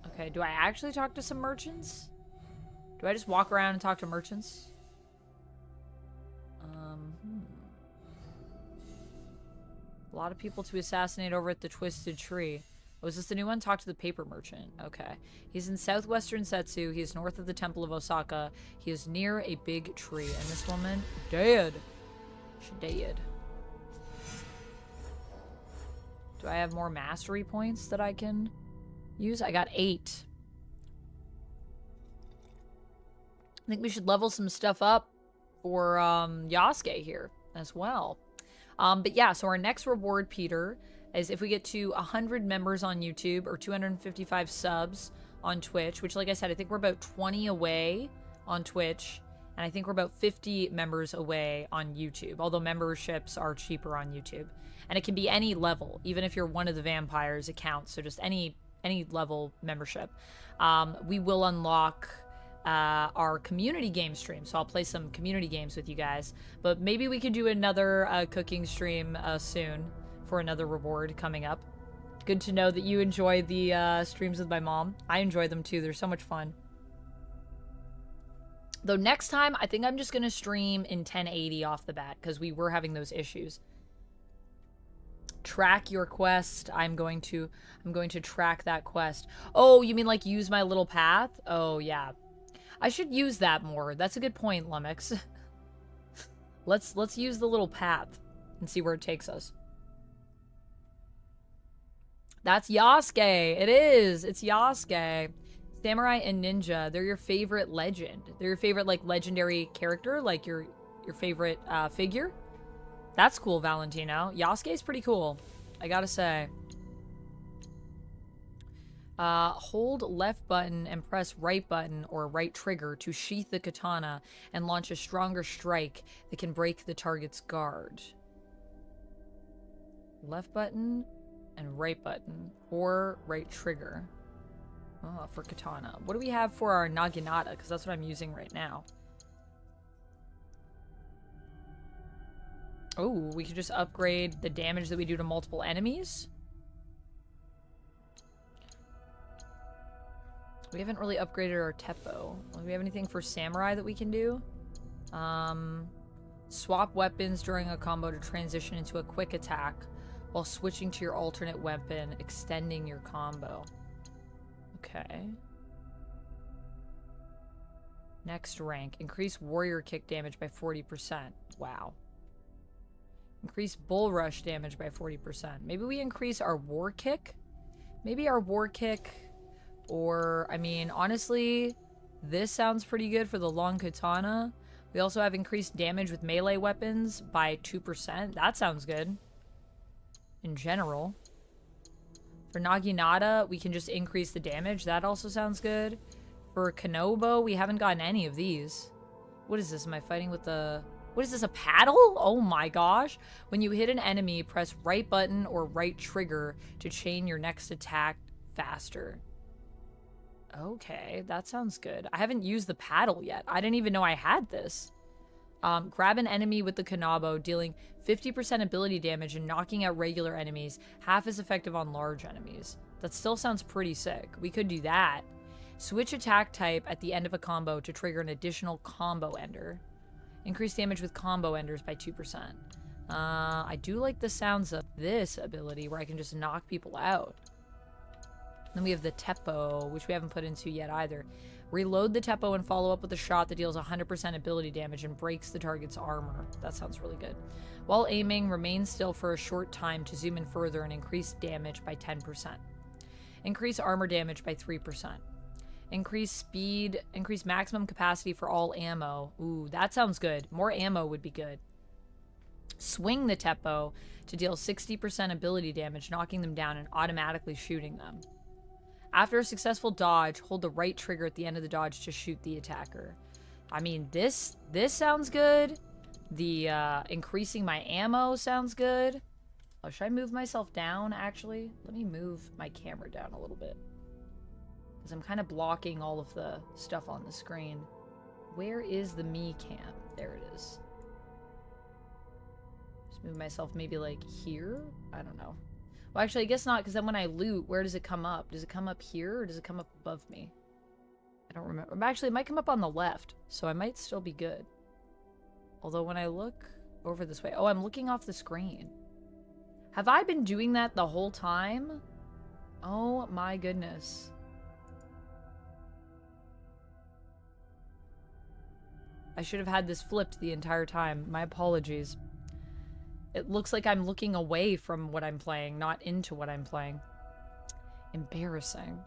Okay, do I actually talk to some merchants? Do I just walk around and talk to merchants? A lot of people to assassinate over at the Twisted Tree. Oh, is this the new one? Talk to the paper merchant. Okay. He's in southwestern Setsu. He's north of the Temple of Osaka. He is near a big tree. And this woman, dead. She dead. Do I have more mastery points that I can use? I got 8. I think we should level some stuff up for Yasuke here as well. But yeah, so our next reward, Peter, is if we get to 100 members on YouTube or 255 subs on Twitch, which, like I said, I think we're about 20 away on Twitch, and I think we're about 50 members away on YouTube, although memberships are cheaper on YouTube. And it can be any level, even if you're one of the vampires, it counts, so just any level membership. We will unlock our community game stream, so I'll play some community games with you guys, but maybe we could do another cooking stream soon for another reward coming up. Good to know that you enjoy the streams with my mom. I enjoy them too. They're so much fun. Though next time I think I'm just gonna stream in 1080 off the bat because we were having those issues. Track your quest. I'm going to track that quest. Oh, you mean like use my little path? Oh yeah, I should use that more. That's a good point, Lumix. Let's use the little path and see where it takes us. That's Yasuke. It is. It's Yasuke. Samurai and ninja. They're your favorite legend. They're your favorite like legendary character, like your favorite figure. That's cool, Valentino. Yasuke's pretty cool, I gotta say. Hold left button and press right button or right trigger to sheath the katana and launch a stronger strike that can break the target's guard. Left button and right button or right trigger. Oh, for katana. What do we have for our naginata? Because that's what I'm using right now. Oh, we could just upgrade the damage that we do to multiple enemies. We haven't really upgraded our teppo. Do we have anything for samurai that we can do? Swap weapons during a combo to transition into a quick attack while switching to your alternate weapon, extending your combo. Okay. Next rank. Increase warrior kick damage by 40%. Wow. Increase bull rush damage by 40%. Maybe we increase our war kick? Maybe our war kick, or, I mean, honestly, this sounds pretty good for the long katana. We also have increased damage with melee weapons by 2%. That sounds good. In general. For naginata, we can just increase the damage. That also sounds good. For kanobo, we haven't gotten any of these. What is this? Am I fighting with the... What is this, a paddle? Oh my gosh. When you hit an enemy, press right button or right trigger to chain your next attack faster. Okay, that sounds good. I haven't used the paddle yet. I didn't even know I had this. Grab an enemy with the kanabo, dealing 50% ability damage and knocking out regular enemies, half as effective on large enemies. That still sounds pretty sick. We could do that. Switch attack type at the end of a combo to trigger an additional combo ender. Increase damage with combo enders by 2%. I do like the sounds of this ability where I can just knock people out. Then we have the teppo, which we haven't put into yet either. Reload the teppo and follow up with a shot that deals 100% ability damage and breaks the target's armor. That sounds really good. While aiming, remain still for a short time to zoom in further and increase damage by 10%. Increase armor damage by 3%. Increase speed, increase maximum capacity for all ammo. Ooh, that sounds good. More ammo would be good. Swing the teppo to deal 60% ability damage, knocking them down and automatically shooting them. After a successful dodge, hold the right trigger at the end of the dodge to shoot the attacker. I mean, this sounds good. The increasing my ammo sounds good. Oh, should I move myself down, actually? Let me move my camera down a little bit. Because I'm kind of blocking all of the stuff on the screen. Where is the me cam? There it is. Just move myself maybe like here? I don't know. Well, actually, I guess not, because then when I loot, where does it come up? Does it come up here, or does it come up above me? I don't remember. Actually, it might come up on the left, so I might still be good. Although when I look over this way... Oh, I'm looking off the screen. Have I been doing that the whole time? Oh my goodness. I should have had this flipped the entire time. My apologies. It looks like I'm looking away from what I'm playing, not into what I'm playing. Embarrassing.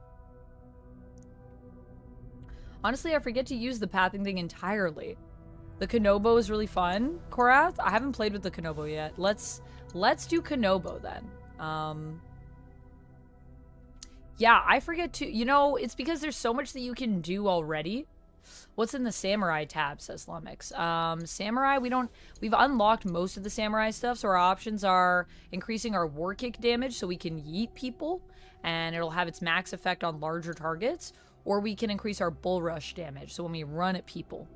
Honestly, I forget to use the pathing thing entirely. The Kanobo is really fun, Korath. I haven't played with the Kanobo yet. Let's do Kanobo then. Yeah, I forget to... You know, it's because there's so much that you can do already. What's in the samurai tab, says Lumix. Samurai, we've unlocked most of the samurai stuff, so our options are increasing our war kick damage so we can yeet people, and it'll have its max effect on larger targets, or we can increase our bull rush damage, so when we run at people.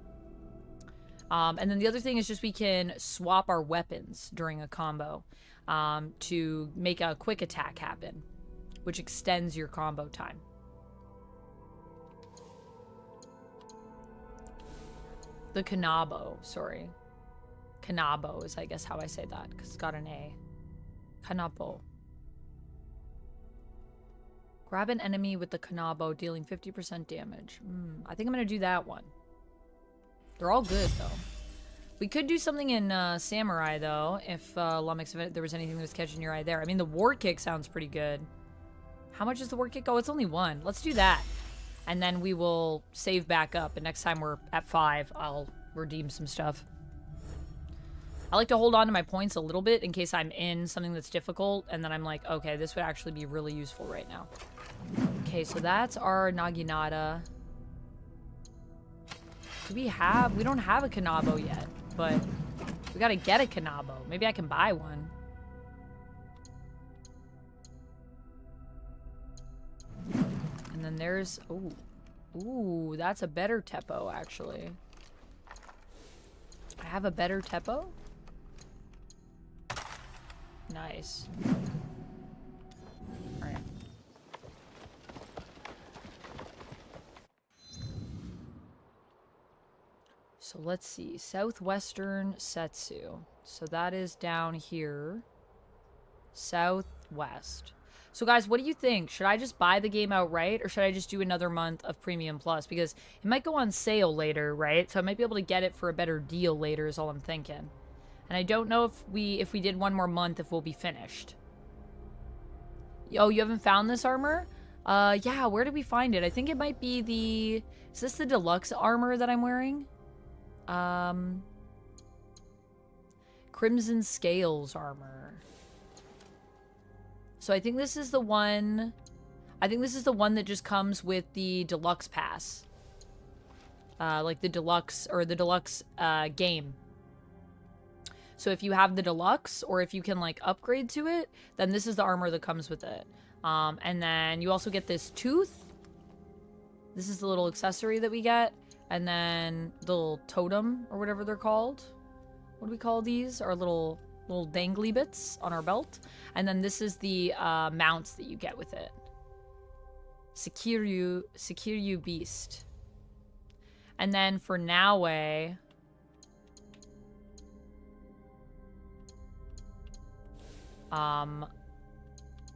And then the other thing is just we can swap our weapons during a combo to make a quick attack happen, which extends your combo time. The Kanabo, sorry. Kanabo is, I guess, how I say that, because it's got an A. Kanabo. Grab an enemy with the Kanabo, dealing 50% damage. I think I'm going to do that one. They're all good, though. We could do something in Samurai, though, if Lumix, if there was anything that was catching your eye there. I mean, the War Kick sounds pretty good. How much is the War Kick? Oh, it's only one. Let's do that. And then we will save back up, and next time we're at 5, I'll redeem some stuff. I like to hold on to my points a little bit in case I'm in something that's difficult, and then I'm like, okay, this would actually be really useful right now. Okay, so that's our Naginata. We don't have a Kanabo yet, but we gotta get a Kanabo. Maybe I can buy one. And then there's... Ooh. Ooh, that's a better Teppo, actually. I have a better Teppo? Nice. Alright. So let's see. Southwestern Setsu. So that is down here. Southwest. So guys, what do you think? Should I just buy the game outright, or should I just do another month of Premium Plus? Because it might go on sale later, right? So I might be able to get it for a better deal later is all I'm thinking. And I don't know if we did one more month, if we'll be finished. Oh, you haven't found this armor? Yeah, where did we find it? I think it might be the... Is this the deluxe armor that I'm wearing? Crimson Scales armor. So I think this is the one... I think this is the one that just comes with the deluxe pass. Like the deluxe, or the deluxe, game. So if you have the deluxe, or if you can, like, upgrade to it, then this is the armor that comes with it. And then you also get this tooth. This is the little accessory that we get. And then the little totem, or whatever they're called. What do we call these? Our little dangly bits on our belt. And then this is the mounts that you get with it. Sekiryu Beast. And then for Naoe...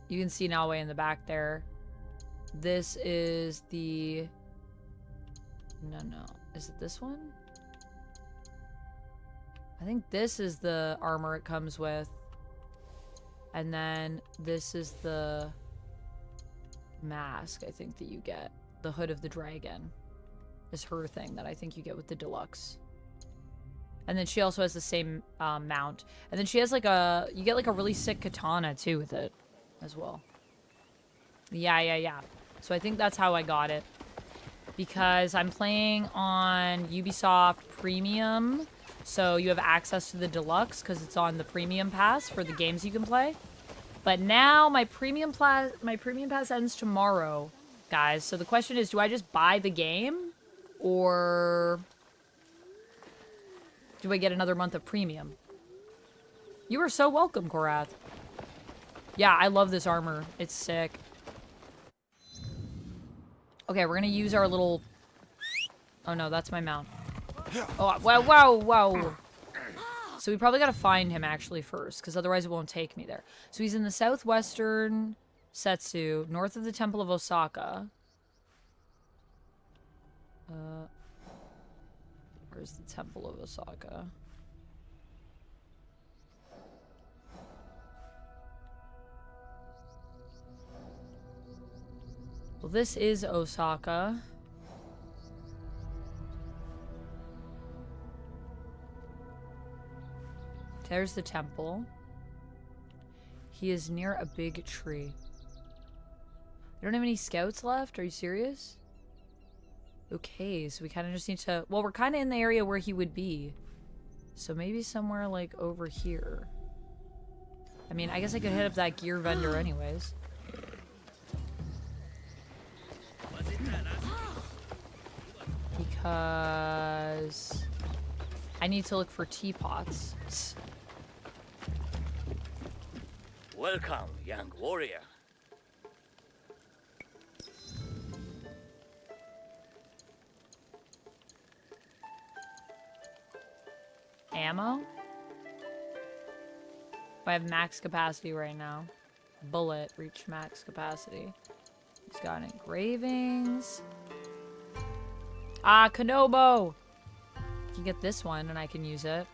you can see Naoe in the back there. This is the... No. Is it this one? I think this is the armor it comes with. And then this is the mask, I think, that you get. The Hood of the Dragon is her thing that I think you get with the deluxe. And then she also has the same mount. And then she has like a... You get like a really sick katana too with it as well. Yeah. So I think that's how I got it. Because I'm playing on Ubisoft Premium. So you have access to the deluxe because it's on the Premium Pass for the games you can play. But now my Premium Pass ends tomorrow, guys. So the question is, do I just buy the game? Or... do I get another month of premium? You are so welcome, Korath. Yeah, I love this armor. It's sick. Okay, we're gonna use our little... Oh no, that's my mount. Oh, wow. So we probably gotta find him actually first, because otherwise it won't take me there. So he's in the southwestern Setsu, north of the Temple of Osaka. Where's the Temple of Osaka? Well, this is Osaka. There's the temple. He is near a big tree. I don't have any scouts left? Are you serious? Okay, so we kind of just need to... Well, we're kind of in the area where he would be. So maybe somewhere, like, over here. I mean, I guess I could hit up that gear vendor anyways. Because... I need to look for teapots. Welcome, young warrior. Ammo? I have max capacity right now. Bullet, reach max capacity. He's got engravings. Ah, Kanobo! I can get this one and I can use it.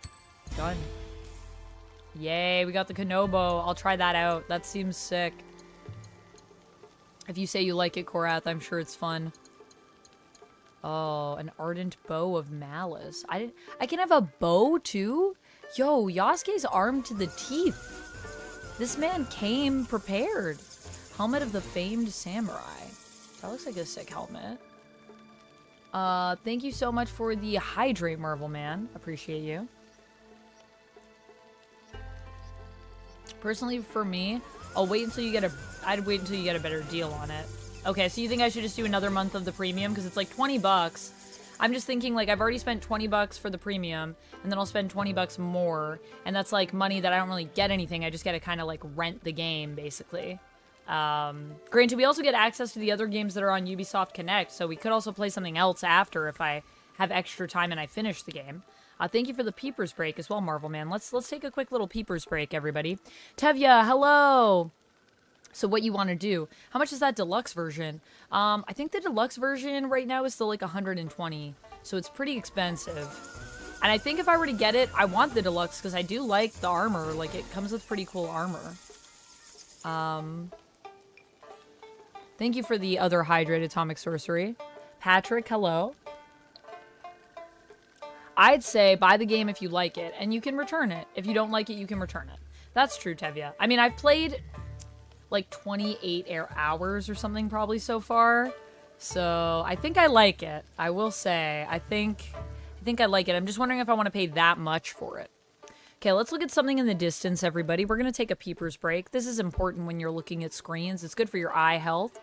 Done. Yay, we got the Kanobo. I'll try that out. That seems sick. If you say you like it, Korath, I'm sure it's fun. Oh, an ardent bow of malice. I can have a bow too? Yo, Yasuke's armed to the teeth. This man came prepared. Helmet of the famed samurai. That looks like a sick helmet. Thank you so much for the hydrate, Marvel Man. Appreciate you. Personally, for me, I'd wait until you get a better deal on it. Okay, so you think I should just do another month of the premium? Because it's like 20 bucks. I'm just thinking, like, I've already spent 20 bucks for the premium, and then I'll spend 20 bucks more, and that's, like, money that I don't really get anything. I just get to kind of, like, rent the game, basically. Granted, we also get access to the other games that are on Ubisoft Connect, so we could also play something else after if I have extra time and I finish the game. Thank you for the Peepers break as well, Marvel Man. Let's take a quick little Peepers break, everybody. Tevya, hello! So what you want to do? How much is that deluxe version? I think the deluxe version right now is still like 120, so it's pretty expensive. And I think if I were to get it, I want the deluxe because I do like the armor. Like, it comes with pretty cool armor. Thank you for the other hydrated atomic sorcery. Patrick, hello. I'd say buy the game if you like it, and you can return it. If you don't like it, you can return it. That's true, Tevya. I mean, I've played like 28 hours or something probably so far. So I think I like it. I will say, I think I like it. I'm just wondering if I want to pay that much for it. Okay, let's look at something in the distance, everybody. We're going to take a peepers break. This is important when you're looking at screens. It's good for your eye health.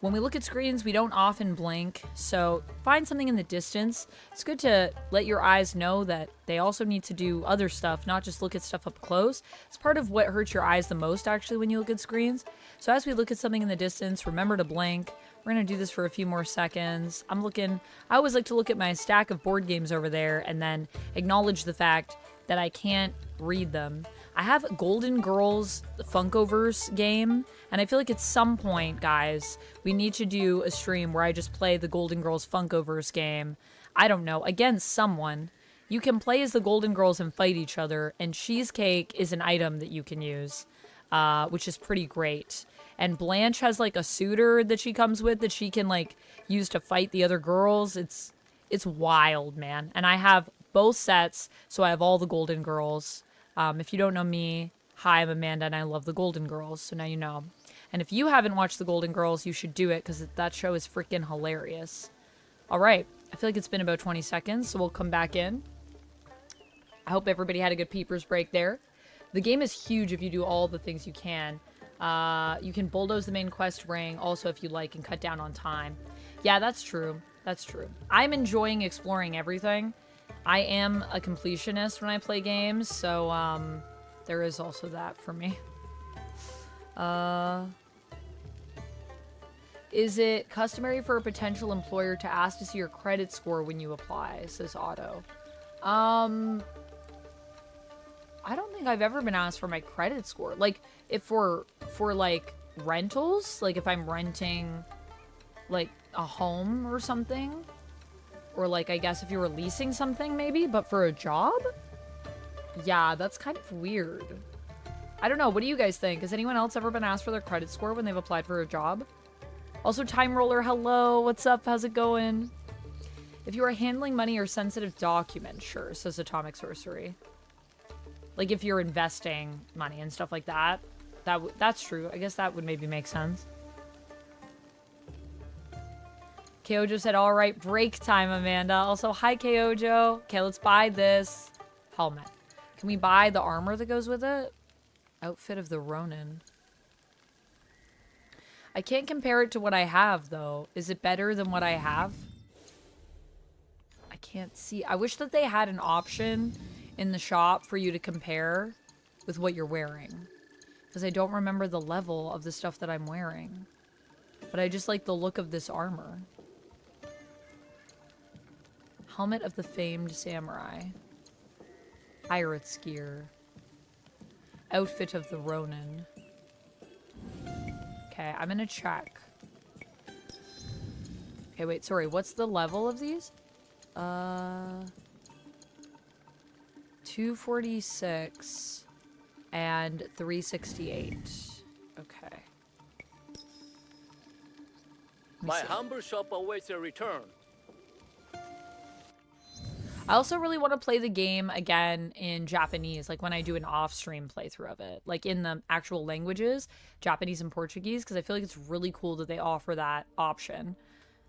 When we look at screens, we don't often blink, so find something in the distance. It's good to let your eyes know that they also need to do other stuff, not just look at stuff up close. It's part of what hurts your eyes the most, actually, when you look at screens. So as we look at something in the distance, remember to blink. We're going to do this for a few more seconds. I always like to look at my stack of board games over there and then acknowledge the fact that I can't read them. I have Golden Girls Funkoverse game, and I feel like at some point, guys, we need to do a stream where I just play the Golden Girls Funkoverse game. I don't know, against someone. You can play as the Golden Girls and fight each other, and cheesecake is an item that you can use, which is pretty great. And Blanche has, like, a suitor that she comes with that she can, like, use to fight the other girls. It's wild, man. And I have both sets, so I have all the Golden Girls. If you don't know me, hi, I'm Amanda, and I love the Golden Girls, so now you know. And if you haven't watched the Golden Girls, you should do it, because that show is freaking hilarious. All right, I feel like it's been about 20 seconds, so we'll come back in. I hope everybody had a good peepers break there. The game is huge if you do all the things you can. You can bulldoze the main quest ring, also if you like, and cut down on time. Yeah, that's true. That's true. I'm enjoying exploring everything. I am a completionist when I play games, so there is also that for me. Is it customary for a potential employer to ask to see your credit score when you apply, says Otto. I don't think I've ever been asked for my credit score. Like, if for like rentals, like if I'm renting like a home or something, or like I guess if you were leasing something maybe, but for a job? Yeah, that's kind of weird. I don't know, what do you guys think? Has anyone else ever been asked for their credit score when they've applied for a job? Also, Time Roller, hello, what's up, how's it going? If you are handling money or sensitive documents, sure, says Atomic Sorcery. Like if you're investing money and stuff like that, that's true. I guess that would maybe make sense. Kyojo said, all right, break time, Amanda. Also, hi, Kyojo. Okay, let's buy this helmet. Can we buy the armor that goes with it? Outfit of the Ronin. I can't compare it to what I have, though. Is it better than what I have? I can't see. I wish that they had an option in the shop for you to compare with what you're wearing. Because I don't remember the level of the stuff that I'm wearing. But I just like the look of this armor. Helmet of the Famed Samurai. Pirate's gear. Outfit of the Ronin. Okay, I'm gonna check. Okay, wait, sorry, what's the level of these? 246 and 368. Okay. My humble shop awaits a return. I also really want to play the game again in Japanese, like when I do an off-stream playthrough of it, like in the actual languages, Japanese and Portuguese, because I feel like it's really cool that they offer that option.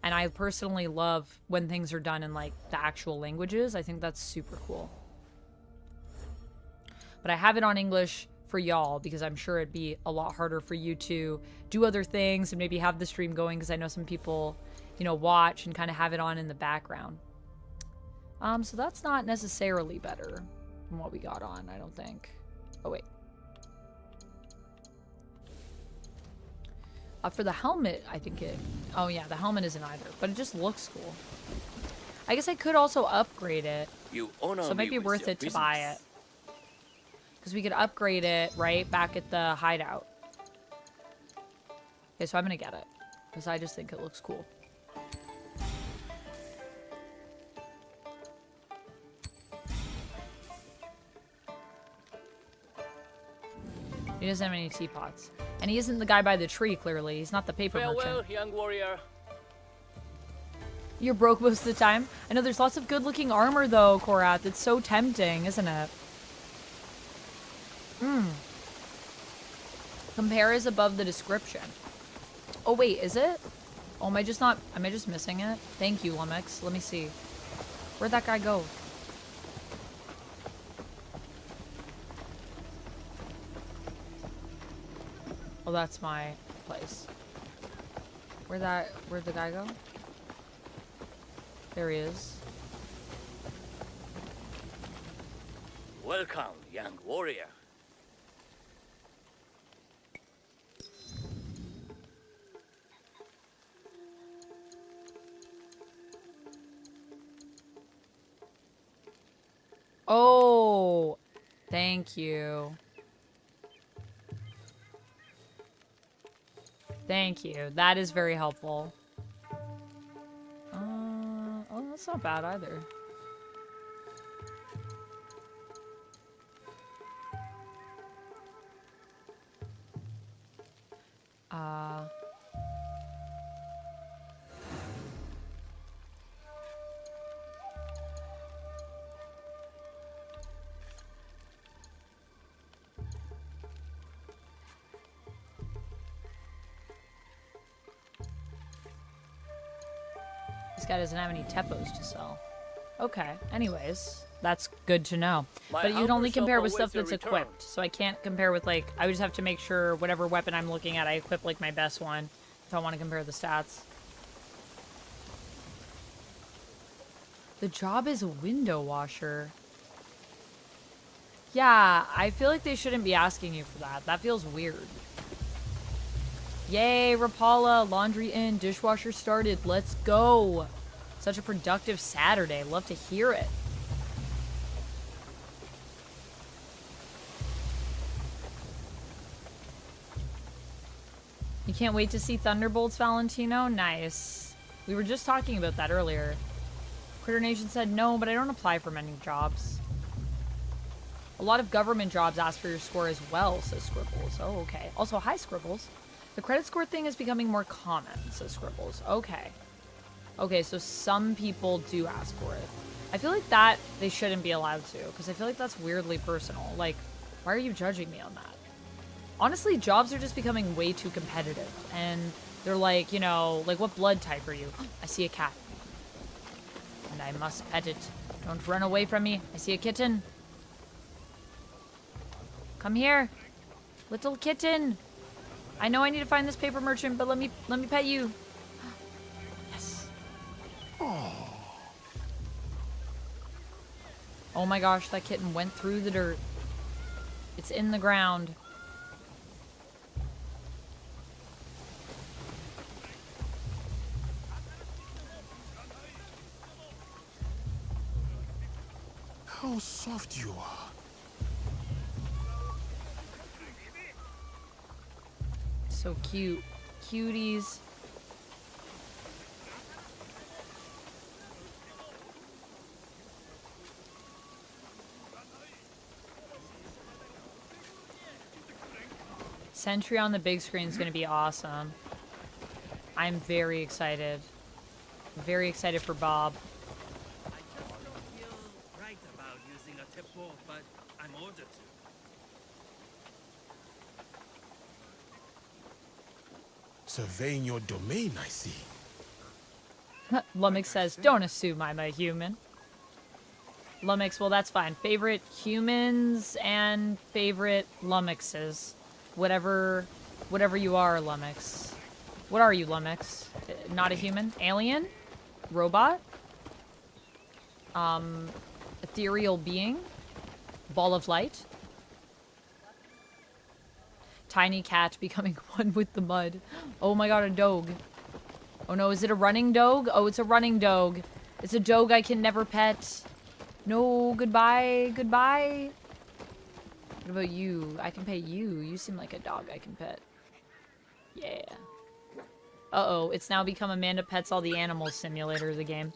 And I personally love when things are done in like the actual languages. I think that's super cool. But I have it on English for y'all, because I'm sure it'd be a lot harder for you to do other things and maybe have the stream going, because I know some people, you know, watch and kind of have it on in the background. So that's not necessarily better than what we got on, I don't think. Oh, wait. For the helmet, I think it... Oh, yeah, the helmet isn't either, but it just looks cool. I guess I could also upgrade it, You honor so it might me be with worth your it to buy it. Because we could upgrade it, right, back at the hideout. Okay, so I'm going to get it. Because I just think it looks cool. He doesn't have any teapots. And he isn't the guy by the tree, clearly. He's not the paper Farewell, merchant. young warrior. You're broke most of the time. I know there's lots of good-looking armor, though, Korath. It's so tempting, isn't it? Compare is above the description. Oh, wait, is it? Oh, am I just missing it? Thank you, Lumix. Let me see. Where'd that guy go? Oh, that's my place. Where'd the guy go? There he is. Welcome, young warrior. Oh, thank you. Thank you. That is very helpful. Oh, that's not bad either. This guy doesn't have any tepos to sell. Okay, anyways, that's good to know. My But you'd humble only compare shop with stuff awaits that's your return. equipped. So I can't compare with, like, I would just have to make sure whatever weapon I'm looking at, I equip, like, my best one. If I want to compare the stats. The job is a window washer. Yeah, I feel like they shouldn't be asking you for that. That feels weird. Yay, Rapala, laundry in, dishwasher started. Let's go. Such a productive Saturday. Love to hear it. You can't wait to see Thunderbolts, Valentino? Nice. We were just talking about that earlier. Critter Nation said, no, but I don't apply for many jobs. A lot of government jobs ask for your score as well, says Scribbles. Oh, okay. Also, hi, Scribbles. The credit score thing is becoming more common, says Scribbles. Okay. Okay, so some people do ask for it. I feel like that they shouldn't be allowed to, because I feel like that's weirdly personal. Like, why are you judging me on that? Honestly, jobs are just becoming way too competitive. And they're like, you know, like, what blood type are you? I see a cat. And I must pet it. Don't run away from me. I see a kitten. Come here. Little kitten. I know I need to find this paper merchant, but let me pet you. Yes. Oh my gosh, that kitten went through the dirt. It's in the ground. How soft you are. So cute. Cuties. Sentry on the big screen is going to be awesome. I'm very excited. Very excited for Bob. I just don't feel right about using a tepo, but I'm ordered to. Surveying your domain, I see. Lumix says, don't assume I'm a human. Lummox, well, that's fine. Favorite humans and favorite lummoxes. Whatever you are, Lummox. What are you, Lummox? Not a human? Alien? Robot? Ethereal being? Ball of light? Tiny cat becoming one with the mud. Oh my god, a dog. Oh no, is it a running dog? Oh, it's a running dog. It's a dog I can never pet. No, goodbye, goodbye. What about you? I can pet you. You seem like a dog I can pet. Yeah. Uh-oh, it's now become Amanda Pets All the Animals Simulator, the game.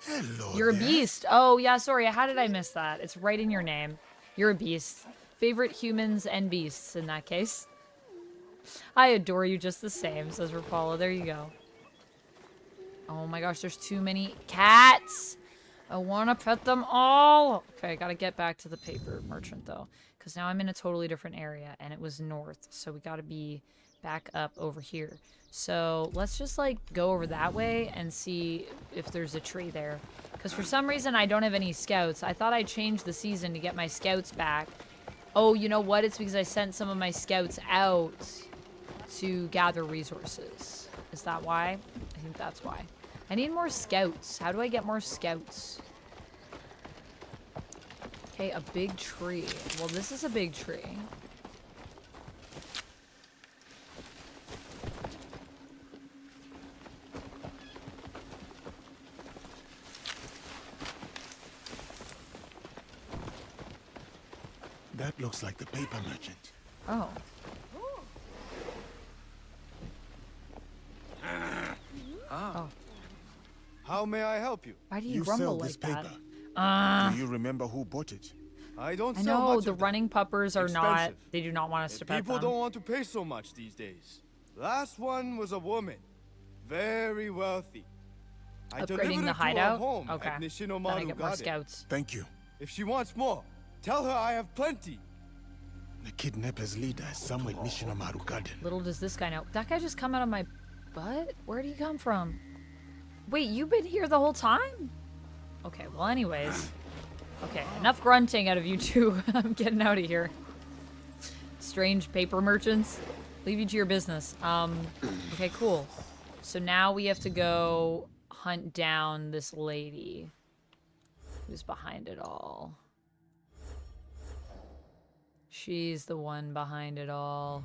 Hello You're a there. beast. Oh, yeah, sorry. How did I miss that? It's right in your name. You're a beast. Favorite humans and beasts in that case. I adore you just the same, says Rapala. There you go. Oh my gosh, there's too many cats. I want to pet them all. Okay, I got to get back to the paper merchant, though. Because now I'm in a totally different area, and it was north. So we got to be back up over here. So let's just, like, go over that way and see if there's a tree there. Because for some reason, I don't have any scouts. I thought I'd change the season to get my scouts back. Oh, you know what? It's because I sent some of my scouts out to gather resources. Is that why? I think that's why. I need more scouts. How do I get more scouts? Okay, a big tree. Well, this is a big tree. That looks like the paper merchant. Oh. Oh. How may I help you? Why do you You grumble sell like this that? paper. Do you remember who bought it? I don't I sell know, much the of them. running puppers are not, Expensive. they do not want us to pet People them. don't want to pay so much these days. Last one was a woman. Very wealthy. I delivered Upgrading it the to hideout? her home Okay. at Then I Nishinomaru get more Garden. scouts. Thank you. If she wants more, tell her I have plenty. The kidnapper's leader is somewhere in Nishinomaru Garden. Little does this guy know. That guy just come out of my butt? Where'd he come from? Wait, you've been here the whole time? Okay, well anyways. Okay, enough grunting out of you two. I'm getting out of here. Strange paper merchants. Leave you to your business. Okay, cool. So now we have to go hunt down this lady who's behind it all. She's the one behind it all.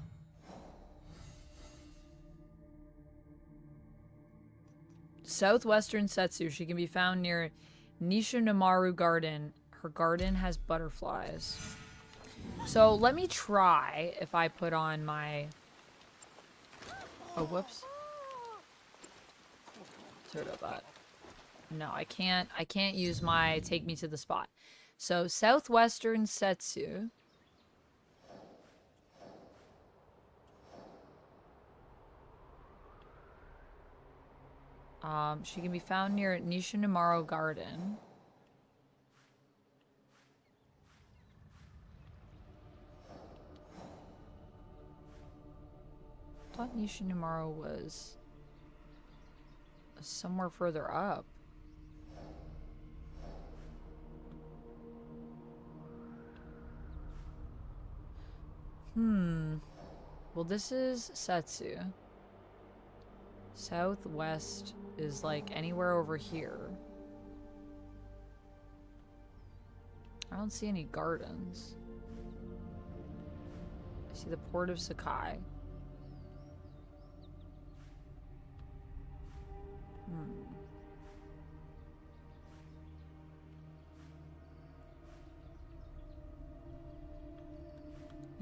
Southwestern Setsu. She can be found near Nishinomaru Garden. Her garden has butterflies. So let me try if I put on my... Oh, whoops. Sort of that. No, I can't use my take me to the spot. So Southwestern Setsu. She can be found near Nishinomaru Garden. I thought Nishinomaru was somewhere further up. Well, this is Setsu. Southwest is like anywhere over here. I don't see any gardens. I see the port of Sakai.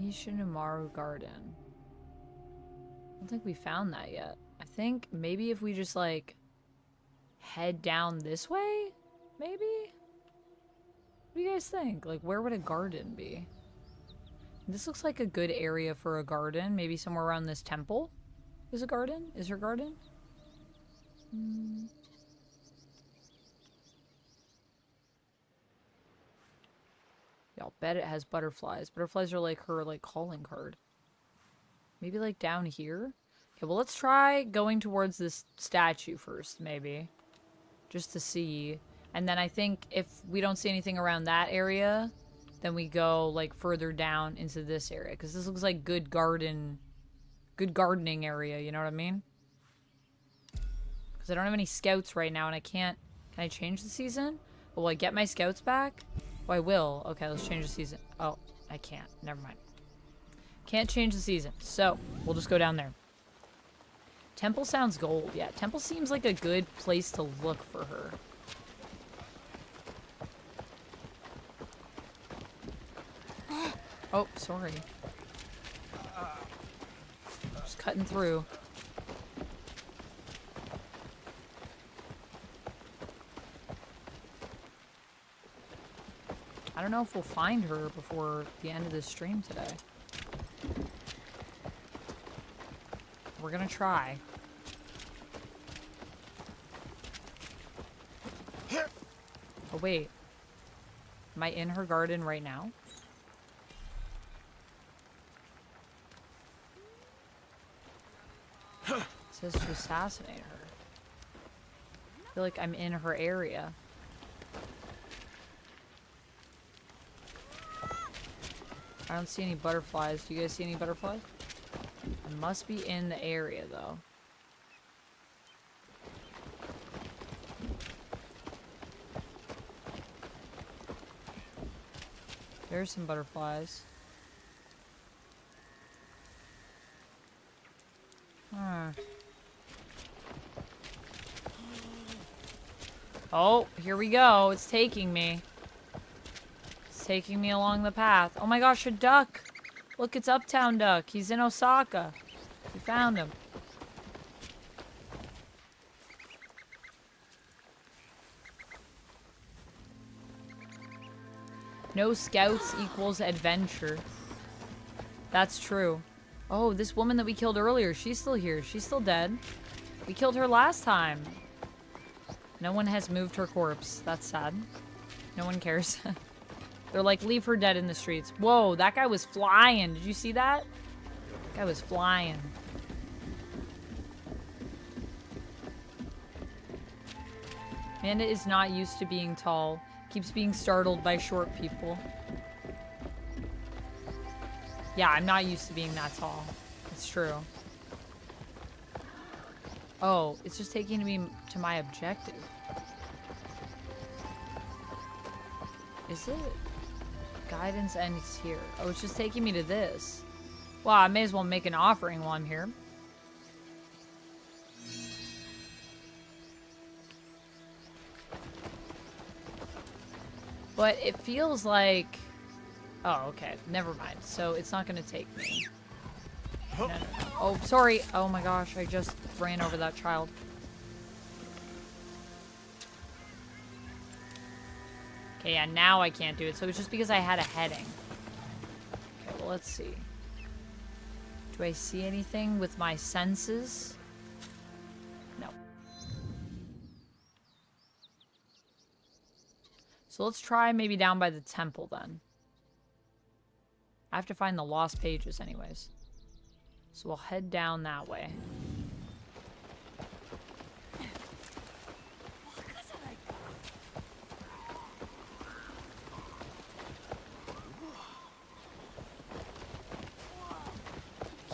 Nishinomaru Garden. I don't think we found that yet. I think maybe if we just like head down this way, maybe? What do you guys think? Like, where would a garden be? This looks like a good area for a garden. Maybe somewhere around this temple is a garden? Is her garden? Y'all bet it has butterflies. Butterflies are like her like calling card. Maybe like down here? Okay, well let's try going towards this statue first, maybe. Just to see. And then I think if we don't see anything around that area, then we go like further down into this area. Because this looks like good gardening area, you know what I mean? Because I don't have any scouts right now and I can't... Can I change the season? Will I get my scouts back? Oh, I will. Okay, let's change the season. Oh, I can't. Never mind. Can't change the season. So, we'll just go down there. Temple sounds gold. Yeah, Temple seems like a good place to look for her. Oh, sorry. Just cutting through. I don't know if we'll find her before the end of this stream today. We're gonna try. Oh, wait. Am I in her garden right now? It says to assassinate her. I feel like I'm in her area. I don't see any butterflies. Do you guys see any butterflies? I must be in the area, though. There's some butterflies. Huh. Oh, here we go. It's taking me. It's taking me along the path. Oh my gosh, a duck. Look, it's Uptown Duck. He's in Osaka. We found him. No scouts equals adventure. That's true. Oh, this woman that we killed earlier, she's still here. She's still dead. We killed her last time. No one has moved her corpse. That's sad. No one cares. They're like, leave her dead in the streets. Whoa, that guy was flying. Did you see that? That guy was flying. Amanda is not used to being tall. Keeps being startled by short people. Yeah, I'm not used to being that tall. It's true. Oh, it's just taking me to my objective. Is it? Guidance ends here. Oh, it's just taking me to this. Well, I may as well make an offering while I'm here. But it feels like... Oh, okay. Never mind. So it's not going to take me. No. Oh, sorry. Oh my gosh. I just ran over that child. Okay, yeah, now I can't do it. So it's just because I had a heading. Okay, well, let's see. Do I see anything with my senses? No. So let's try maybe down by the temple then. I have to find the lost pages anyways. So we'll head down that way.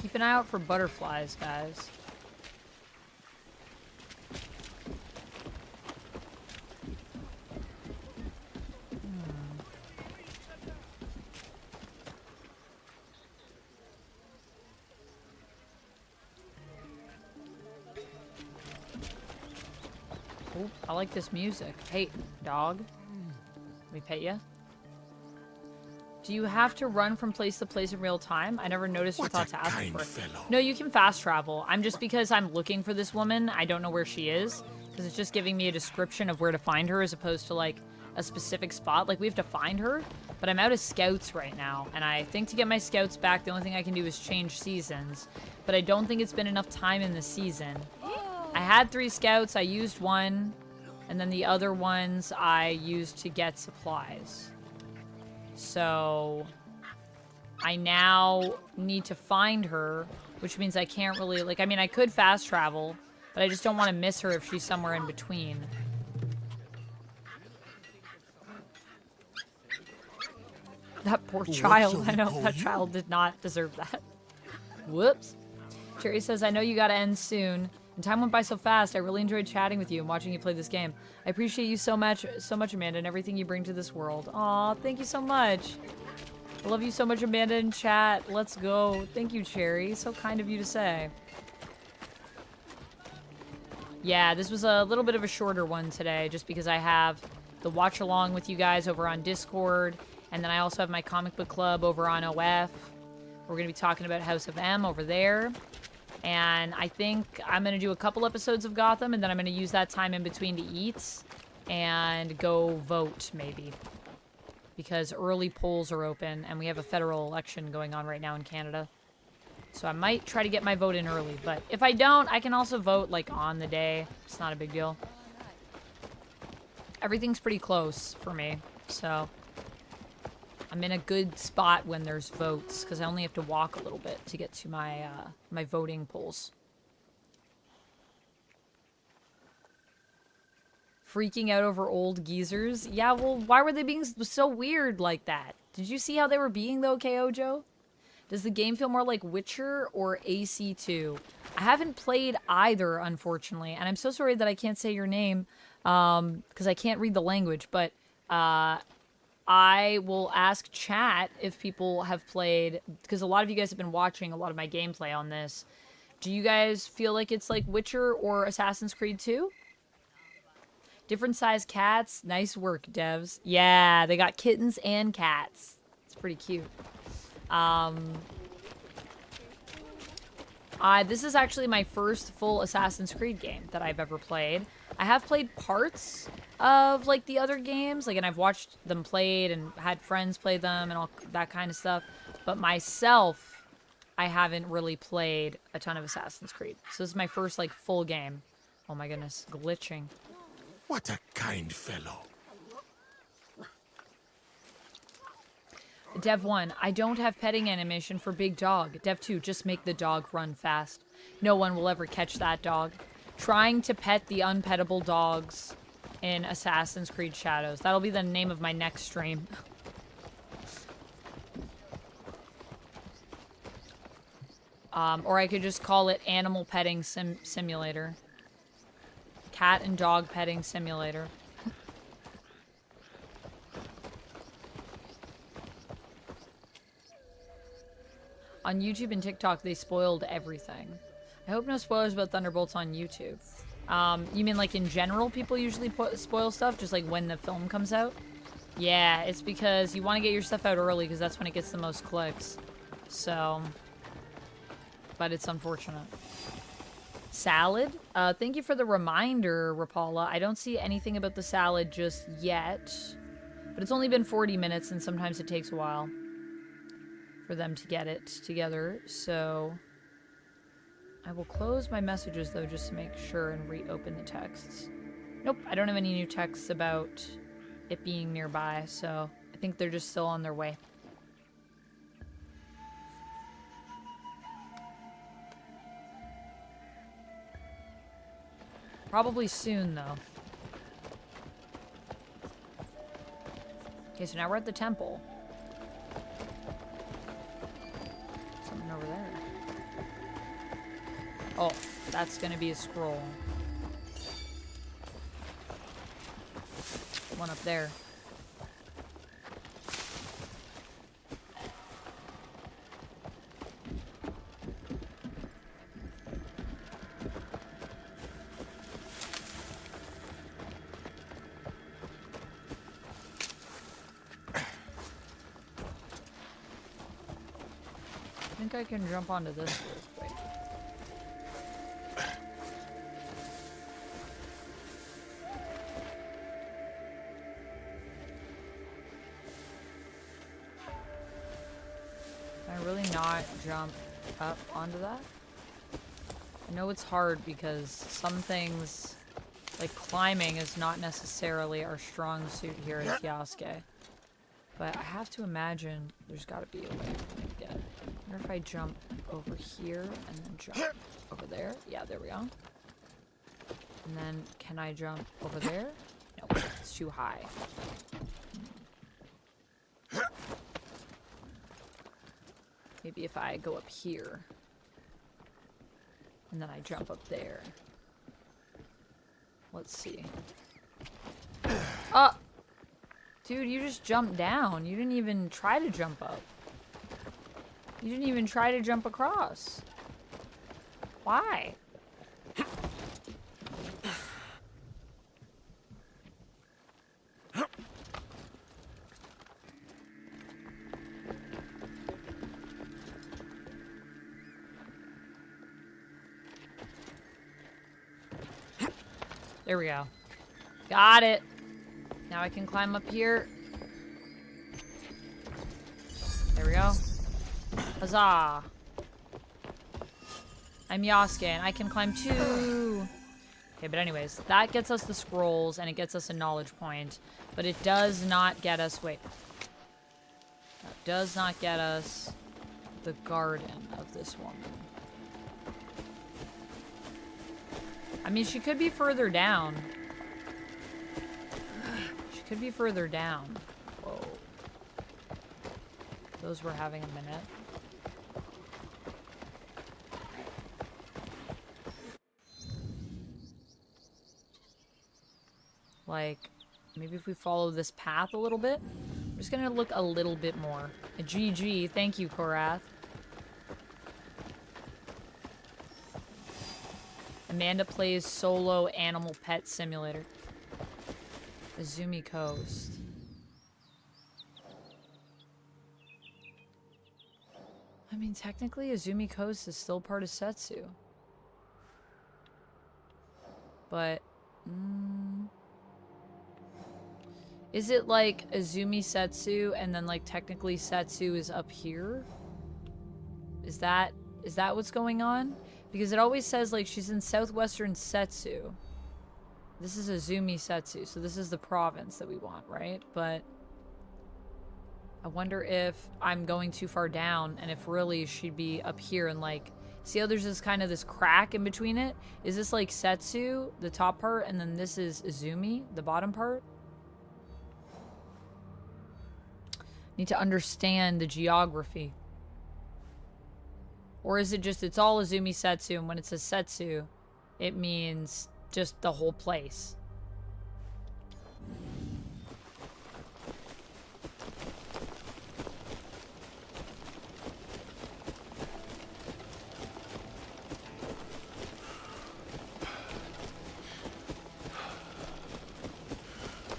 Keep an eye out for butterflies, guys. Oh, I like this music. Hey, dog. Let me pet you. Do you have to run from place to place in real time? I never noticed your thought to ask for it. No, you can fast travel. I'm just because I'm looking for this woman. I don't know where she is. Because it's just giving me a description of where to find her as opposed to like a specific spot. Like we have to find her. But I'm out of scouts right now. And I think to get my scouts back, the only thing I can do is change seasons. But I don't think it's been enough time in the season. I had 3 scouts. I used 1. And then the other ones I used to get supplies. So I now need to find her, which means I can't really, like, I mean, I could fast travel, but I just don't want to miss her if she's somewhere in between. That poor What child. shall I we know call that you? child did not deserve that. Whoops. Cherry says, I know you gotta end soon. And time went by so fast. I really enjoyed chatting with you and watching you play this game. I appreciate you so much, Amanda, and everything you bring to this world. Aw, thank you so much. I love you so much, Amanda, in chat. Let's go. Thank you, Cherry. So kind of you to say. Yeah, this was a little bit of a shorter one today, just because I have the watch along with you guys over on Discord, and then I also have my comic book club over on OF. We're going to be talking about House of M over there. And I think I'm going to do a couple episodes of Gotham, and then I'm going to use that time in between to eat and go vote, maybe. Because early polls are open, and we have a federal election going on right now in Canada. So I might try to get my vote in early, but if I don't, I can also vote, like, on the day. It's not a big deal. Everything's pretty close for me, so I'm in a good spot when there's votes, because I only have to walk a little bit to get to my, my voting polls. Freaking out over old geezers? Yeah, well, why were they being so weird like that? Did you see how they were being, though, KO Joe? Does the game feel more like Witcher or AC2? I haven't played either, unfortunately, and I'm so sorry that I can't say your name, because I can't read the language, but, I will ask chat if people have played, because a lot of you guys have been watching a lot of my gameplay on this. Do you guys feel like it's like Witcher or Assassin's Creed 2? Different size cats. Nice work, devs. Yeah, they got kittens and cats. It's pretty cute. This is actually my first full Assassin's Creed game that I've ever played. I have played parts of, like, the other games, like, and I've watched them played and had friends play them and all that kind of stuff. But myself, I haven't really played a ton of Assassin's Creed. So this is my first, like, full game. Oh my goodness, glitching. What a kind fellow. Dev 1, I don't have petting animation for big dog. Dev 2, just make the dog run fast. No one will ever catch that dog. Trying to pet the unpettable dogs in Assassin's Creed Shadows. That'll be the name of my next stream. Or I could just call it Animal Petting Simulator. Cat and Dog Petting Simulator. On YouTube and TikTok, they spoiled everything. I hope no spoilers about Thunderbolts on YouTube. You mean like in general people usually spoil stuff, just like when the film comes out? Yeah, it's because you want to get your stuff out early because that's when it gets the most clicks. So, but it's unfortunate. Salad? Thank you for the reminder, Rapala. I don't see anything about the salad just yet. But it's only been 40 minutes and sometimes it takes a while for them to get it together, so I will close my messages though just to make sure and reopen the texts. Nope, I don't have any new texts about it being nearby, so I think they're just still on their way. Probably soon though. Okay, so now we're at the temple. Something over there. Oh, that's gonna be a scroll. One up there. I think I can jump onto this real quick. Can I really not jump up onto that? I know it's hard because some things, like climbing, is not necessarily our strong suit here at Yasuke. But I have to imagine there's got to be a way for me to get it. I wonder if I jump over here and then jump over there. Yeah, there we go. And then, can I jump over there? Nope, it's too high. Maybe if I go up here. And then I jump up there. Let's see. Oh! Dude, you just jumped down. You didn't even try to jump up. You didn't even try to jump across. Why? There we go. Got it. Now I can climb up here. There we go. Huzzah. I'm Yasuke, and I can climb too. Okay, but anyways, that gets us the scrolls, and it gets us a knowledge point. But it does not get us... Wait. That does not get us the garden of this woman. I mean, she could be further down. She could be further down. Whoa. Those were having a minute. Like, maybe if we follow this path a little bit. I'm just gonna look a little bit more. A GG. Thank you, Korath. Amanda plays solo animal pet simulator. Azumi Coast. I mean, technically, Azumi Coast is still part of Setsu. But, is it like Azumi Setsu and then like technically Setsu is up here? Is that what's going on? Because it always says, like, she's in southwestern Setsu. This is Azumi Setsu, so this is the province that we want, right? But I wonder if I'm going too far down, and if really she'd be up here and, like... See how there's this kind of this crack in between it? Is this, like, Setsu, the top part, and then this is Azumi, the bottom part? Need to understand the geography. Or is it just, it's all Azumi Setsu, and when it says Setsu, it means just the whole place?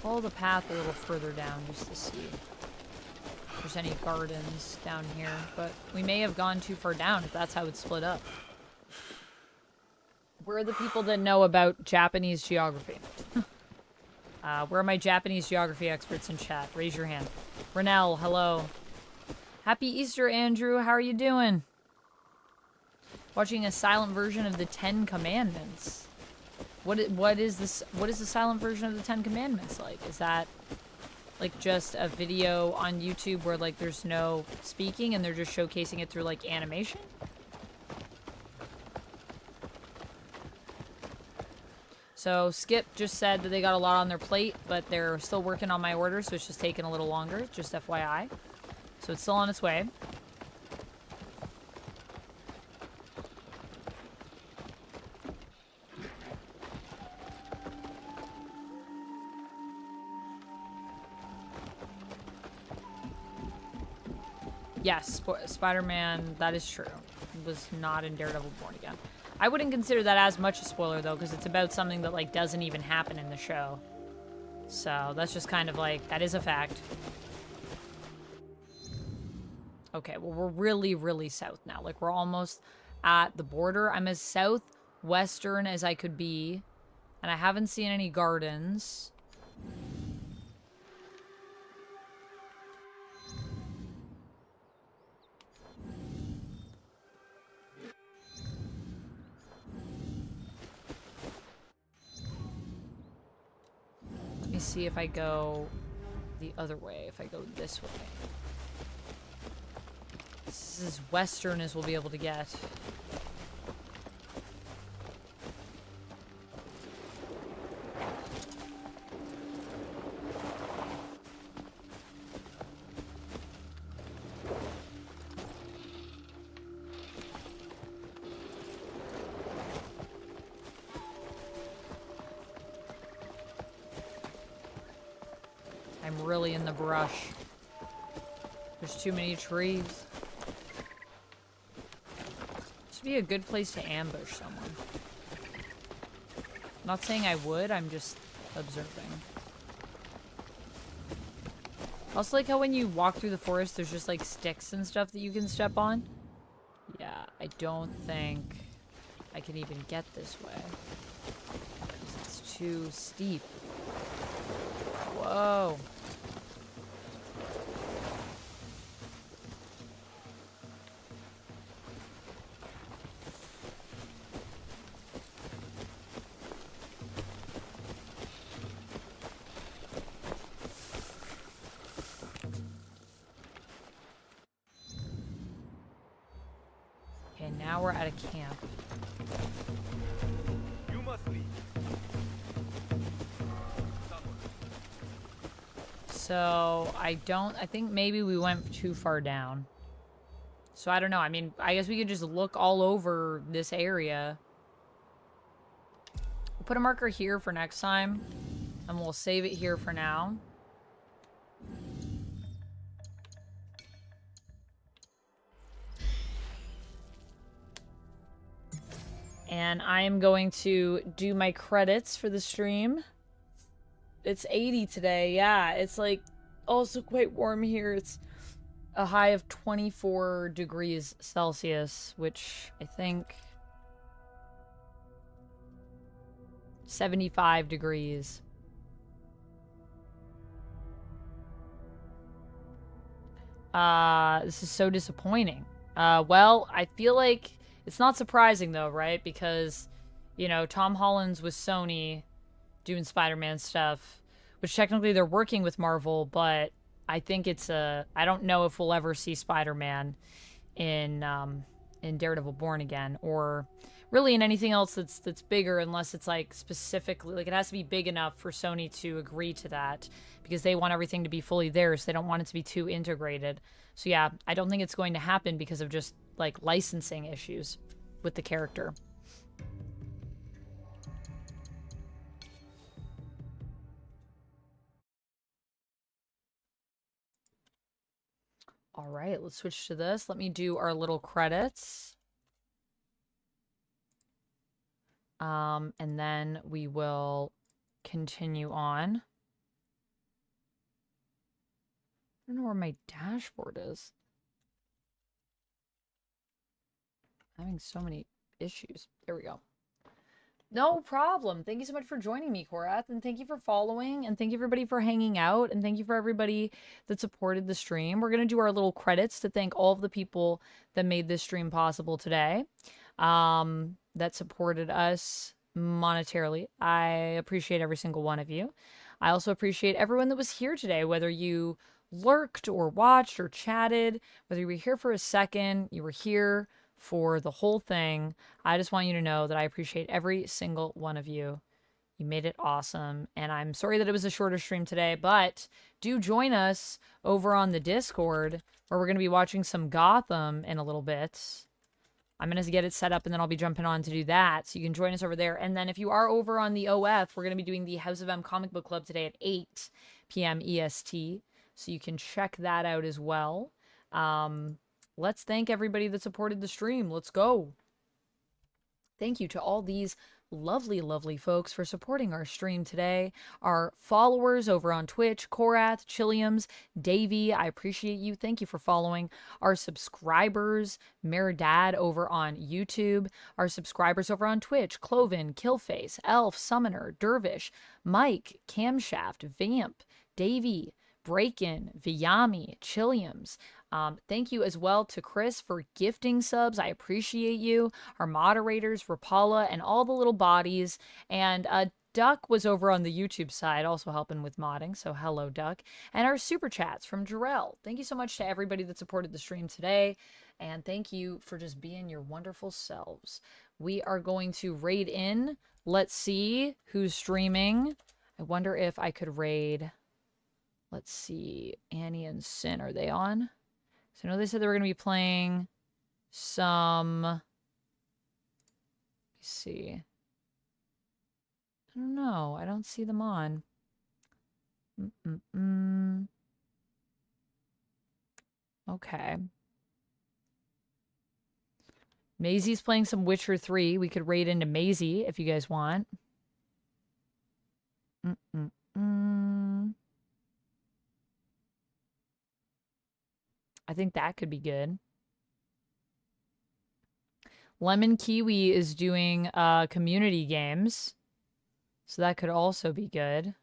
Follow the path a little further down just to see if there's any gardens down here, but we may have gone too far down if that's how it's split up. Where are the people that know about Japanese geography? Where are my Japanese geography experts in chat? Raise your hand. Renell, hello. Happy Easter, Andrew. How are you doing? Watching a silent version of the 10 Commandments. What is this? What is the silent version of the 10 Commandments like? Is that like just a video on YouTube where like there's no speaking and they're just showcasing it through like animation? So Skip just said that they got a lot on their plate, but they're still working on my order, so it's just taking a little longer, just FYI. So it's still on its way. Yes, Spider-Man, that is true. Was not in Daredevil Born Again. I wouldn't consider that as much a spoiler, though, because it's about something that, like, doesn't even happen in the show. So, that's just kind of, like, that is a fact. Okay, well, we're really, really south now. Like, we're almost at the border. I'm as southwestern as I could be, and I haven't seen any gardens. Let me see if I go the other way, if I go this way. This is as western as we'll be able to get. really in the brush. There's too many trees. This would be a good place to ambush someone. Not saying I would, I'm just observing. Also like how when you walk through the forest, there's just like sticks and stuff that you can step on. Yeah, I don't think I can even get this way. Because it's too steep. Whoa. Okay, now we're at a camp. You must leave. So, I think maybe we went too far down. So, I don't know. I mean, I guess we could just look all over this area. We'll put a marker here for next time. And we'll save it here for now. And I am going to do my credits for the stream. It's 80 today. Yeah, it's like also quite warm here. It's a high of 24 degrees Celsius, which I think 75 degrees. This is so disappointing. Well, I feel like it's not surprising though, right? Because, you know, Tom Holland's with Sony doing Spider-Man stuff, which technically they're working with Marvel, but I think it's I don't know if we'll ever see Spider-Man in Daredevil Born Again, or really in anything else that's bigger, unless it's like specifically, like it has to be big enough for Sony to agree to that, because they want everything to be fully theirs. They don't want it to be too integrated. So yeah, I don't think it's going to happen because of just like licensing issues with the character. All right, let's switch to this. Let me do our little credits. And then we will continue on. I don't know where my dashboard is. I'm having so many issues. There we go. No problem. Thank you so much for joining me, Korath, and thank you for following, and thank you everybody for hanging out, and thank you for everybody that supported the stream. We're going to do our little credits to thank all of the people that made this stream possible today, that supported us monetarily. I appreciate every single one of you. I also appreciate everyone that was here today, whether you lurked or watched or chatted, whether you were here for a second, you were here for the whole thing. I just want you to know that I appreciate every single one of you. You made it awesome. And I'm sorry that it was a shorter stream today, but do join us over on the Discord, where we're going to be watching some Gotham in a little bit. I'm going to get it set up, and then I'll be jumping on to do that. So you can join us over there. And then if you are over on the OF, we're going to be doing the House of M Comic Book Club today at 8 p.m. EST. So you can check that out as well. Let's thank everybody that supported the stream. Let's go. Thank you to all these lovely, lovely folks for supporting our stream today. Our followers over on Twitch, Korath, Chilliams, Davey, I appreciate you. Thank you for following. Our subscribers, Meridad over on YouTube. Our subscribers over on Twitch, Cloven, Killface, Elf, Summoner, Dervish, Mike, Camshaft, Vamp, Davey, Breakin, Viyami, Chilliams. Thank you as well to Chris for gifting subs. I appreciate you. Our moderators, Rapala, and all the little bodies. And Duck was over on the YouTube side, also helping with modding. So hello, Duck. And our super chats from Jarrell. Thank you so much to everybody that supported the stream today. And thank you for just being your wonderful selves. We are going to raid in. Let's see who's streaming. I wonder if I could raid. Let's see. Annie and Sin, are they on? So I know they said they were going to be playing some... Let me see. I don't know. I don't see them on. Okay. Maisie's playing some Witcher 3. We could raid into Maisie if you guys want. I think that could be good. Lemon Kiwi is doing community games. So that could also be good.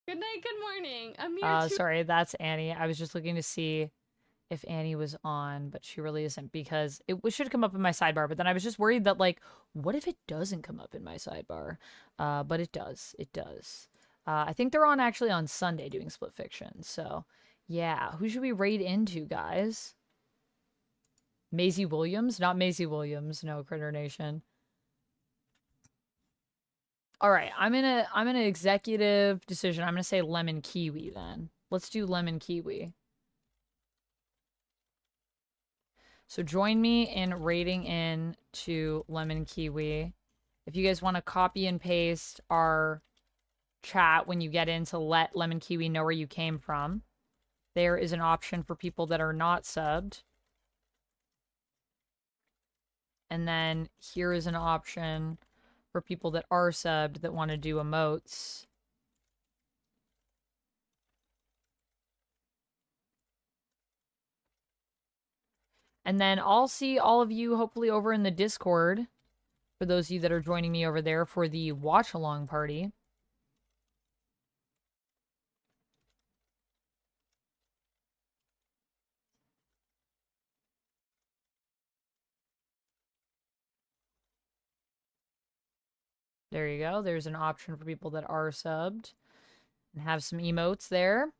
Good night, good morning. I'm here Sorry, that's Annie. I was just looking to see if Annie was on, but she really isn't because it should come up in my sidebar. But then I was just worried that, like, what if it doesn't come up in my sidebar? But it does. It does. I think they're on actually on Sunday doing Split Fiction. So, yeah. Who should we raid into, guys? Maisie Williams? Not Maisie Williams. No, Critter Nation. All right. I'm in an executive decision. I'm going to say Lemon Kiwi then. Let's do Lemon Kiwi. So join me in raiding in to Lemon Kiwi. If you guys want to copy and paste our chat when you get in to let Lemon Kiwi know where you came from, there is an option for people that are not subbed. And then here is an option for people that are subbed that want to do emotes. And then I'll see all of you hopefully over in the Discord, for those of you that are joining me over there for the watch-along party. There you go. There's an option for people that are subbed and have some emotes there.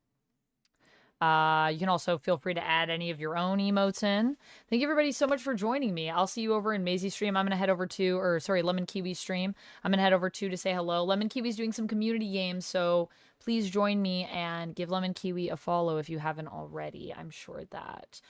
You can also feel free to add any of your own emotes in. Thank you everybody so much for joining me. I'll see you over in Maisie stream. I'm going to head over to, or sorry, Lemon Kiwi stream. I'm going to head over to say hello. Lemon Kiwi's doing some community games, so please join me and give Lemon Kiwi a follow if you haven't already. I'm sure that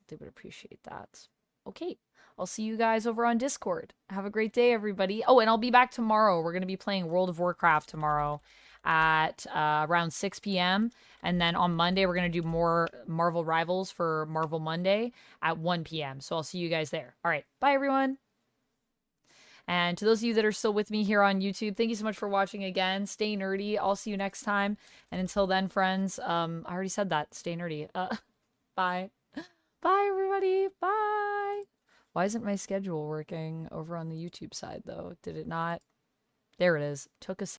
they would appreciate that. Okay. I'll see you guys over on Discord. Have a great day, everybody. Oh, and I'll be back tomorrow. We're going to be playing World of Warcraft tomorrow at around 6 p.m. And then on Monday, we're going to do more Marvel Rivals for Marvel Monday at 1 p.m. So I'll see you guys there. All right. Bye, everyone. And to those of you that are still with me here on YouTube, thank you so much for watching again. Stay nerdy. I'll see you next time. And until then, friends, I already said that. Stay nerdy. Bye. Bye, everybody. Bye. Why isn't my schedule working over on the YouTube side, though? Did it not? There it is. Took a